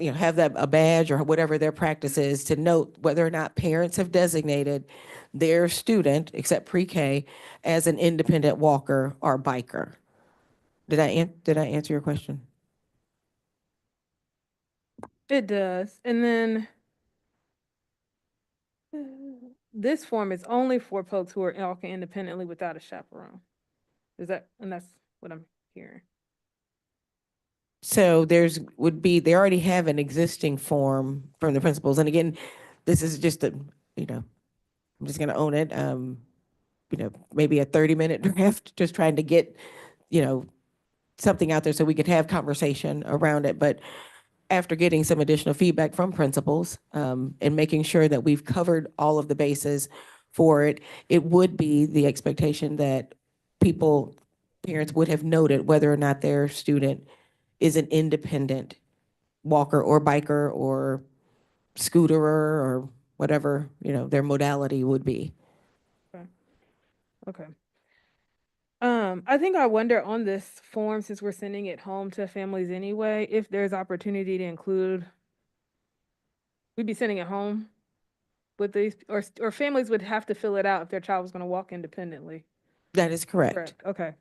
have a badge or whatever their practice is to note whether or not parents have designated their student, except pre-K, as an independent walker or biker. Did I answer your question? It does. And then this form is only for folks who are walking independently without a chaperone. And that's what I'm hearing. So they already have an existing form from the principals. And again, this is just I'm just gonna own it. Maybe a 30-minute draft, just trying to get, something out there so we could have conversation around it. But after getting some additional feedback from principals, and making sure that we've covered all of the bases for it, it would be the expectation that parents would have noted whether or not their student is an independent walker or biker or scooterer or whatever, their modality would be. Okay. I think I wonder on this form, since we're sending it home to families anyway, if there's opportunity to include, we'd be sending it home with these, or families would have to fill it out if their child was going to walk independently. That is correct. Okay.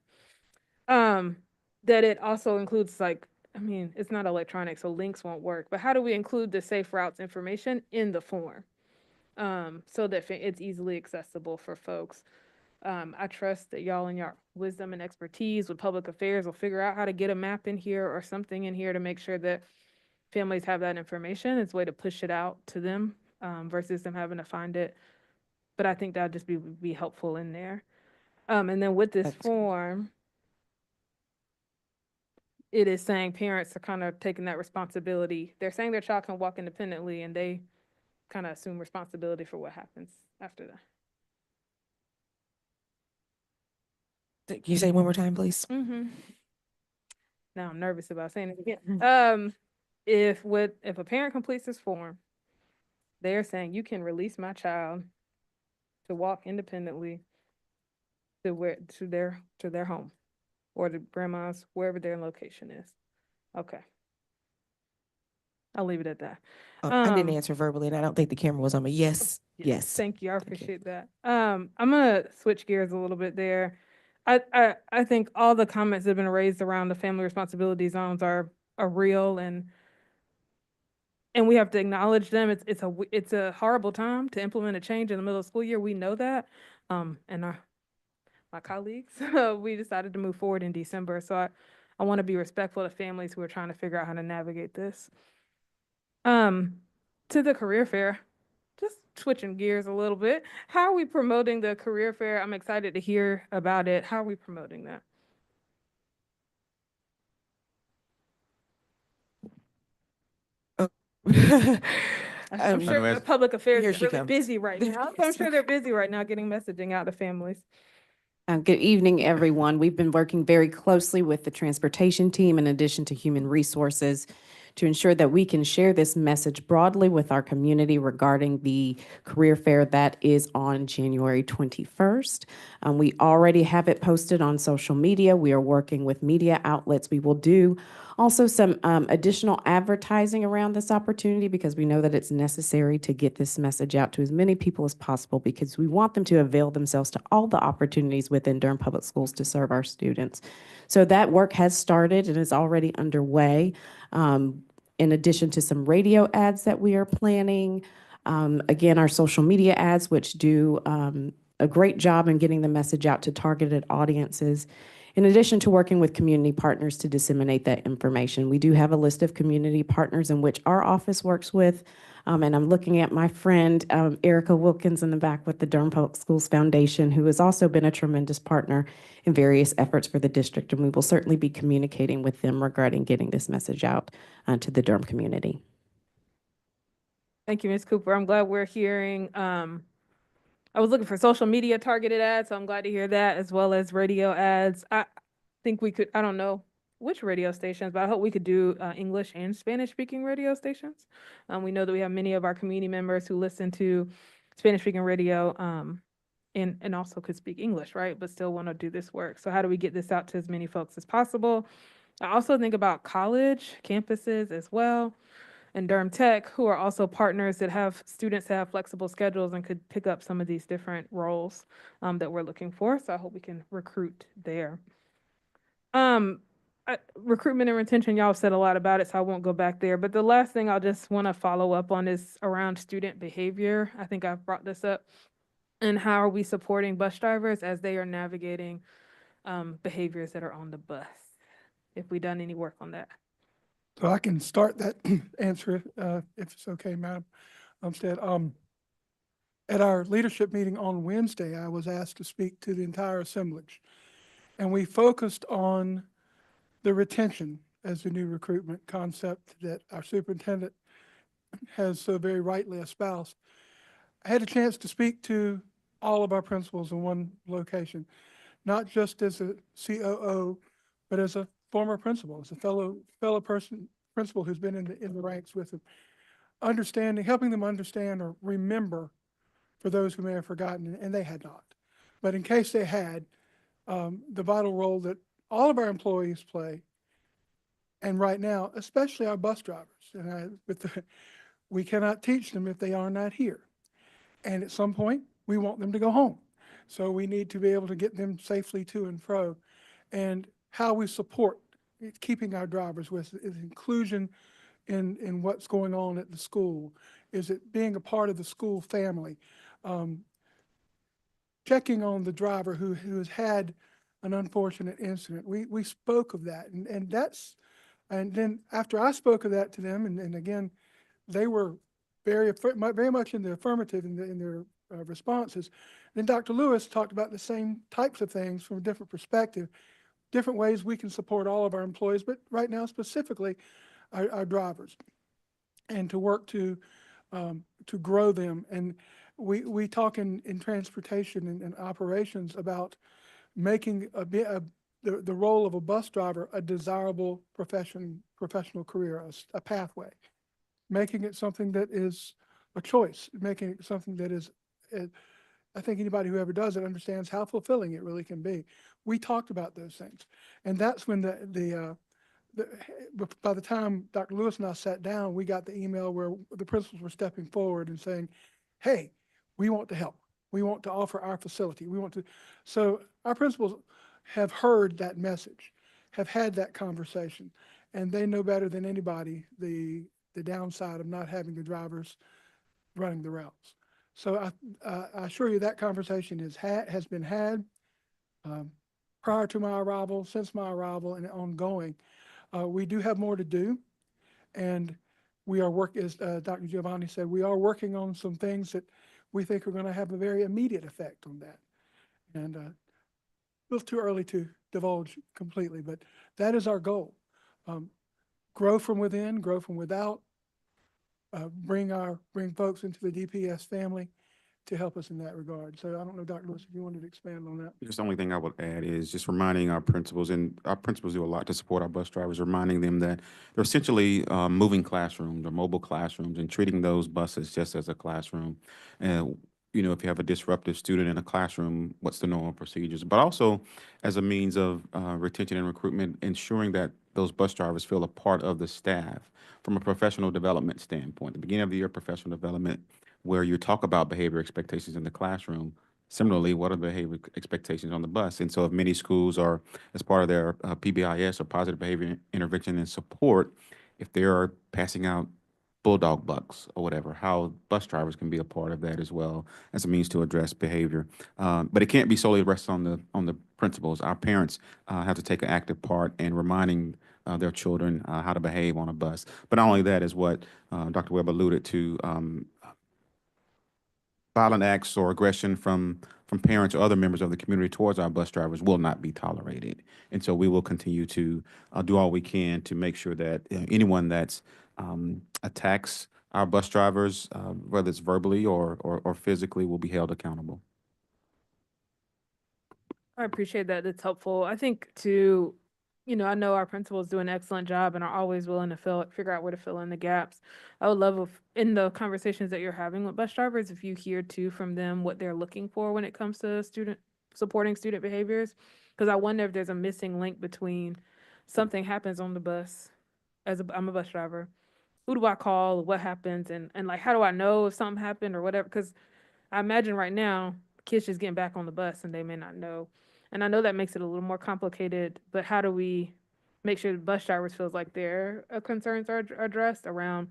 That it also includes, like, I mean, it's not electronic, so links won't work, but how do we include the safe routes information in the form? So that it's easily accessible for folks. I trust that y'all and your wisdom and expertise with public affairs will figure out how to get a map in here or something in here to make sure that families have that information. It's a way to push it out to them versus them having to find it. But I think that'll just be helpful in there. And then with this form, it is saying parents are kind of taking that responsibility. They're saying their child can walk independently, and they kind of assume responsibility for what happens after that. Can you say it one more time, please? Mm-hmm. Now I'm nervous about saying it again. If a parent completes this form, they're saying you can release my child to walk independently to their home or to grandma's, wherever their location is. Okay. I'll leave it at that. I didn't answer verbally, and I don't think the camera was on me. Yes, yes. Thank you. I appreciate that. I'm gonna switch gears a little bit there. I think all the comments that have been raised around the family responsibility zones are real, and we have to acknowledge them. It's a horrible time to implement a change in the middle of the school year. We know that. And my colleagues, we decided to move forward in December. So I want to be respectful of families who are trying to figure out how to navigate this. To the career fair, just switching gears a little bit. How are we promoting the career fair? I'm excited to hear about it. How are we promoting that? I'm sure the public affairs is really busy right now. I'm sure they're busy right now getting messaging out to families. Good evening, everyone. We've been working very closely with the transportation team in addition to human resources to ensure that we can share this message broadly with our community regarding the career fair that is on January 21st. We already have it posted on social media. We are working with media outlets. We will do also some additional advertising around this opportunity because we know that it's necessary to get this message out to as many people as possible because we want them to avail themselves to all the opportunities within Durham Public Schools to serve our students. So that work has started and is already underway. In addition to some radio ads that we are planning, again, our social media ads, which do a great job in getting the message out to targeted audiences. In addition to working with community partners to disseminate that information, we do have a list of community partners in which our office works with. And I'm looking at my friend, Erica Wilkins in the back with the Durham Public Schools Foundation, who has also been a tremendous partner in various efforts for the district. And we will certainly be communicating with them regarding getting this message out to the Durham community. Thank you, Ms. Cooper. I'm glad we're hearing. I was looking for social media targeted ads, so I'm glad to hear that, as well as radio ads. I think we could, I don't know which radio stations, but I hope we could do English and Spanish speaking radio stations. We know that we have many of our community members who listen to Spanish speaking radio and also could speak English, right? But still want to do this work. So how do we get this out to as many folks as possible? I also think about college campuses as well, and Durham Tech, who are also partners that have students that have flexible schedules and could pick up some of these different roles that we're looking for. So I hope we can recruit there. Recruitment and retention, y'all said a lot about it, so I won't go back there. But the last thing I'll just want to follow up on is around student behavior. I think I've brought this up. And how are we supporting bus drivers as they are navigating behaviors that are on the bus? If we've done any work on that. So I can start that answer if it's okay, Madam Umstead. At our leadership meeting on Wednesday, I was asked to speak to the entire assemblage. And we focused on the retention as the new recruitment concept that our superintendent has so very rightly espoused. I had a chance to speak to all of our principals in one location, not just as a COO, but as a former principal, as a fellow principal who's been in the ranks with them, helping them understand or remember for those who may have forgotten, and they had not. But in case they had, the vital role that all of our employees play, and right now, especially our bus drivers, and we cannot teach them if they are not here. And at some point, we want them to go home. So we need to be able to get them safely to and fro. And how we support keeping our drivers with is inclusion in what's going on at the school. Is it being a part of the school family? checking on the driver who has had an unfortunate incident. We spoke of that, and then after I spoke of that to them, and again, they were very much in the affirmative in their responses. Then Dr. Lewis talked about the same types of things from a different perspective, different ways we can support all of our employees, but right now specifically our drivers, and to work to grow them. And we talk in transportation and operations about making the role of a bus driver a desirable professional career, a pathway, making it something that is a choice, making it something that is, I think anybody who ever does it understands how fulfilling it really can be. We talked about those things. And that's when by the time Dr. Lewis and I sat down, we got the email where the principals were stepping forward and saying, hey, we want to help. We want to offer our facility. We want to. So our principals have heard that message, have had that conversation, and they know better than anybody the downside of not having the drivers running the routes. So I assure you that conversation has been had prior to my arrival, since my arrival, and ongoing. We do have more to do, and we are as Dr. Giovanni said, we are working on some things that we think are going to have a very immediate effect on that. And a little too early to divulge completely, but that is our goal. Grow from within, grow from without, bring folks into the DPS family to help us in that regard. So I don't know, Dr. Lewis, if you wanted to expand on that. Just the only thing I would add is just reminding our principals, and our principals do a lot to support our bus drivers, reminding them that they're essentially moving classrooms or mobile classrooms and treating those buses just as a classroom. And if you have a disruptive student in a classroom, what's the normal procedures? But also as a means of retention and recruitment, ensuring that those bus drivers feel a part of the staff from a professional development standpoint. The beginning of the year, professional development, where you talk about behavior expectations in the classroom. Similarly, what are the behavior expectations on the bus? And so if many schools are, as part of their PBIS or positive behavior intervention and support, if they are passing out bulldog bucks or whatever, how bus drivers can be a part of that as well as a means to address behavior. But it can't be solely rested on the principals. Our parents have to take an active part in reminding their children how to behave on a bus. But not only that, is what Dr. Webb alluded to, violent acts or aggression from parents or other members of the community towards our bus drivers will not be tolerated. And so we will continue to do all we can to make sure that anyone that's attacks our bus drivers, whether it's verbally or physically, will be held accountable. I appreciate that. It's helpful. I think I know our principals do an excellent job and are always willing to figure out where to fill in the gaps. I would love in the conversations that you're having with bus drivers, if you hear too from them what they're looking for when it comes to supporting student behaviors. Because I wonder if there's a missing link between something happens on the bus, I'm a bus driver, who do I call, what happens, and like, how do I know if something happened or whatever? Because I imagine right now, kids just getting back on the bus and they may not know. And I know that makes it a little more complicated, but how do we make sure the bus drivers feels like their concerns are addressed around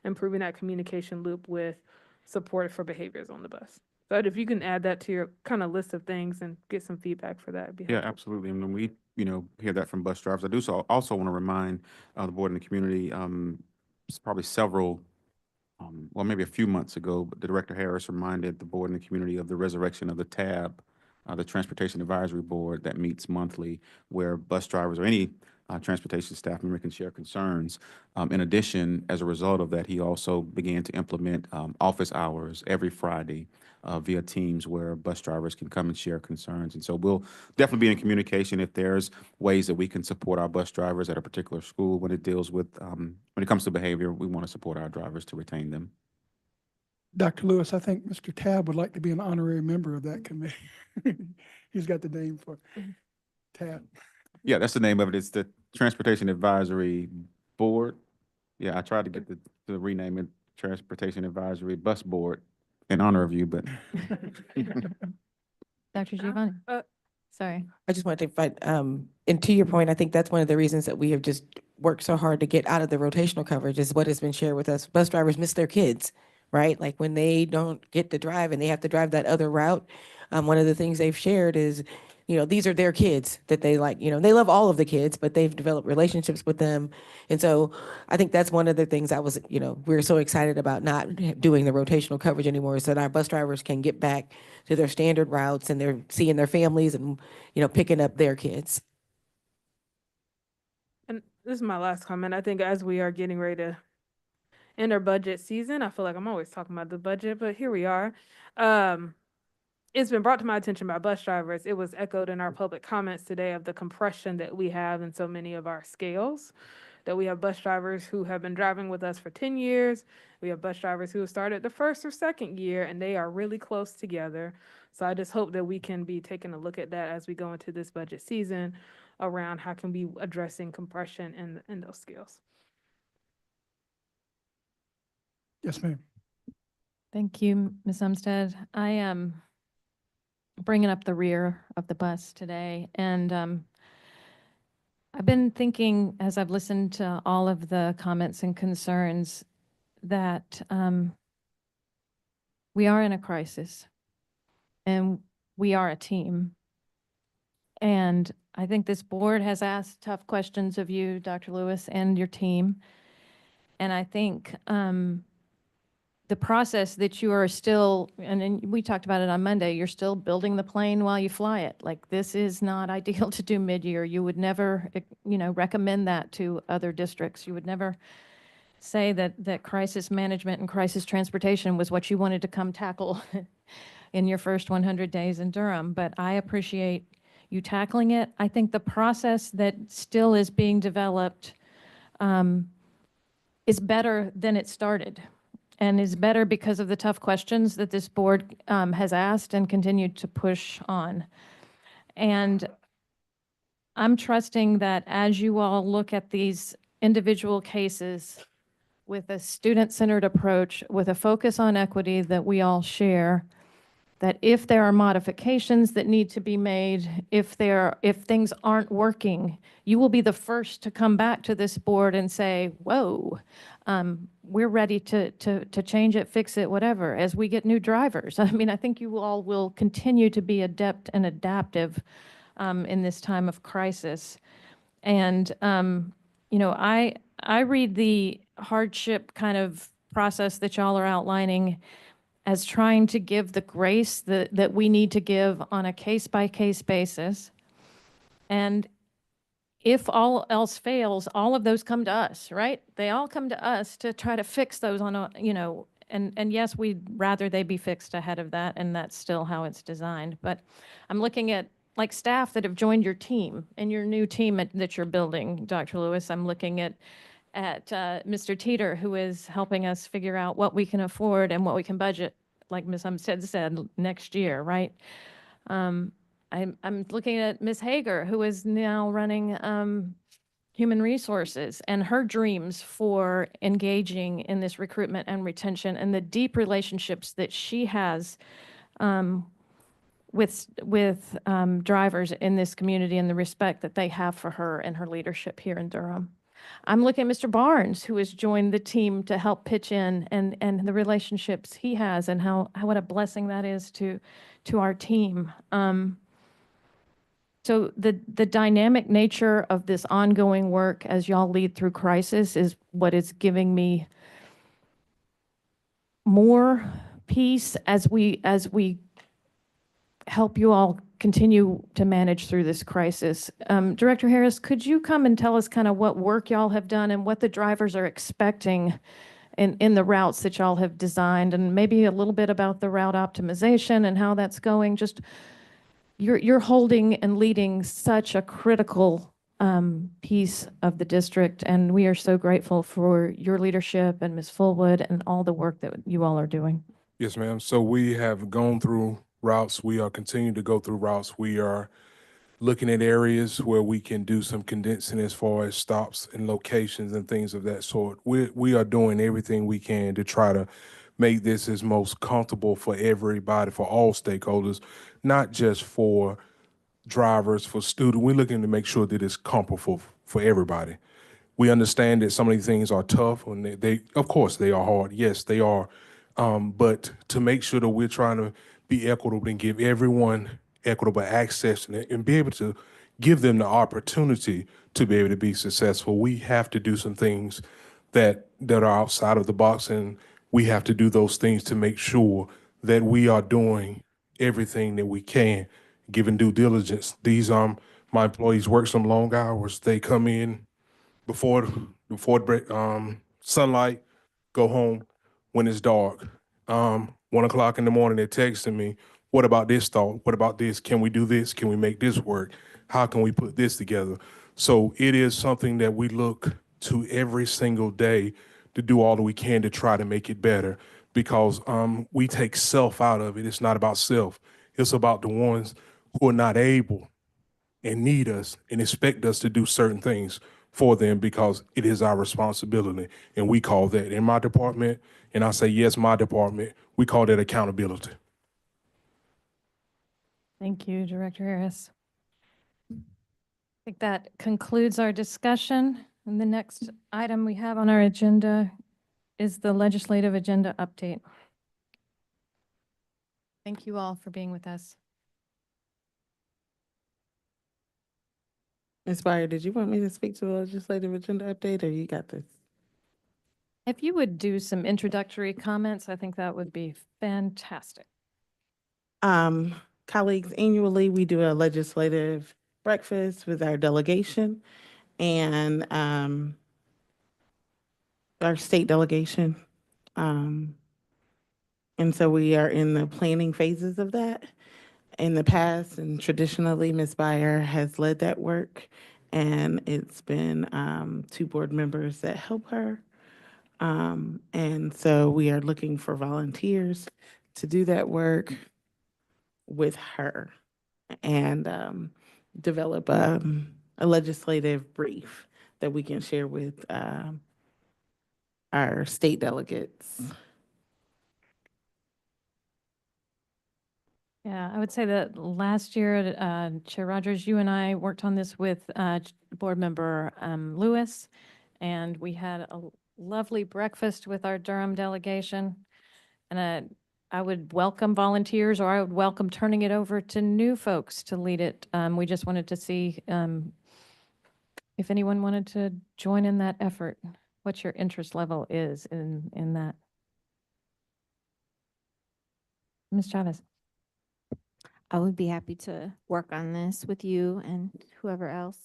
improving that communication loop with support for behaviors on the bus? So if you can add that to your kind of list of things and get some feedback for that, it'd be Yeah, helpful. absolutely. And when we, hear that from bus drivers, I do also want to remind the board and the community, it's probably several, well, maybe a few months ago, but Director Harris reminded the board and the community of the resurrection of the TAB, the Transportation Advisory Board that meets monthly, where bus drivers or any transportation staff member can share concerns. In addition, as a result of that, he also began to implement office hours every Friday via Teams, where bus drivers can come and share concerns. And so we'll definitely be in communication if there's ways that we can support our bus drivers at a particular school when it deals with, when it comes to behavior. We want to support our drivers to retain them. Dr. Lewis, I think Mr. Tabb would like to be an honorary member of that committee. He's got the name for Tabb. Yeah, that's the name of it. It's the Transportation Advisory Board. Yeah, I tried to get to rename it Transportation Advisory Bus Board in honor of you, but. Dr. Giovanni. Sorry. I just wanted to find, and to your point, I think that's one of the reasons that we have just worked so hard to get out of the rotational coverage is what has been shared with us. Bus drivers miss their kids right? Like when they don't get to drive and they have to drive that other route, one of the things they've shared is, these are their kids that they like, they love all of the kids, but they've developed relationships with them. And so I think that's one of the things we're so excited about not doing the rotational coverage anymore, is that our bus drivers can get back to their standard routes and they're seeing their families and, picking up their kids. And this is my last comment. I think as we are getting ready to end our budget season, I feel like I'm always talking about the budget, but here we are. It's been brought to my attention by bus drivers. It was echoed in our public comments today of the compression that we have in so many of our scales, that we have bus drivers who have been driving with us for 10 years. We have bus drivers who have started the first or second year, and they are really close together. So I just hope that we can be taking a look at that as we go into this budget season around how can we addressing compression in those scales. Yes, ma'am. Thank you, Ms. Umstead. I am bringing up the rear of the bus today, and I've been thinking as I've listened to all of the comments and concerns that we are in a crisis and we are a team. And I think this board has asked tough questions of you, Dr. Lewis, and your team. And I think the process that you are still, and we talked about it on Monday, you're still building the plane while you fly it. Like, this is not ideal to do mid-year. You would never, recommend that to other districts. You would never say that crisis management and crisis transportation was what you wanted to come tackle in your first 100 days in Durham. But I appreciate you tackling it. I think the process that still is being developed is better than it started, and is better because of the tough questions that this board has asked and continued to push on. And I'm trusting that as you all look at these individual cases with a student-centered approach, with a focus on equity that we all share, that if there are modifications that need to be made, if things aren't working, you will be the first to come back to this board and say, whoa, we're ready to change it, fix it, whatever, as we get new drivers. I mean, I think you all will continue to be adept and adaptive in this time of crisis. And, I read the hardship kind of process that y'all are outlining as trying to give the grace that we need to give on a case-by-case basis. And if all else fails, all of those come to us, right? They all come to us to try to fix those on a, and yes, we'd rather they be fixed ahead of that, and that's still how it's designed. But I'm looking at like staff that have joined your team and your new team that you're building, Dr. Lewis. I'm looking at Mr. Teeter, who is helping us figure out what we can afford and what we can budget, like Ms. Umstead said, next year, right? I'm looking at Ms. Hager, who is now running human resources, and her dreams for engaging in this recruitment and retention, and the deep relationships that she has with drivers in this community, and the respect that they have for her and her leadership here in Durham. I'm looking at Mr. Barnes, who has joined the team to help pitch in, and the relationships he has, and how what a blessing that is to our team. So the dynamic nature of this ongoing work as y'all lead through crisis is what is giving me more peace as we help you all continue to manage through this crisis. Director Harris, could you come and tell us kind of what work y'all have done and what the drivers are expecting in the routes that y'all have designed, and maybe a little bit about the route optimization and how that's going? Just you're holding and leading such a critical piece of the district, and we are so grateful for your leadership and Ms. Fullwood and all the work that you all are doing. Yes, ma'am. So we have gone through routes. We are continuing to go through routes. We are looking at areas where we can do some condensing as far as stops and locations and things of that sort. We are doing everything we can to try to make this as most comfortable for everybody, for all stakeholders, not just for drivers, for students. We're looking to make sure that it's comfortable for everybody. We understand that some of these things are tough, and they of course, they are hard. Yes, they are But to make sure that we're trying to be equitable and give everyone equitable access and be able to give them the opportunity to be able to be successful, we have to do some things that are outside of the box, and we have to do those things to make sure that we are doing everything that we can, giving due diligence. These my employees work some long hours. They come in before sunlight, go home when it's dark. 1 o'clock in the morning, they're texting me, what about this thought? What about this? Can we do this? Can we make this work? How can we put this together? So it is something that we look to every single day to do all that we can to try to make it better, because we take self out of it. It's not about self. It's about the ones who are not able and need us and expect us to do certain things for them, because it is our responsibility. And we call that in my department, and I say, yes, my department, we call that accountability. Thank you, Director Harris. I think that concludes our discussion. And the next item we have on our agenda is the legislative agenda update. Thank you all for being with us. Ms. Byer, did you want me to speak to the legislative agenda update, or you got this? If you would do some introductory comments, I think that would be fantastic. Colleagues, annually, we do a legislative breakfast with our delegation and our state delegation. And so we are in the planning phases of that. In the past and traditionally, Ms. Byer has led that work, and it's been 2 board members that help her. And so we are looking for volunteers to do that work with her and develop a legislative brief that we can share with our state delegates. Yeah, I would say that last year, Chair Rogers, you and I worked on this with Board Member Lewis, and we had a lovely breakfast with our Durham delegation. And I would welcome volunteers, or I would welcome turning it over to new folks to lead it. We just wanted to see if anyone wanted to join in that effort, what your interest level is in that. Ms. Chavez. I would be happy to work on this with you and whoever else.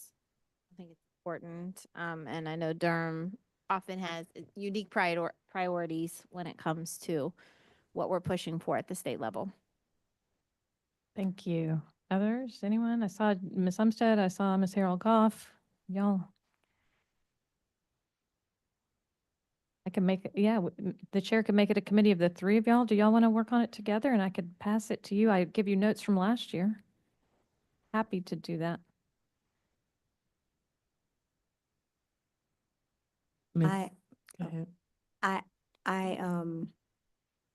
I think it's important. And I know Durham often has unique priorities when it comes to what we're pushing for at the state level. Thank you. Others? Anyone? I saw Ms. Umstead. I saw Ms. Harold Goff. Y'all. I can make it, yeah, the chair could make it a committee of the 3 of y'all. Do y'all want to work on it together? And I could pass it to you. I give you notes from last year. Happy to do that. I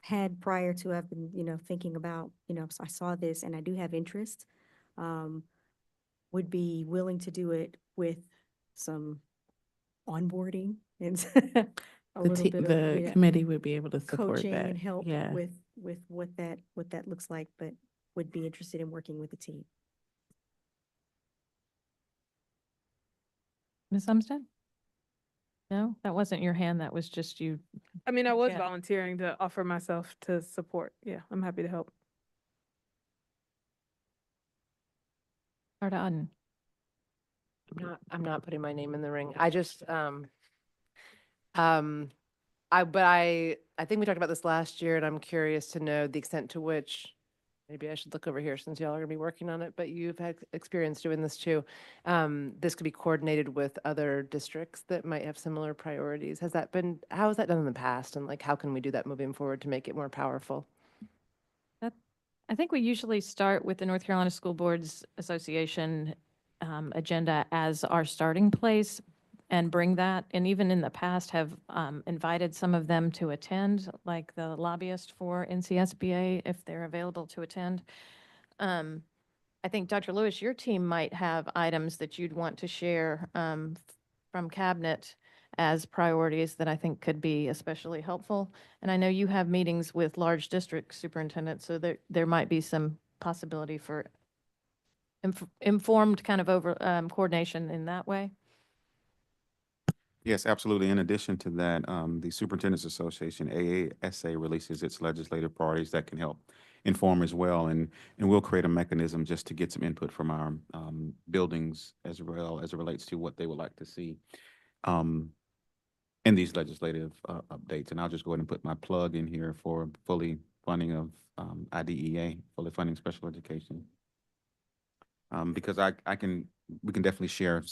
had prior to, I've been, thinking about, so I saw this and I do have interest. Would be willing to do it with some onboarding and a little bit of, The committee would be able to support coaching that. and help Yeah. with what that looks like, but would be interested in working with the team. Ms. Umstead? No, that wasn't your hand. That was just you. I mean, I was Yeah. volunteering to offer myself to support. Yeah, I'm happy to help. Carter Udden. I'm not putting my name in the ring. I just, I think we talked about this last year, and I'm curious to know the extent to which, maybe I should look over here since y'all are gonna be working on it, but you've had experience doing this too. This could be coordinated with other districts that might have similar priorities. How has that done in the past? And like, how can we do that moving forward to make it more powerful? I think we usually start with the North Carolina School Boards Association agenda as our starting place and bring that, and even in the past have invited some of them to attend, like the lobbyist for NCSBA, if they're available to attend. I think, Dr. Lewis, your team might have items that you'd want to share from Cabinet as priorities that I think could be especially helpful. And I know you have meetings with large district superintendents, so there might be some possibility for informed kind of coordination in that way. Yes, absolutely. In addition to that, the Superintendent's Association, AASA, releases its legislative priorities that can help inform as well. And we'll create a mechanism just to get some input from our buildings as well as it relates to what they would like to see in these legislative updates. And I'll just go ahead and put my plug in here for fully funding of IDEA, fully funding special education. Because we can definitely share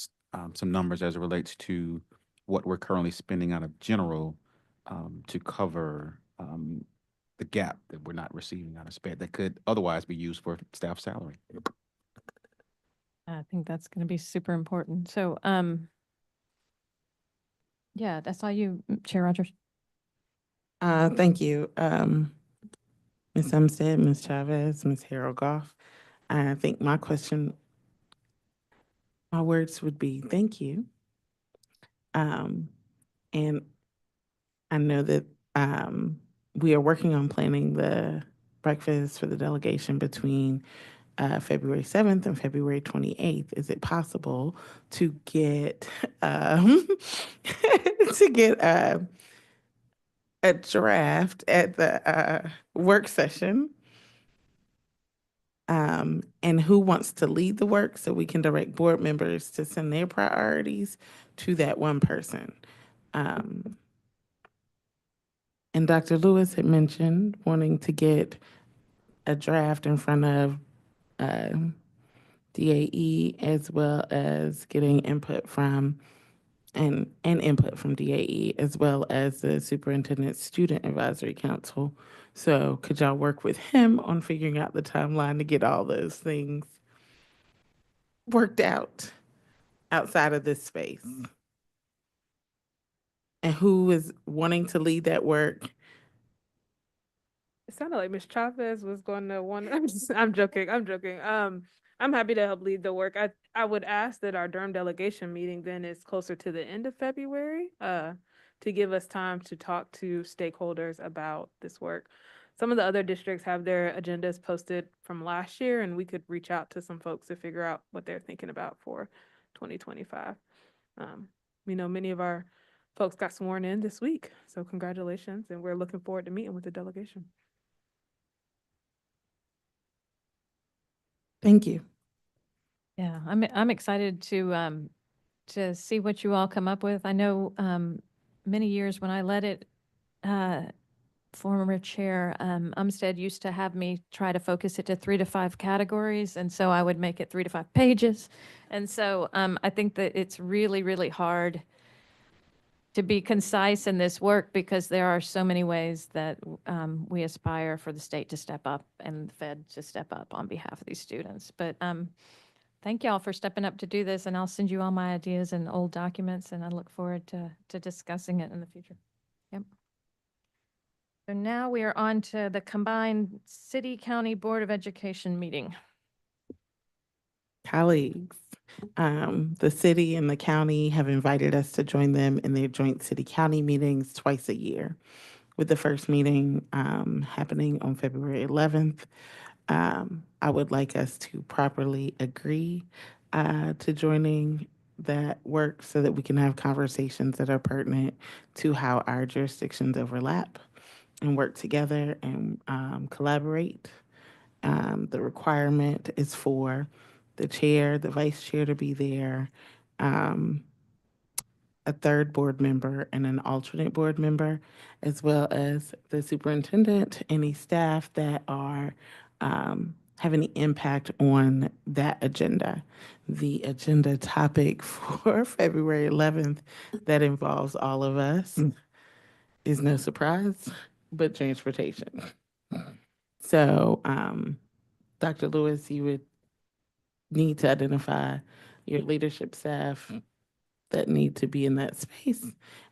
some numbers as it relates to what we're currently spending out of general to cover the gap that we're not receiving out of SPED that could otherwise be used for staff salary. I think that's going to be super important. So, yeah, that's all you, Chair Rogers. Thank you. Ms. Umstead, Ms. Chavez, Ms. Harold Goff. I think my words would be thank you. And I know that we are working on planning the breakfast for the delegation between February 7th and February 28th. Is it possible to get a draft at the work session? And who wants to lead the work so we can direct board members to send their priorities to that one person? And Dr. Lewis had mentioned wanting to get a draft in front of DAE as well as getting input from and input from DAE as well as the Superintendent Student Advisory Council. So could y'all work with him on figuring out the timeline to get all those things worked out outside of this space? And who is wanting to lead that work? It sounded like Ms. Chavez was going to want, I'm joking. I'm happy to help lead the work. I would ask that our Durham delegation meeting then is closer to the end of February, to give us time to talk to stakeholders about this work. Some of the other districts have their agendas posted from last year, and we could reach out to some folks to figure out what they're thinking about for 2025. We know many of our folks got sworn in this week, so congratulations, and we're looking forward to meeting with the delegation. Thank you. Yeah, I'm excited to see what you all come up with. I know many years when I led it, former chair Umstead used to have me try to focus it to 3 to 5 categories, and so I would make it 3 to 5 pages. And so I think that it's really, really hard to be concise in this work because there are so many ways that we aspire for the state to step up and the Fed to step up on behalf of these students. But thank y'all for stepping up to do this, and I'll send you all my ideas and old documents, and I look forward to discussing it in the future. Yep. So now we are on to the combined City-County Board of Education meeting. Colleagues, the city and the county have invited us to join them in their joint city-county meetings twice a year, with the first meeting happening on February 11th. I would like us to properly agree to joining that work so that we can have conversations that are pertinent to how our jurisdictions overlap and work together and collaborate. The requirement is for the chair, the vice chair to be there, a third board member and an alternate board member, as well as the superintendent, any staff that are have any impact on that agenda. The agenda topic for February 11th that involves all of us is no surprise, but transportation. So, Dr. Lewis, you would need to identify your leadership staff that need to be in that space,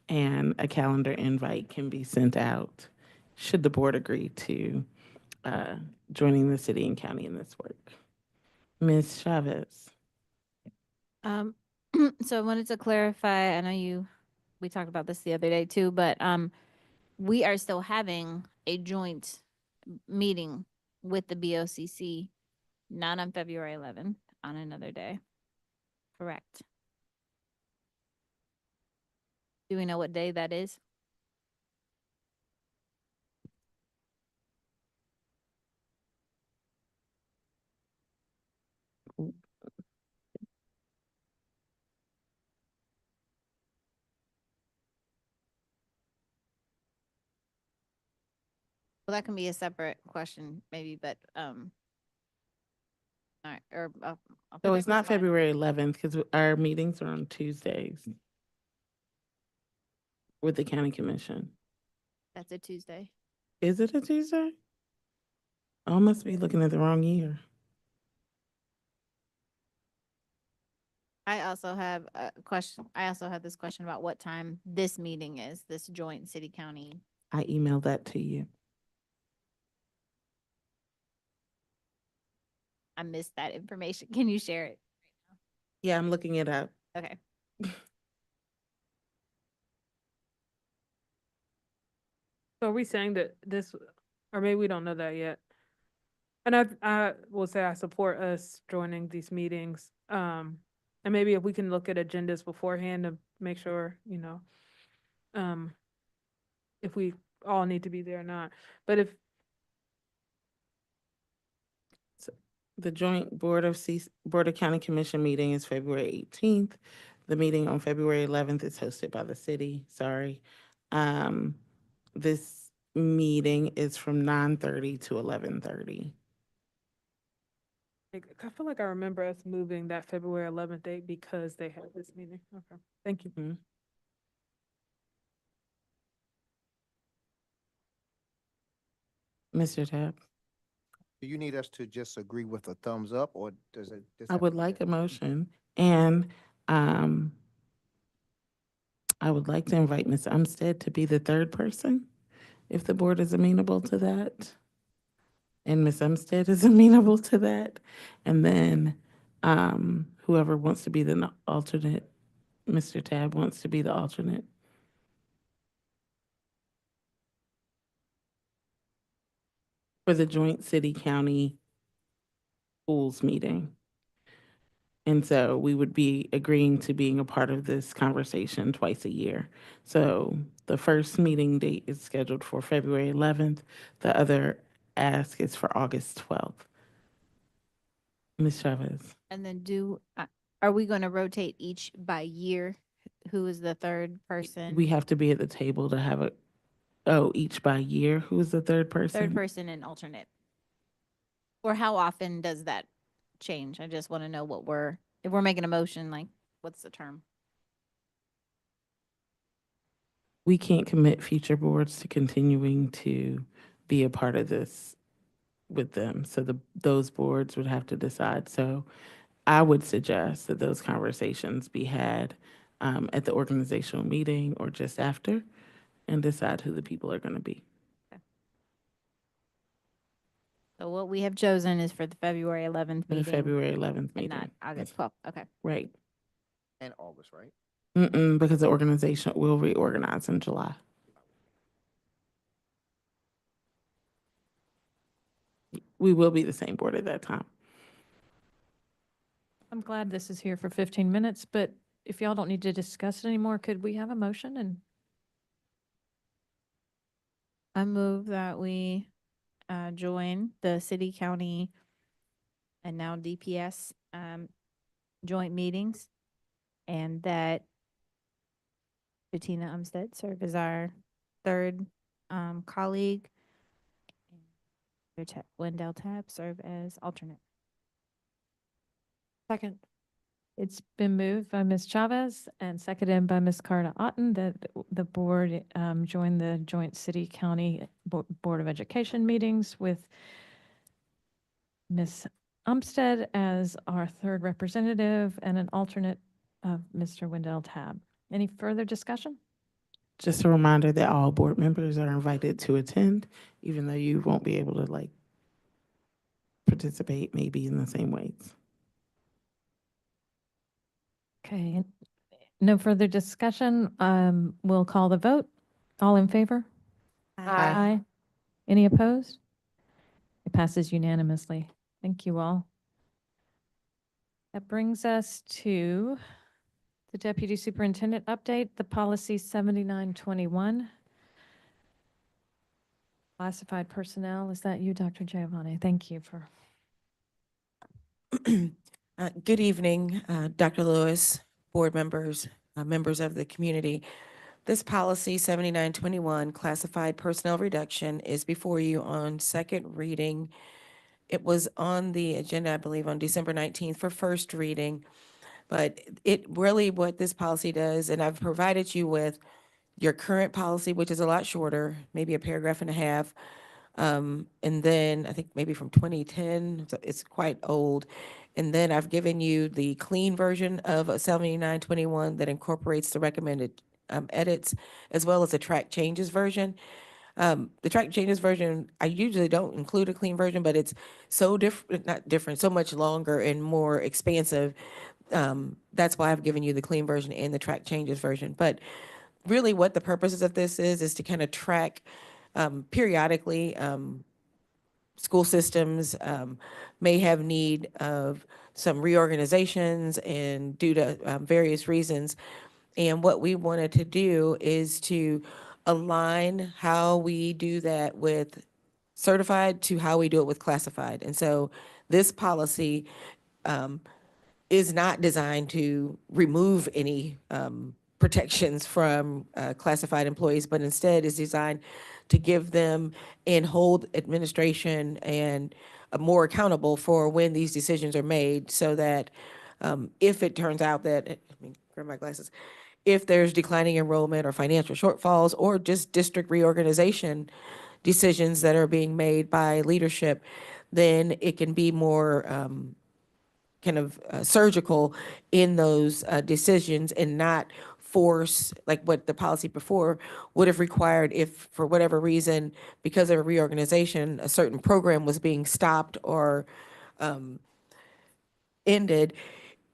and a calendar invite can be sent out should the board agree to joining the city and county in this work. Ms. Chavez. So I wanted to clarify, I know you we talked about this the other day too, but we are still having a joint meeting with the BOCC, not on February 11th, on another day. Correct. Do we know what day that is? Well, that can be a separate question, maybe, but, all right, or, I'll put So that it's not question on. February 11th because our meetings are on Tuesdays with the county commission. That's a Tuesday. Is it a Tuesday? I must be looking at the wrong year. I also have a question. I also have this question about what time this meeting is, this joint city county. I emailed that to you. I missed that information. Can you share it? Yeah, I'm looking it up. Okay. So are we saying that this, or maybe we don't know that yet? And I will say I support us joining these meetings. And maybe if we can look at agendas beforehand to make sure, if we all need to be there or not. But if, The joint Board of County Commission meeting is February 18th. The meeting on February 11th is hosted by the city, sorry. This meeting is from 9:30 to 11:30. I feel like I remember us moving that February 11th date because they had this meeting. Okay, thank you. Mr. Tapp, Do you need us to just agree with a thumbs up, or does it? I would like a motion, and I would like to invite Ms. Umstead to be the third person, if the board is amenable to that. And Ms. Umstead is amenable to that. And then whoever wants to be the alternate, Mr. Tabb wants to be the alternate. For the joint city-county schools meeting. And so we would be agreeing to being a part of this conversation twice a year. So the first meeting date is scheduled for February 11th. The other ask is for August 12th. Ms. Chavez. And then are we going to rotate each by year? Who is the third person? We have to be at the table to have each by year. Who is the third person? Third person and alternate. Or how often does that change? I just want to know if we're making a motion, like, what's the term? We can't commit future boards to continuing to be a part of this with them. So those boards would have to decide. So I would suggest that those conversations be had at the organizational meeting or just after, and decide who the people are going to be. So what we have chosen is for the February 11th The meeting. February 11th And meeting. not August 12th. Okay. Right. And August, right? Because the organization will reorganize in July. We will be the same board at that time. I'm glad this is here for 15 minutes, but if y'all don't need to discuss it anymore, could we have a motion? And I move that we join the city, county, and now DPS joint meetings, and that Bettina Umstead serve as our third colleague, and Wendell Tabb serve as alternate. second. It's been moved by Ms. Chavez and seconded by Ms. Carter Otten that the board join the joint city-county Board of Education meetings with Ms. Umstead as our third representative and an alternate of Mr. Wendell Tabb. Any further discussion? Just a reminder that all board members are invited to attend, even though you won't be able to participate maybe in the same ways. Okay. no further discussion. We'll call the vote. All in favor? Aye. Any opposed? It passes unanimously. Thank you all. That brings us to the Deputy Superintendent update, the policy 7921. Classified personnel. Is that you, Dr. Giovanni? Thank you for. Good evening, Dr. Lewis, board members, members of the community. This policy 7921, classified personnel reduction, is before you on second reading. It was on the agenda, I believe, on December 19th for first reading. But it really, what this policy does, and I've provided you with your current policy, which is a lot shorter, maybe a paragraph and a half. And then I think maybe from 2010, so it's quite old. And then I've given you the clean version of 7921 that incorporates the recommended edits, as well as the track changes version. The track changes version, I usually don't include a clean version, but it's so different, not different, so much longer and more expansive. That's why I've given you the clean version and the track changes version. But really what the purposes of this is to kind of track periodically, school systems may have need of some reorganizations and due to various reasons. And what we wanted to do is to align how we do that with certified to how we do it with classified. And so this policy is not designed to remove any protections from classified employees, but instead is designed to give them and hold administration and more accountable for when these decisions are made, so that if it turns out that, let me grab my glasses, if there's declining enrollment or financial shortfalls or just district reorganization decisions that are being made by leadership, then it can be more kind of surgical in those decisions and not force, like what the policy before would have required if, for whatever reason, because of a reorganization, a certain program was being stopped or ended.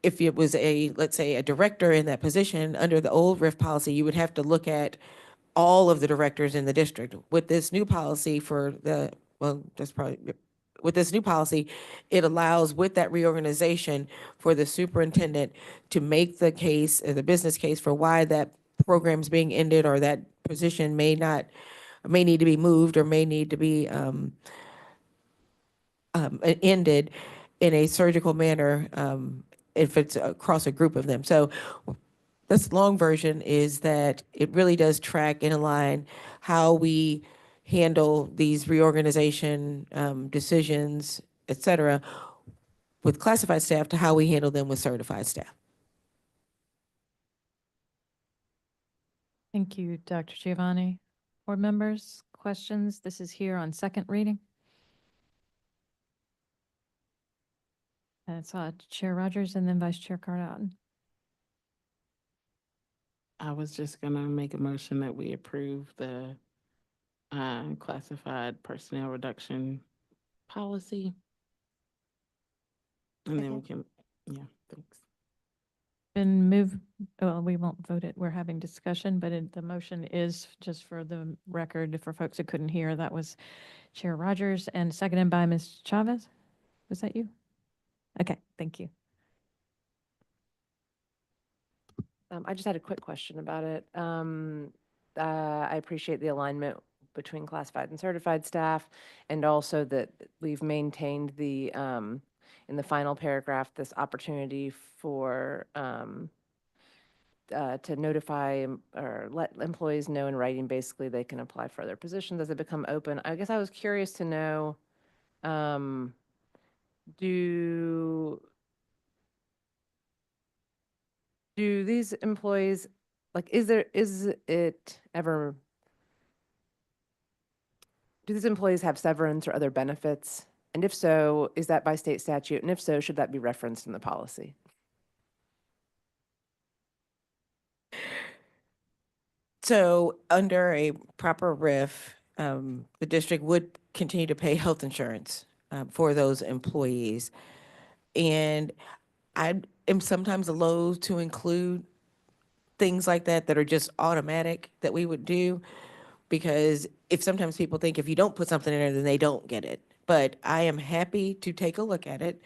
If it was let's say, a director in that position, under the old RIF policy, you would have to look at all of the directors in the district. With this new policy with this new policy, it allows, with that reorganization, for the superintendent to make the case, the business case for why that program's being ended, or that position may need to be moved, or may need to be ended in a surgical manner, if it's across a group of them. So this long version is that it really does track and align how we handle these reorganization decisions, et cetera, with classified staff to how we handle them with certified staff. Thank you, Dr. Giovanni. Board members, questions? This is here on second reading. And it's Chair Rogers and then Vice Chair Cardone. I was just gonna make a motion that we approve the classified personnel reduction policy. And then we can, yeah, thanks. Been moved, well, we won't vote it. We're having discussion, but the motion is, just for the record, for folks who couldn't hear, that was Chair Rogers and seconded by Ms. Chavez. Was that you? Okay, thank you. I just had a quick question about it. I appreciate the alignment between classified and certified staff, and also that we've maintained the, in the final paragraph, this opportunity for, to notify or let employees know in writing, basically, they can apply for other positions as they become open. I guess I was curious to know, do these employees, like, do these employees have severance or other benefits? And if so, is that by state statute? And if so, should that be referenced in the policy? So under a proper RIF, the district would continue to pay health insurance for those employees. And I am sometimes loath to include things like that that are just automatic that we would do. Because if sometimes people think if you don't put something in there, then they don't get it. But I am happy to take a look at it.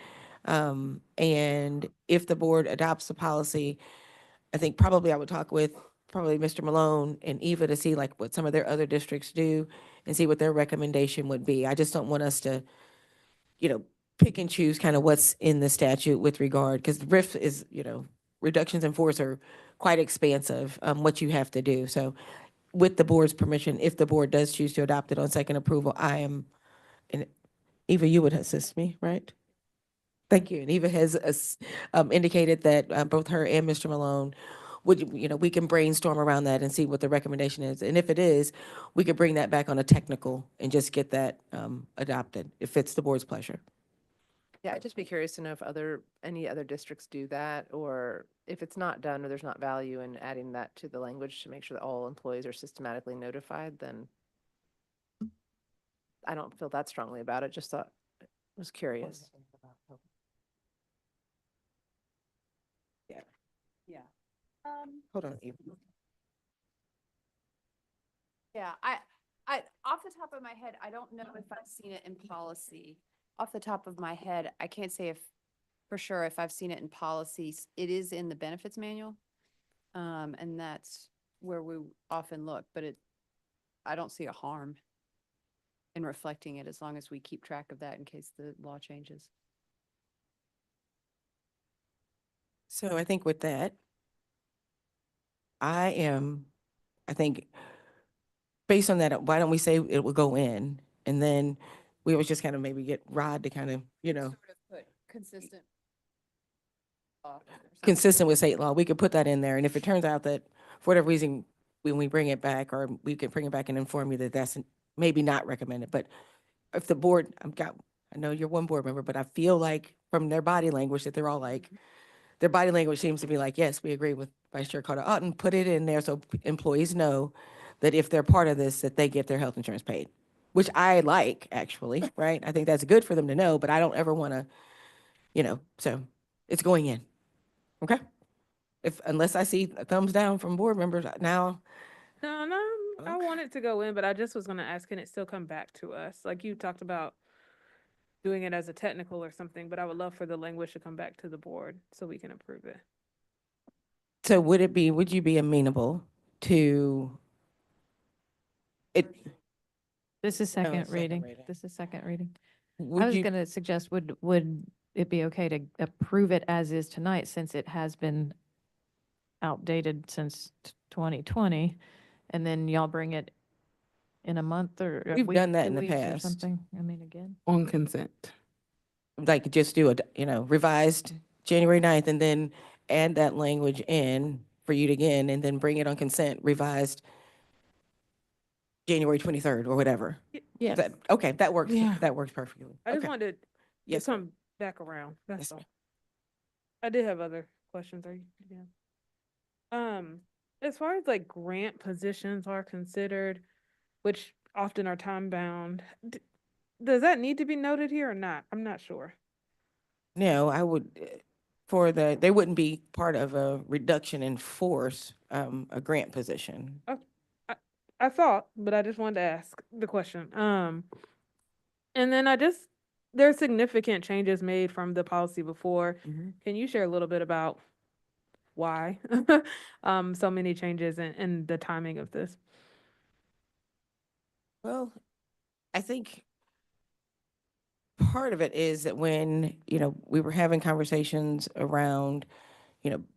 And if the board adopts the policy, I think probably I would talk with probably Mr. Malone and Eva to see like what some of their other districts do and see what their recommendation would be. I just don't want us to, pick and choose kind of what's in the statute with regard, because the RIF is, reductions in force are quite expansive, what you have to do. So with the board's permission, if the board does choose to adopt it on second approval, and Eva, you would assist me, right? Thank you. And Eva has indicated that both her and Mr. Malone would, we can brainstorm around that and see what the recommendation is. And if it is, we could bring that back on a technical and just get that adopted, if it's the board's pleasure. Yeah, I'd just be curious to know if any other districts do that, or if it's not done or there's not value in adding that to the language to make sure that all employees are systematically notified, then I don't feel that strongly about it. Just was curious. Yeah. Hold on, Eva. Yeah, off the top of my head, I don't know if I've seen it in policy. Off the top of my head, I can't say for sure if I've seen it in policies. It is in the benefits manual. And that's where we often look, but I don't see a harm in reflecting it as long as we keep track of that in case the law changes. So I think with that, I think, based on that, why don't we say it will go in? And then we would just kind of maybe get Rod to kind of, Sort of put consistent. consistent with state law. We could put that in there. And if it turns out that for whatever reason, when we bring it back, or we can bring it back and inform you that that's maybe not recommended. But if the board, I know you're one board member, but I feel like from their body language that they're all like, their body language seems to be like, yes, we agree with Vice Chair Carter Otten, put it in there so employees know that if they're part of this, that they get their health insurance paid, which I like, actually, right? I think that's good for them to know, but I don't ever want to, so it's going in, okay? Unless I see a thumbs down from board members now. No, I want it to go in, but I just was gonna ask, can it still come back to us? Like you talked about doing it as a technical or something, but I would love for the language to come back to the board so we can approve it. So would you be amenable to it? This is second second reading. reading. This is second reading. I Would was you, going to suggest, would it be okay to approve it as is tonight, since it has been outdated since 2020? And then y'all bring it in a month or a We've week, done that 2 in the weeks or past. something? I mean, again. On consent. like, just do revised January 9th and then add that language in for you to again, and then bring it on consent, revised January 23rd or whatever. Yeah. Okay, that works. Yeah. That works perfectly. I just Okay. wanted to Yes, come back around. That's Yes, all. ma'am. I did have other questions. Are you? Yeah. As far as like grant positions are considered, which often are time bound, does that need to be noted here or not? I'm not sure. No, I would, they wouldn't be part of a reduction in force, a grant position. I thought, but I just wanted to ask the question. And then there's significant changes made from the policy before. Mm-hmm. Can you share a little bit about why so many changes and the timing of this? Well, I think part of it is that when, we were having conversations around,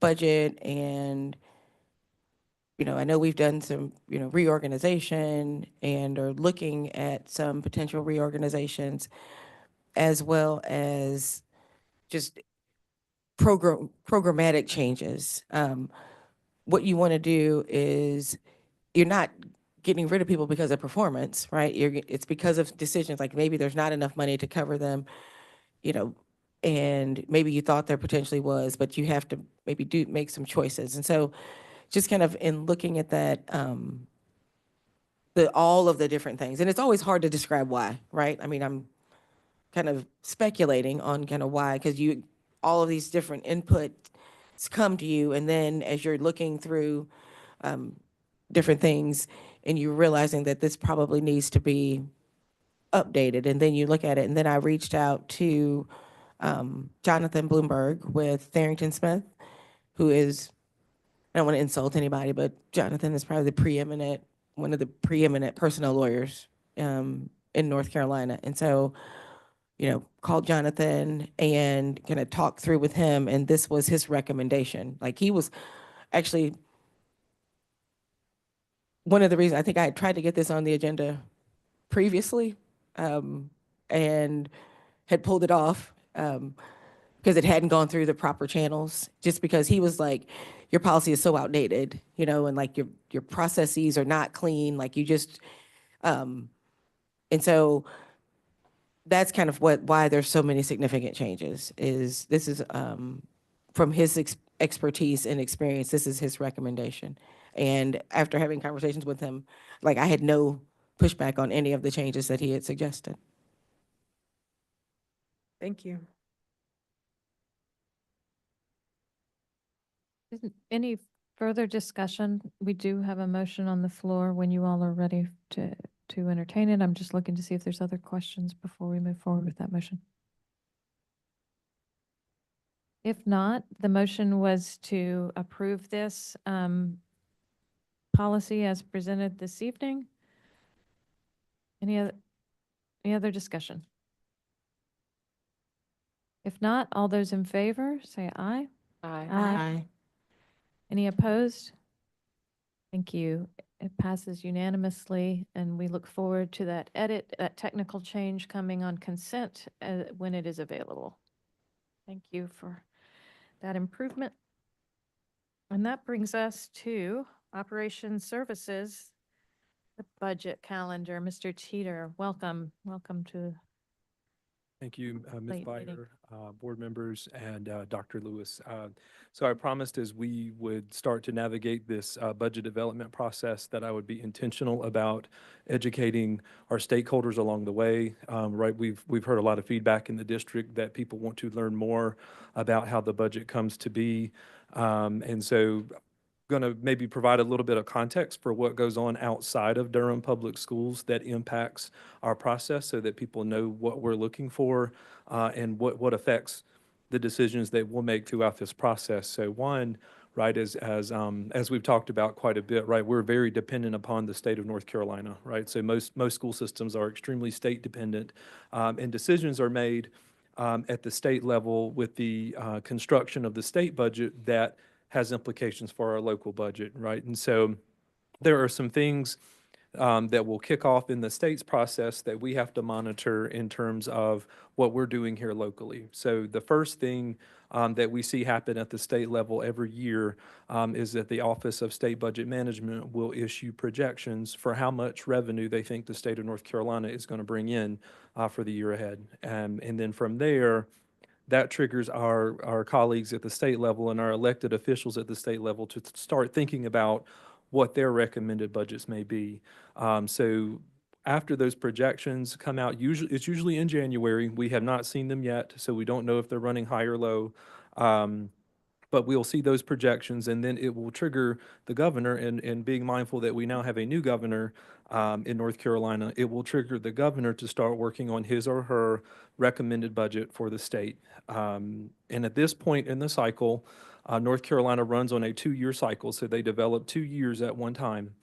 budget and, I know we've done some, reorganization and are looking at some potential reorganizations, as well as just programmatic changes. What you want to do is, you're not getting rid of people because of performance, right? It's because of decisions, like maybe there's not enough money to cover them, and maybe you thought there potentially was, but you have to maybe make some choices. And so just kind of in looking at that, all of the different things, and it's always hard to describe why, right? I mean, I'm kind of speculating on kind of why, because all of these different input come to you, and then as you're looking through different things, and you're realizing that this probably needs to be updated, and then you look at it, and then I reached out to Jonathan Bloomberg with Tharrington Smith, who is, I don't want to insult anybody, but Jonathan is probably one of the preeminent personnel lawyers in North Carolina. And so, called Jonathan and kind of talked through with him, and this was his recommendation. Like, he was actually one of the reasons I think I had tried to get this on the agenda previously, and had pulled it off because it hadn't gone through the proper channels, just because he was like, your policy is so outdated, and like your processes are not clean, like you just, and so that's kind of why there's so many significant changes. This is from his expertise and experience, this is his recommendation. And after having conversations with him, like, I had no pushback on any of the changes that he had suggested. Thank you. Any further discussion? We do have a motion on the floor when you all are ready to entertain it. I'm just looking to see if there's other questions before we move forward with that motion. If not, the motion was to approve this policy as presented this evening. Any other discussion? If not, all those in favor, say aye. Aye. Any opposed? Thank you. It passes unanimously, and we look forward to that technical change coming on consent when it is available. Thank you for that improvement. And that brings us to Operations Services, the budget calendar. Mr. Teeter, welcome. Welcome to. Thank you, Ms. Late meeting. Byer, board members, and Dr. Lewis. So I promised as we would start to navigate this budget development process that I would be intentional about educating our stakeholders along the way. Right, we've heard a lot of feedback in the district that people want to learn more about how the budget comes to be, and so going to maybe provide a little bit of context for what goes on outside of Durham Public Schools that impacts our process so that people know what we're looking for and what affects the decisions that we'll make throughout this process. So one, right, as we've talked about quite a bit, right, we're very dependent upon the state of North Carolina, right? So most school systems are extremely state dependent, and decisions are made at the state level with the construction of the state budget that has implications for our local budget, right? And so there are some things that will kick off in the state's process that we have to monitor in terms of what we're doing here locally. So the first thing that we see happen at the state level every year is that the Office of State Budget Management will issue projections for how much revenue they think the state of North Carolina is going to bring in for the year ahead. And then from there, that triggers our colleagues at the state level and our elected officials at the state level to start thinking about what their recommended budgets may be. So after those projections come out, it's usually in January. We have not seen them yet, so we don't know if they're running high or low. But we'll see those projections, and then it will trigger the governor, and being mindful that we now have a new governor in North Carolina, it will trigger the governor to start working on his or her recommended budget for the state. And at this point in the cycle, North Carolina runs on a 2-year cycle, so they develop 2 years at one time.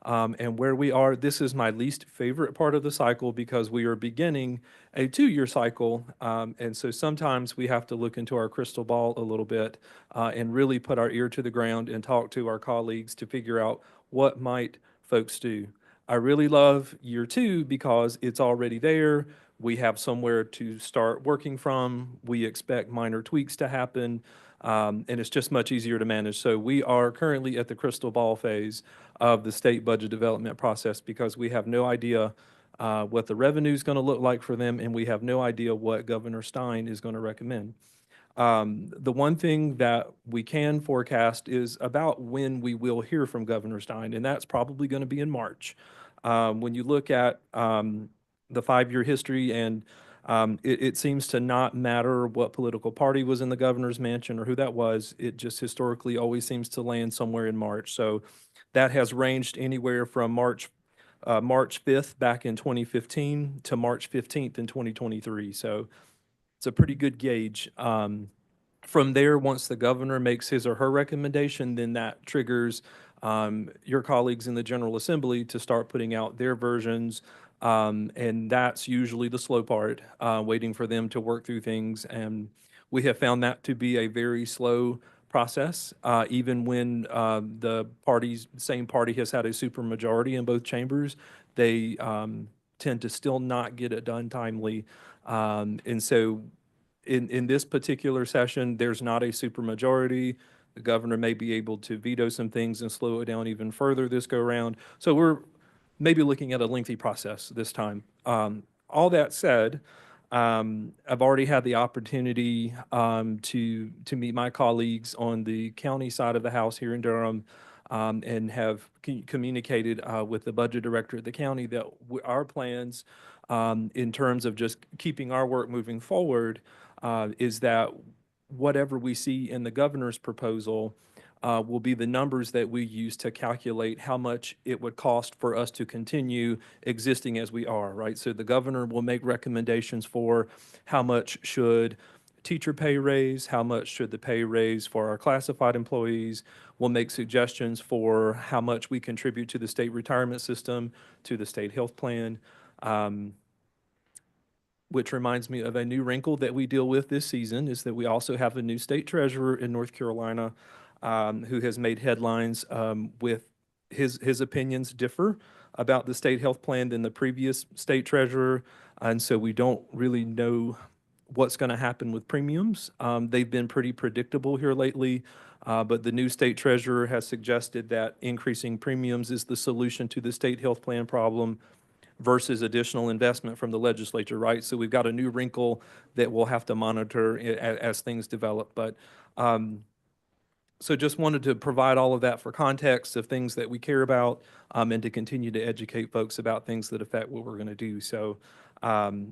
And where we are, this is my least favorite part of the cycle because we are beginning a 2-year cycle. And so sometimes we have to look into our crystal ball a little bit and really put our ear to the ground and talk to our colleagues to figure out what might folks do. I really love year 2 because it's already there. We have somewhere to start working from. We expect minor tweaks to happen. And it's just much easier to manage. So we are currently at the crystal ball phase of the state budget development process because we have no idea what the revenue is going to look like for them, and we have no idea what Governor Stein is going to recommend. The one thing that we can forecast is about when we will hear from Governor Stein, and that's probably going to be in March. When you look at the 5-year history and It seems to not matter what political party was in the governor's mansion or who that was. It just historically always seems to land somewhere in March. So that has ranged anywhere from March 5th back in 2015 to March 15th in 2023. So it's a pretty good gauge. From there, once the governor makes his or her recommendation, then that triggers your colleagues in the General Assembly to start putting out their versions. And that's usually the slow part, waiting for them to work through things. And we have found that to be a very slow process, even when same party has had a supermajority in both chambers, they tend to still not get it done timely. And so in this particular session, there's not a supermajority. The governor may be able to veto some things and slow it down even further this go around. So we're maybe looking at a lengthy process this time. All that said, I've already had the opportunity to meet my colleagues on the county side of the house here in Durham, and have communicated with the budget director at the county that our plans in terms of just keeping our work moving forward is that whatever we see in the governor's proposal will be the numbers that we use to calculate how much it would cost for us to continue existing as we are, right? So the governor will make recommendations for how much should teacher pay raise, how much should the pay raise for our classified employees. We'll make suggestions for how much we contribute to the state retirement system, to the state health plan. Which reminds me of a new wrinkle that we deal with this season is that we also have a new state treasurer in North Carolina who has made headlines with his opinions differ about the state health plan than the previous state treasurer. And so we don't really know what's going to happen with premiums. They've been pretty predictable here lately, but the new state treasurer has suggested that increasing premiums is the solution to the state health plan problem versus additional investment from the legislature, right? So we've got a new wrinkle that we'll have to monitor as things develop. But so just wanted to provide all of that for context of things that we care about and to continue to educate folks about things that affect what we're going to do. So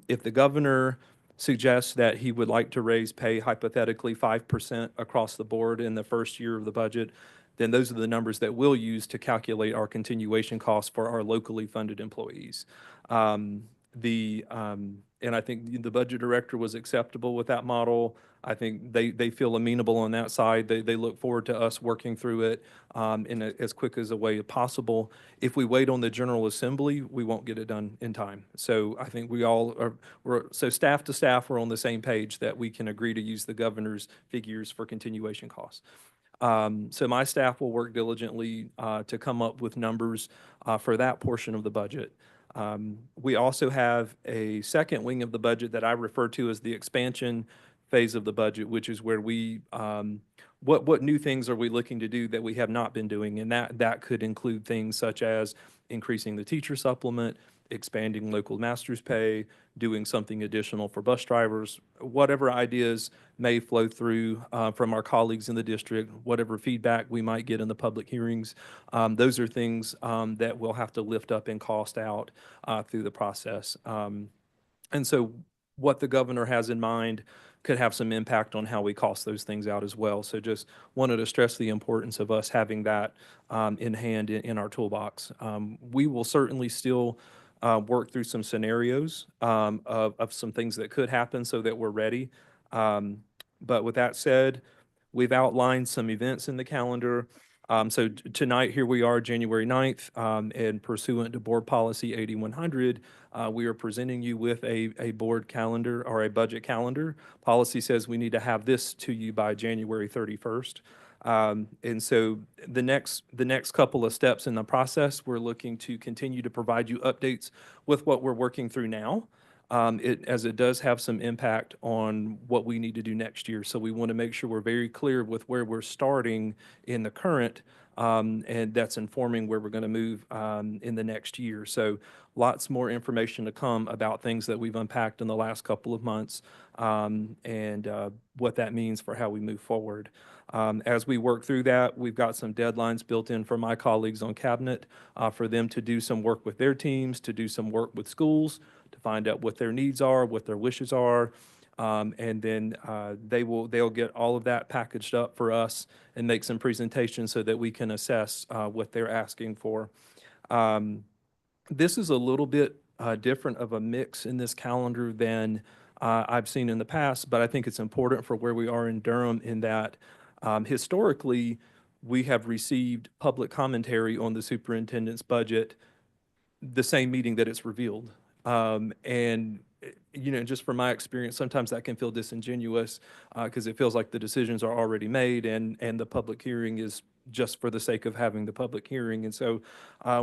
if the governor suggests that he would like to raise pay hypothetically 5% across the board in the first year of the budget, then those are the numbers that we'll use to calculate our continuation costs for our locally funded employees. And I think the budget director was acceptable with that model. I think they feel amenable on that side. They look forward to us working through it in as quick as a way possible. If we wait on the General Assembly, we won't get it done in time. So I think so staff to staff, we're on the same page that we can agree to use the governor's figures for continuation costs. So my staff will work diligently to come up with numbers for that portion of the budget. We also have a second wing of the budget that I refer to as the expansion phase of the budget, which is where what new things are we looking to do that we have not been doing? And that could include things such as increasing the teacher supplement, expanding local master's pay, doing something additional for bus drivers, whatever ideas may flow through from our colleagues in the district, whatever feedback we might get in the public hearings. Those are things that we'll have to lift up and cost out through the process. And so what the governor has in mind could have some impact on how we cost those things out as well. So just wanted to stress the importance of us having that in hand in our toolbox. We will certainly still work through some scenarios of some things that could happen so that we're ready. But with that said, we've outlined some events in the calendar. So tonight, here we are, January 9th, and pursuant to Board Policy 8100, we are presenting you with a board calendar or a budget calendar. Policy says we need to have this to you by January 31st. And so the next couple of steps in the process, we're looking to continue to provide you updates with what we're working through now, as it does have some impact on what we need to do next year. So we want to make sure we're very clear with where we're starting in the current and that's informing where we're going to move in the next year. So lots more information to come about things that we've unpacked in the last couple of months, and what that means for how we move forward. As we work through that, we've got some deadlines built in for my colleagues on cabinet, for them to do some work with their teams, to do some work with schools, to find out what their needs are, what their wishes are. And then they'll get all of that packaged up for us and make some presentations so that we can assess what they're asking for. This is a little bit different of a mix in this calendar than I've seen in the past, but I think it's important for where we are in Durham in that historically, we have received public commentary on the superintendent's budget the same meeting that it's revealed. And, just from my experience, sometimes that can feel disingenuous because it feels like the decisions are already made and the public hearing is just for the sake of having the public hearing. And so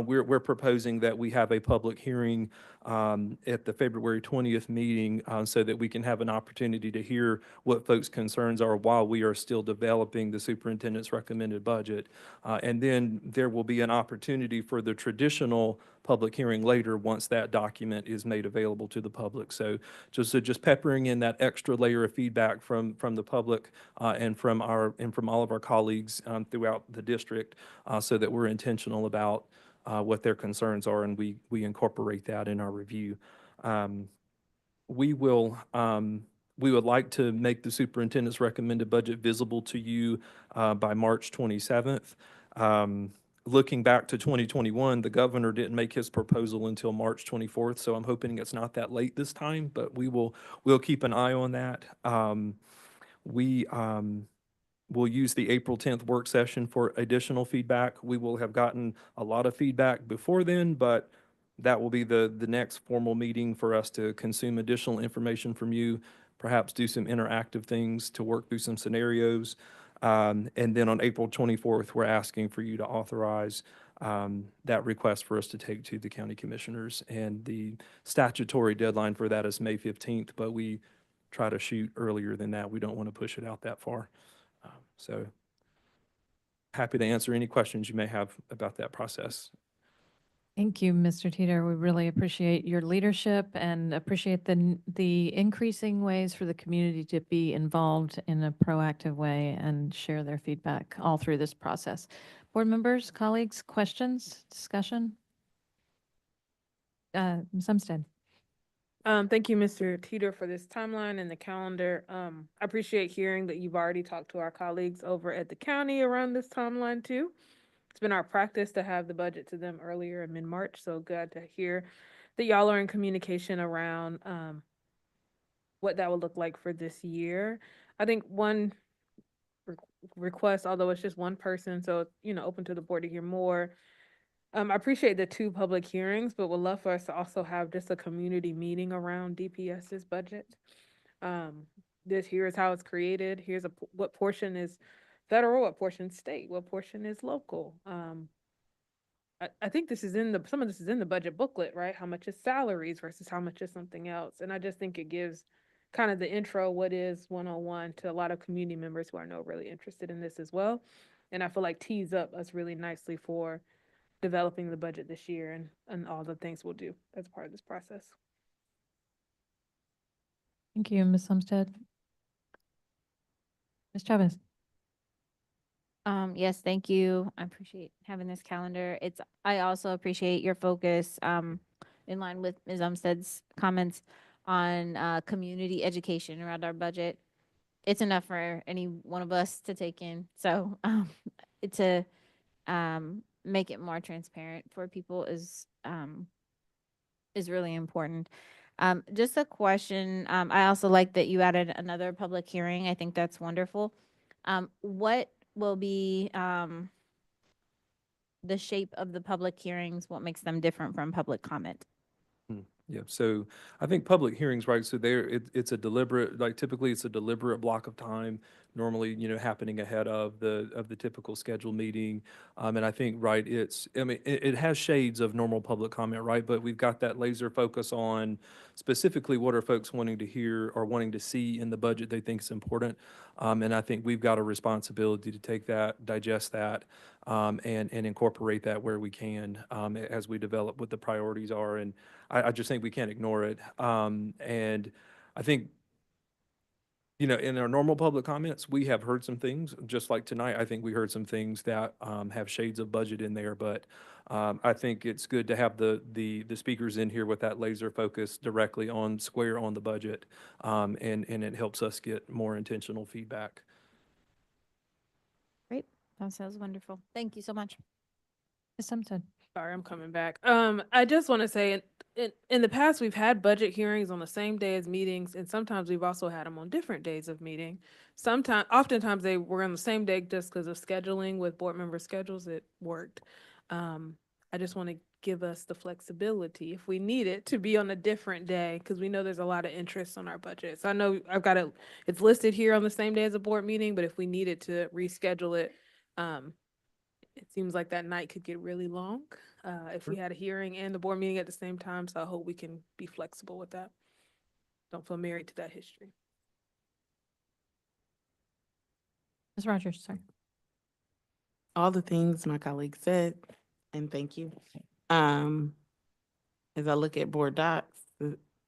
we're proposing that we have a public hearing at the February 20th meeting so that we can have an opportunity to hear what folks' concerns are while we are still developing the superintendent's recommended budget. And then there will be an opportunity for the traditional public hearing later once that document is made available to the public. So just peppering in that extra layer of feedback from the public and from all of our colleagues throughout the district so that we're intentional about what their concerns are and we incorporate that in our review. We would like to make the superintendent's recommended budget visible to you by March 27th. Looking back to 2021, the governor didn't make his proposal until March 24th, so I'm hoping it's not that late this time, but we'll keep an eye on that. We'll use the April 10th work session for additional feedback. We will have gotten a lot of feedback before then, but that will be the next formal meeting for us to consume additional information from you, perhaps do some interactive things to work through some scenarios. And then on April 24th, we're asking for you to authorize that request for us to take to the county commissioners. And the statutory deadline for that is May 15th, but we try to shoot earlier than that. We don't want to push it out that far. So happy to answer any questions you may have about that process. Thank you, Mr. Teeter. We really appreciate your leadership and appreciate the increasing ways for the community to be involved in a proactive way and share their feedback all through this process. Board members, colleagues, questions, discussion? Ms. Umstead. Thank you, Mr. Teeter, for this timeline and the calendar. I appreciate hearing that you've already talked to our colleagues over at the county around this timeline too. It's been our practice to have the budget to them earlier in mid-March, so glad to hear that y'all are in communication around what that will look like for this year. I think one request, although it's just one person, so open to the board to hear more. I appreciate the 2 public hearings, but would love for us to also have just a community meeting around DPS's budget. Here's how it's created. Here's what portion is federal, what portion state, what portion is local. I think this is some of this is in the budget booklet, right? How much is salaries versus how much is something else. And I just think it gives kind of the intro, what is 101 to a lot of community members who are really interested in this as well. And I feel like tees up us really nicely for developing the budget this year and all the things we'll do as part of this process. Thank you, Ms. Umstead. Ms. Chavez. Yes, thank you. I appreciate having this calendar. I also appreciate your focus in line with Ms. Umstead's comments on community education around our budget. It's enough for any one of us to take in. So to make it more transparent for people is really important. Just a question. I also like that you added another public hearing. I think that's wonderful. What will be the shape of the public hearings? What makes them different from public comment? Yeah, so I think public hearings, right, so it's a deliberate, like typically it's a deliberate block of time normally, happening ahead of the typical scheduled meeting. And I think, right, it has shades of normal public comment, right? But we've got that laser focus on specifically what are folks wanting to hear or wanting to see in the budget they think is important. And I think we've got a responsibility to take that, digest that, and incorporate that where we can, as we develop what the priorities are. And I just think we can't ignore it. And I think, in our normal public comments, we have heard some things, just like tonight. I think we heard some things that have shades of budget in there, but I think it's good to have the speakers in here with that laser focus directly on square on the budget, and it helps us get more intentional feedback. Great. That sounds wonderful. Thank you so much. Ms. Simpson. Sorry, I'm coming back. I just want to say, in the past, we've had budget hearings on the same day as meetings, and sometimes we've also had them on different days of meeting. Oftentimes they were on the same day just because of scheduling with board member schedules, it worked. I just want to give us the flexibility, if we need it, to be on a different day, because we know there's a lot of interest on our budget. So I know I've got it's listed here on the same day as a board meeting, but if we needed to reschedule it, it seems like that night could get really long if we had a hearing and the board meeting at the same time. So I hope we can be flexible with that. Don't feel married to that history. Ms. Rogers, sorry. All the things my colleague said, and thank you. As I look at board docs,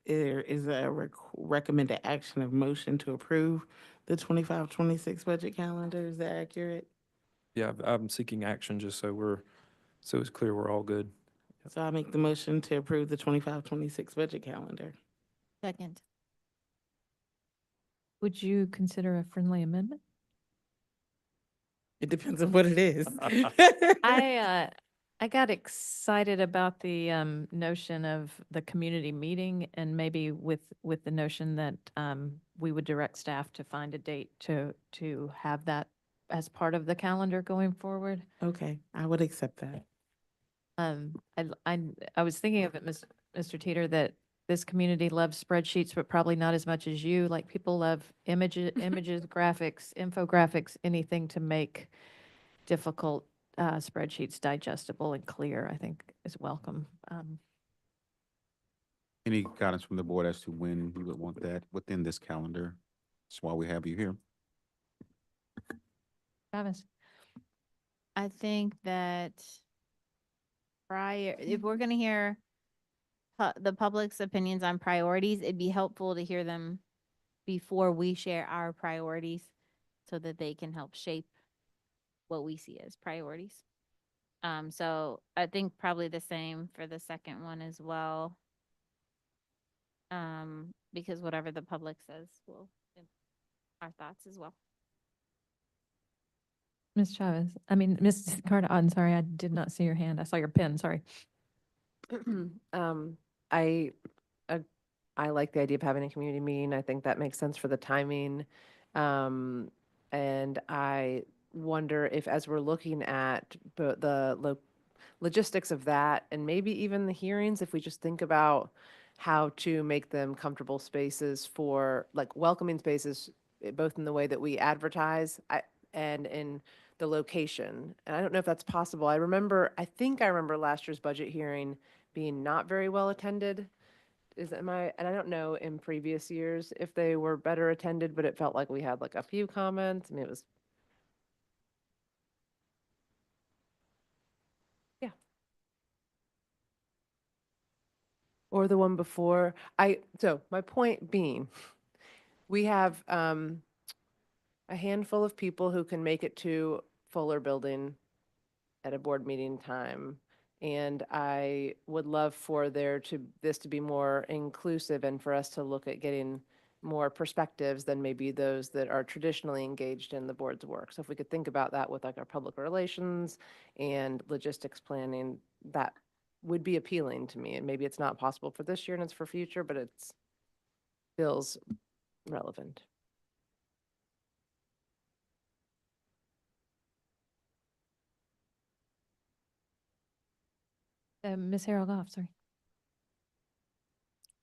there is a recommended action of motion to approve the 25-26 budget calendar. Is that accurate? Yeah, I'm seeking action just so it's clear we're all good. So I make the motion to approve the 25-26 budget calendar. Second. Would you consider a friendly amendment? It depends on what it is. I got excited about the notion of the community meeting, and maybe with the notion that we would direct staff to find a date to have that as part of the calendar going forward. Okay, I would accept that. I was thinking of it, Mr. Teeter, that this community loves spreadsheets, but probably not as much as you. Like, people love images, graphics, infographics, anything to make difficult spreadsheets digestible and clear, I think is welcome. Any guidance from the board as to when you would want that within this calendar? That's why we have you here. Travis? I think that if we're going to hear the public's opinions on priorities, it'd be helpful to hear them before we share our priorities so that they can help shape what we see as priorities. So I think probably the same for the second one as well. Because whatever the public says will our thoughts as well. Ms. Chavez, Ms. Carter, I'm sorry, I did not see your hand. I saw your pen, sorry. I like the idea of having a community meeting. I think that makes sense for the timing. And I wonder if, as we're looking at the logistics of that, and maybe even the hearings, if we just think about how to make them comfortable spaces for, like, welcoming spaces, both in the way that we advertise and in the location. And I don't know if that's possible. I think I remember last year's budget hearing being not very well attended. And I don't know in previous years if they were better attended, but it felt like we had like a few comments. It was. Yeah. Or the one before. So my point being, we have a handful of people who can make it to Fuller Building at a board meeting time. And I would love for this to be more inclusive and for us to look at getting more perspectives than maybe those that are traditionally engaged in the board's work. So if we could think about that with like our public relations and logistics planning, that would be appealing to me. And maybe it's not possible for this year and it's for future, but it feels relevant. Ms. Harold Goff, sorry.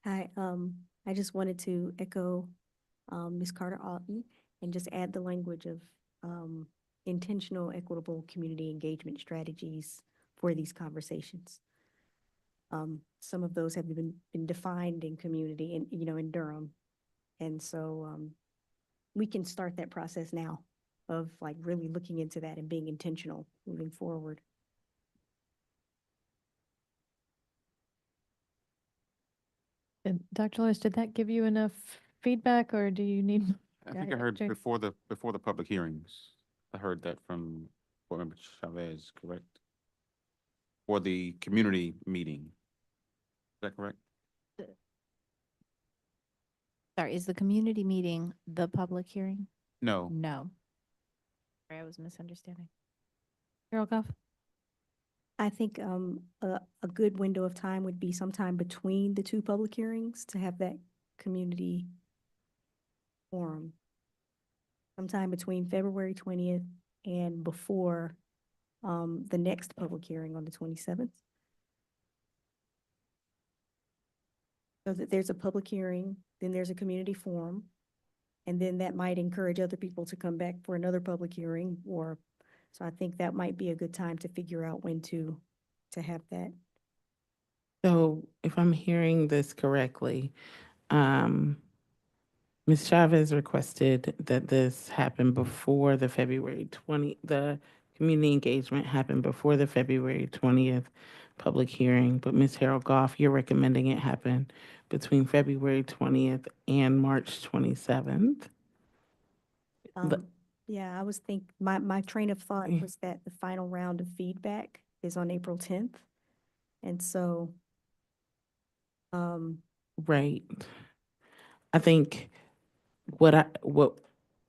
Hi, I just wanted to echo Ms. Carter Alton and just add the language of intentional, equitable community engagement strategies for these conversations. Some of those have been defined in community and, in Durham. And so we can start that process now of like really looking into that and being intentional moving forward. And Dr. Lewis, did that give you enough feedback or do you need? I think I heard before the public hearings, I heard that from Board Member Chavez, correct? For the community meeting. Is that correct? Sorry, is the community meeting the public hearing? No. No. Sorry, I was misunderstanding. Carol Goff? I think a good window of time would be sometime between the two public hearings to have that community forum. Sometime between February 20th and before the next public hearing on the 27th. So that there's a public hearing, then there's a community forum, and then that might encourage other people to come back for another public hearing so I think that might be a good time to figure out when to have that. So if I'm hearing this correctly, Ms. Chavez requested that this happen before the the community engagement happened before the February 20th public hearing, but Ms. Harold Goff, you're recommending it happen between February 20th and March 27th. Yeah, I was my train of thought was that the final round of feedback is on April 10th. And so, Right. I think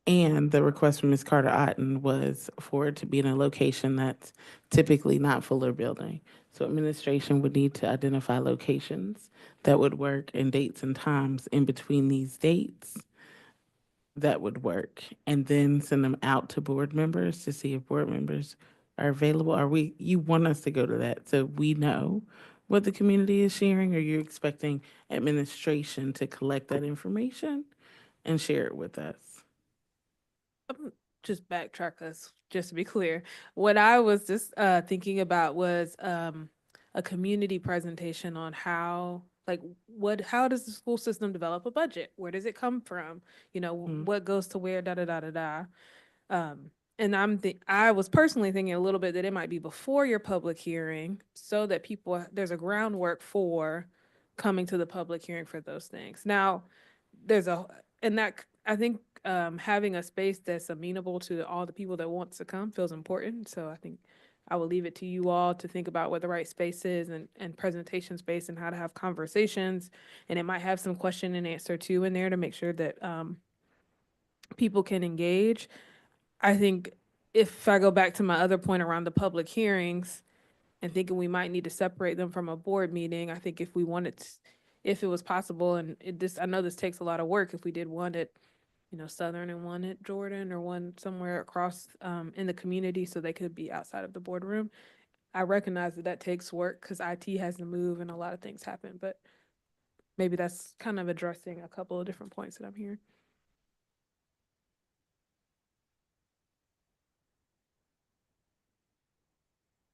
and the request from Ms. Carter Otten was for it to be in a location that's typically not Fuller Building. So administration would need to identify locations that would work and dates and times in between these dates that would work, and then send them out to board members to see if board members are available. You want us to go to that so we know what the community is sharing, or you're expecting administration to collect that information and share it with us? Just backtrack us, just to be clear. What I was just thinking about was a community presentation on how does the school system develop a budget? Where does it come from? What goes to where, da da da da da. And I was personally thinking a little bit that it might be before your public hearing so that there's a groundwork for coming to the public hearing for those things. Now, I think having a space that's amenable to all the people that want to come feels important. So I think I will leave it to you all to think about what the right space is and presentation space and how to have conversations. And it might have some question and answer too in there to make sure that people can engage. I think if I go back to my other point around the public hearings and thinking we might need to separate them from a board meeting, I think if it was possible, and I know this takes a lot of work, if we did one at Southern and one at Jordan or one somewhere across in the community so they could be outside of the boardroom. I recognize that takes work because IT has to move and a lot of things happen, but maybe that's kind of addressing a couple of different points that I'm hearing.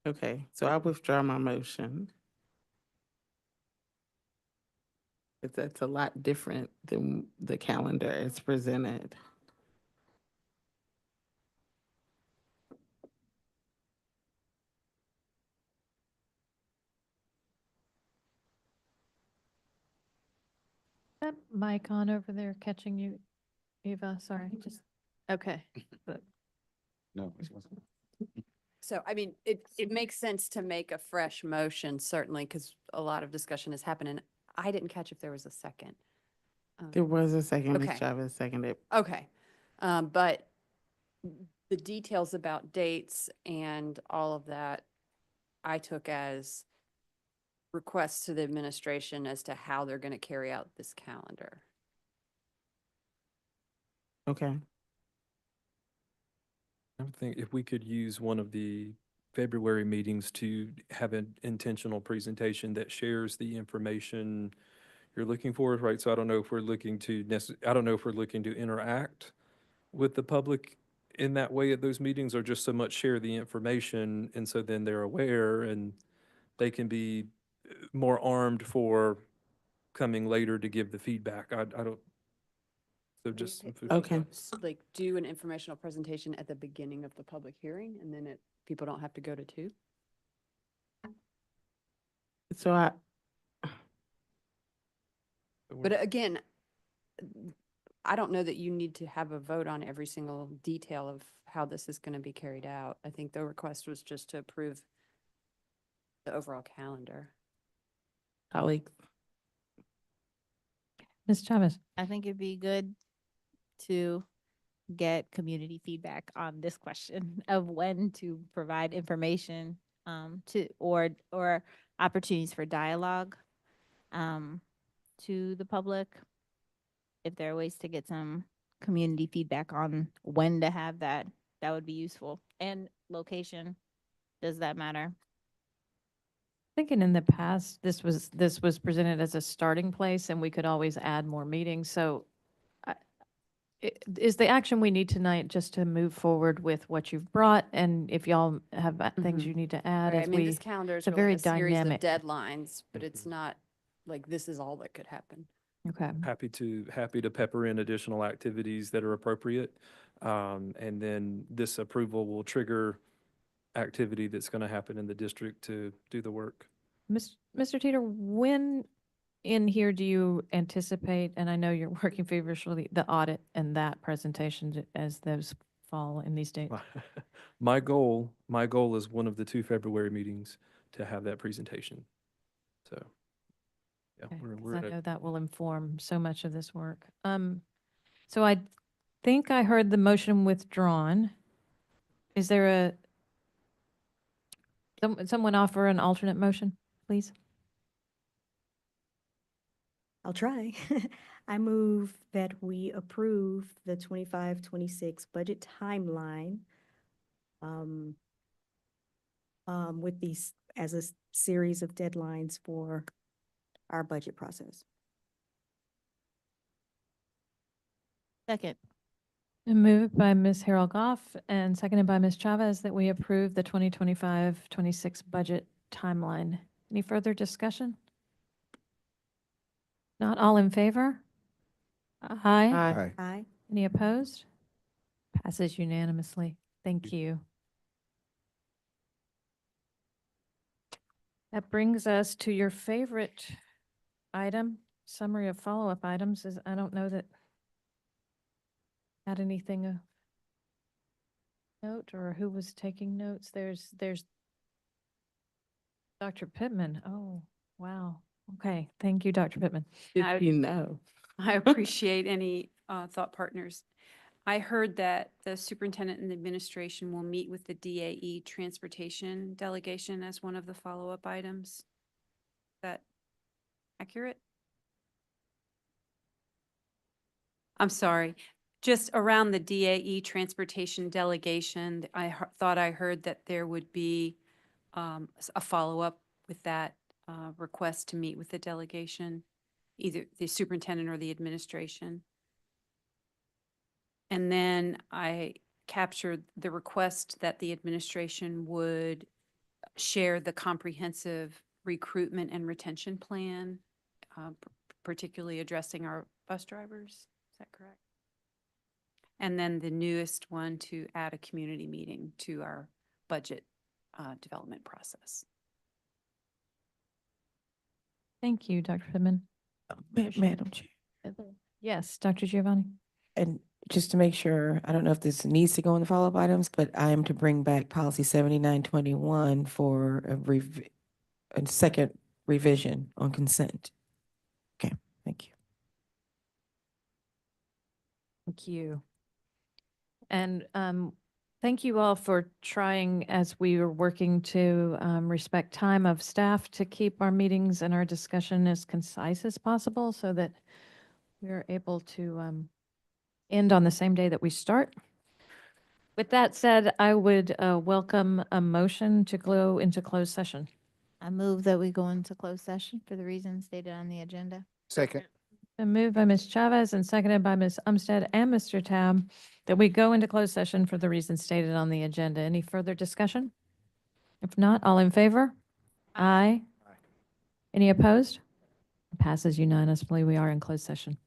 Okay, so I withdraw my motion. But that's a lot different than the calendar as presented. That mic on over there catching you, Eva? Sorry, just, okay. No, it wasn't. So, I mean, it makes sense to make a fresh motion, certainly, because a lot of discussion has happened, and I didn't catch if there was a second. There was a second, Ms. Okay. Chavez seconded. Okay. But the details about dates and all of that, I took as requests to the administration as to how they're going to carry out this calendar. Okay. I would think if we could use one of the February meetings to have an intentional presentation that shares the information you're looking for, right? So I don't know if we're looking to interact with the public in that way at those meetings, or just so much share the information and so then they're aware and they can be more armed for coming later to give the feedback? I don't, so just some food for Okay. thought. Like do an informational presentation at the beginning of the public hearing and then people don't have to go to two? So But again, I don't know that you need to have a vote on every single detail of how this is going to be carried out. I think the request was just to approve the overall calendar. colleagues, Ms. Chavez? I think it'd be good to get community feedback on this question of when to provide information to or opportunities for dialogue to the public. If there are ways to get some community feedback on when to have that, that would be useful. And location, does that matter? Thinking in the past, this was presented as a starting place and we could always add more meetings. So is the action we need tonight just to move forward with what you've brought? And if y'all have things you need to add Right, as I mean, we, this calendar is it's a really very a series of dynamic. deadlines, but it's not like this is all that could happen. Okay. Happy to pepper in additional activities that are appropriate. And then this approval will trigger activity that's going to happen in the district to do the work. Mr. Teeter, when in here do you anticipate, and I know you're working feverishly, the audit and that presentation as those fall in these dates? My goal is one of the 2 February meetings to have that presentation. So, yeah, Okay, 'cause we're I at, know that will inform so much of this work. So I think I heard the motion withdrawn. Is there someone offer an alternate motion, please? I'll try. I move that we approve the 25-26 budget timeline with these as a series of deadlines for our budget process. Second. Moved by Ms. Harold Goff and seconded by Ms. Chavez that we approve the 2025-26 budget timeline. Any further discussion? Not all in favor? Aye. Aye. Aye. Any opposed? Passes unanimously. Thank you. That brings us to your favorite item, summary of follow-up items. I don't know that had anything of note or who was taking notes. There's Dr. Pittman. Oh, wow. Okay. Thank you, Dr. Pittman. if you know. I appreciate any thought partners. I heard that the superintendent and the administration will meet with the DAE transportation delegation as one of the follow-up items. Is that accurate? I'm sorry, just around the DAE transportation delegation, I thought I heard that there would be a follow-up with that request to meet with the delegation, either the superintendent or the administration. And then I captured the request that the administration would share the comprehensive recruitment and retention plan, particularly addressing our bus drivers. Is that correct? And then the newest one, to add a community meeting to our budget development process. Thank you, Dr. Pittman. Madam Chair, Yes, Dr. Giovanni. and just to make sure, I don't know if this needs to go in the follow-up items, but I am to bring back policy 7921 for a second revision on consent. Okay, thank you. Thank you. And thank you all for trying, as we were working to respect time of staff, to keep our meetings and our discussion as concise as possible so that we're able to end on the same day that we start. With that said, I would welcome a motion to go into closed session. I move that we go into closed session for the reasons stated on the agenda. Second. Been moved by Ms. Chavez and seconded by Ms. Umstead and Mr. Tab that we go into closed session for the reasons stated on the agenda. Any further discussion? If not, all in favor? Aye. Any opposed? Passes unanimously. We are in closed session.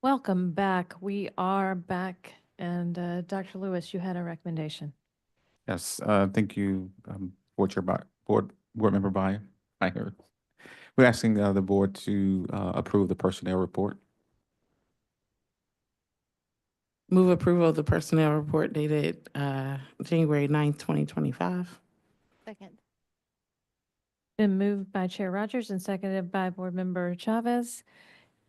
Welcome back. We are back. And Dr. Lewis, you had a recommendation. Yes, thank you, Board Chair Board Member By. I heard. We're asking the board to approve the personnel report. Move approval of the personnel report dated January 9th, 2025. Second. Been moved by Chair Rogers and seconded by Board Member Chavez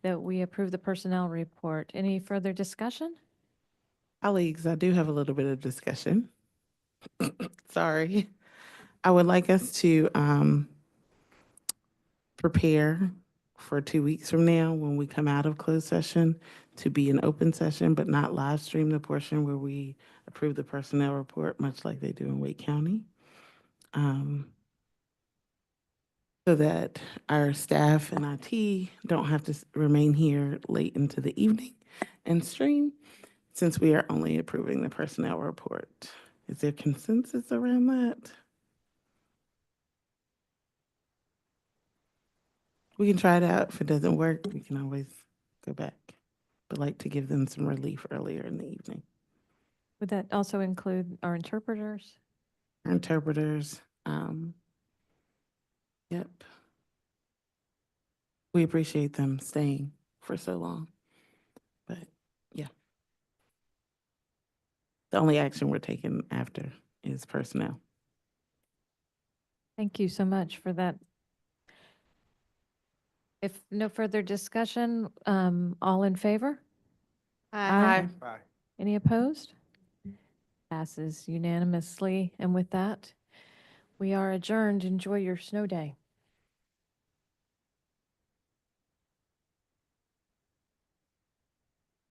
that we approve the personnel report. Any further discussion? Colleagues, I do have a little bit of discussion. Sorry. I would like us to prepare for 2 weeks from now when we come out of closed session to be an open session, but not live stream the portion where we approve the personnel report, much like they do in Wake County. So that our staff and IT don't have to remain here late into the evening and stream, since we are only approving the personnel report. Is there consensus around that? We can try it out. If it doesn't work, we can always go back. But like to give them some relief earlier in the evening. Would that also include our interpreters? Our interpreters, yep. We appreciate them staying for so long. But yeah. The only action we're taking after is personnel. Thank you so much for that. If no further discussion, all in favor? Aye. Any opposed? Passes unanimously. And with that, we are adjourned. Enjoy your snow day.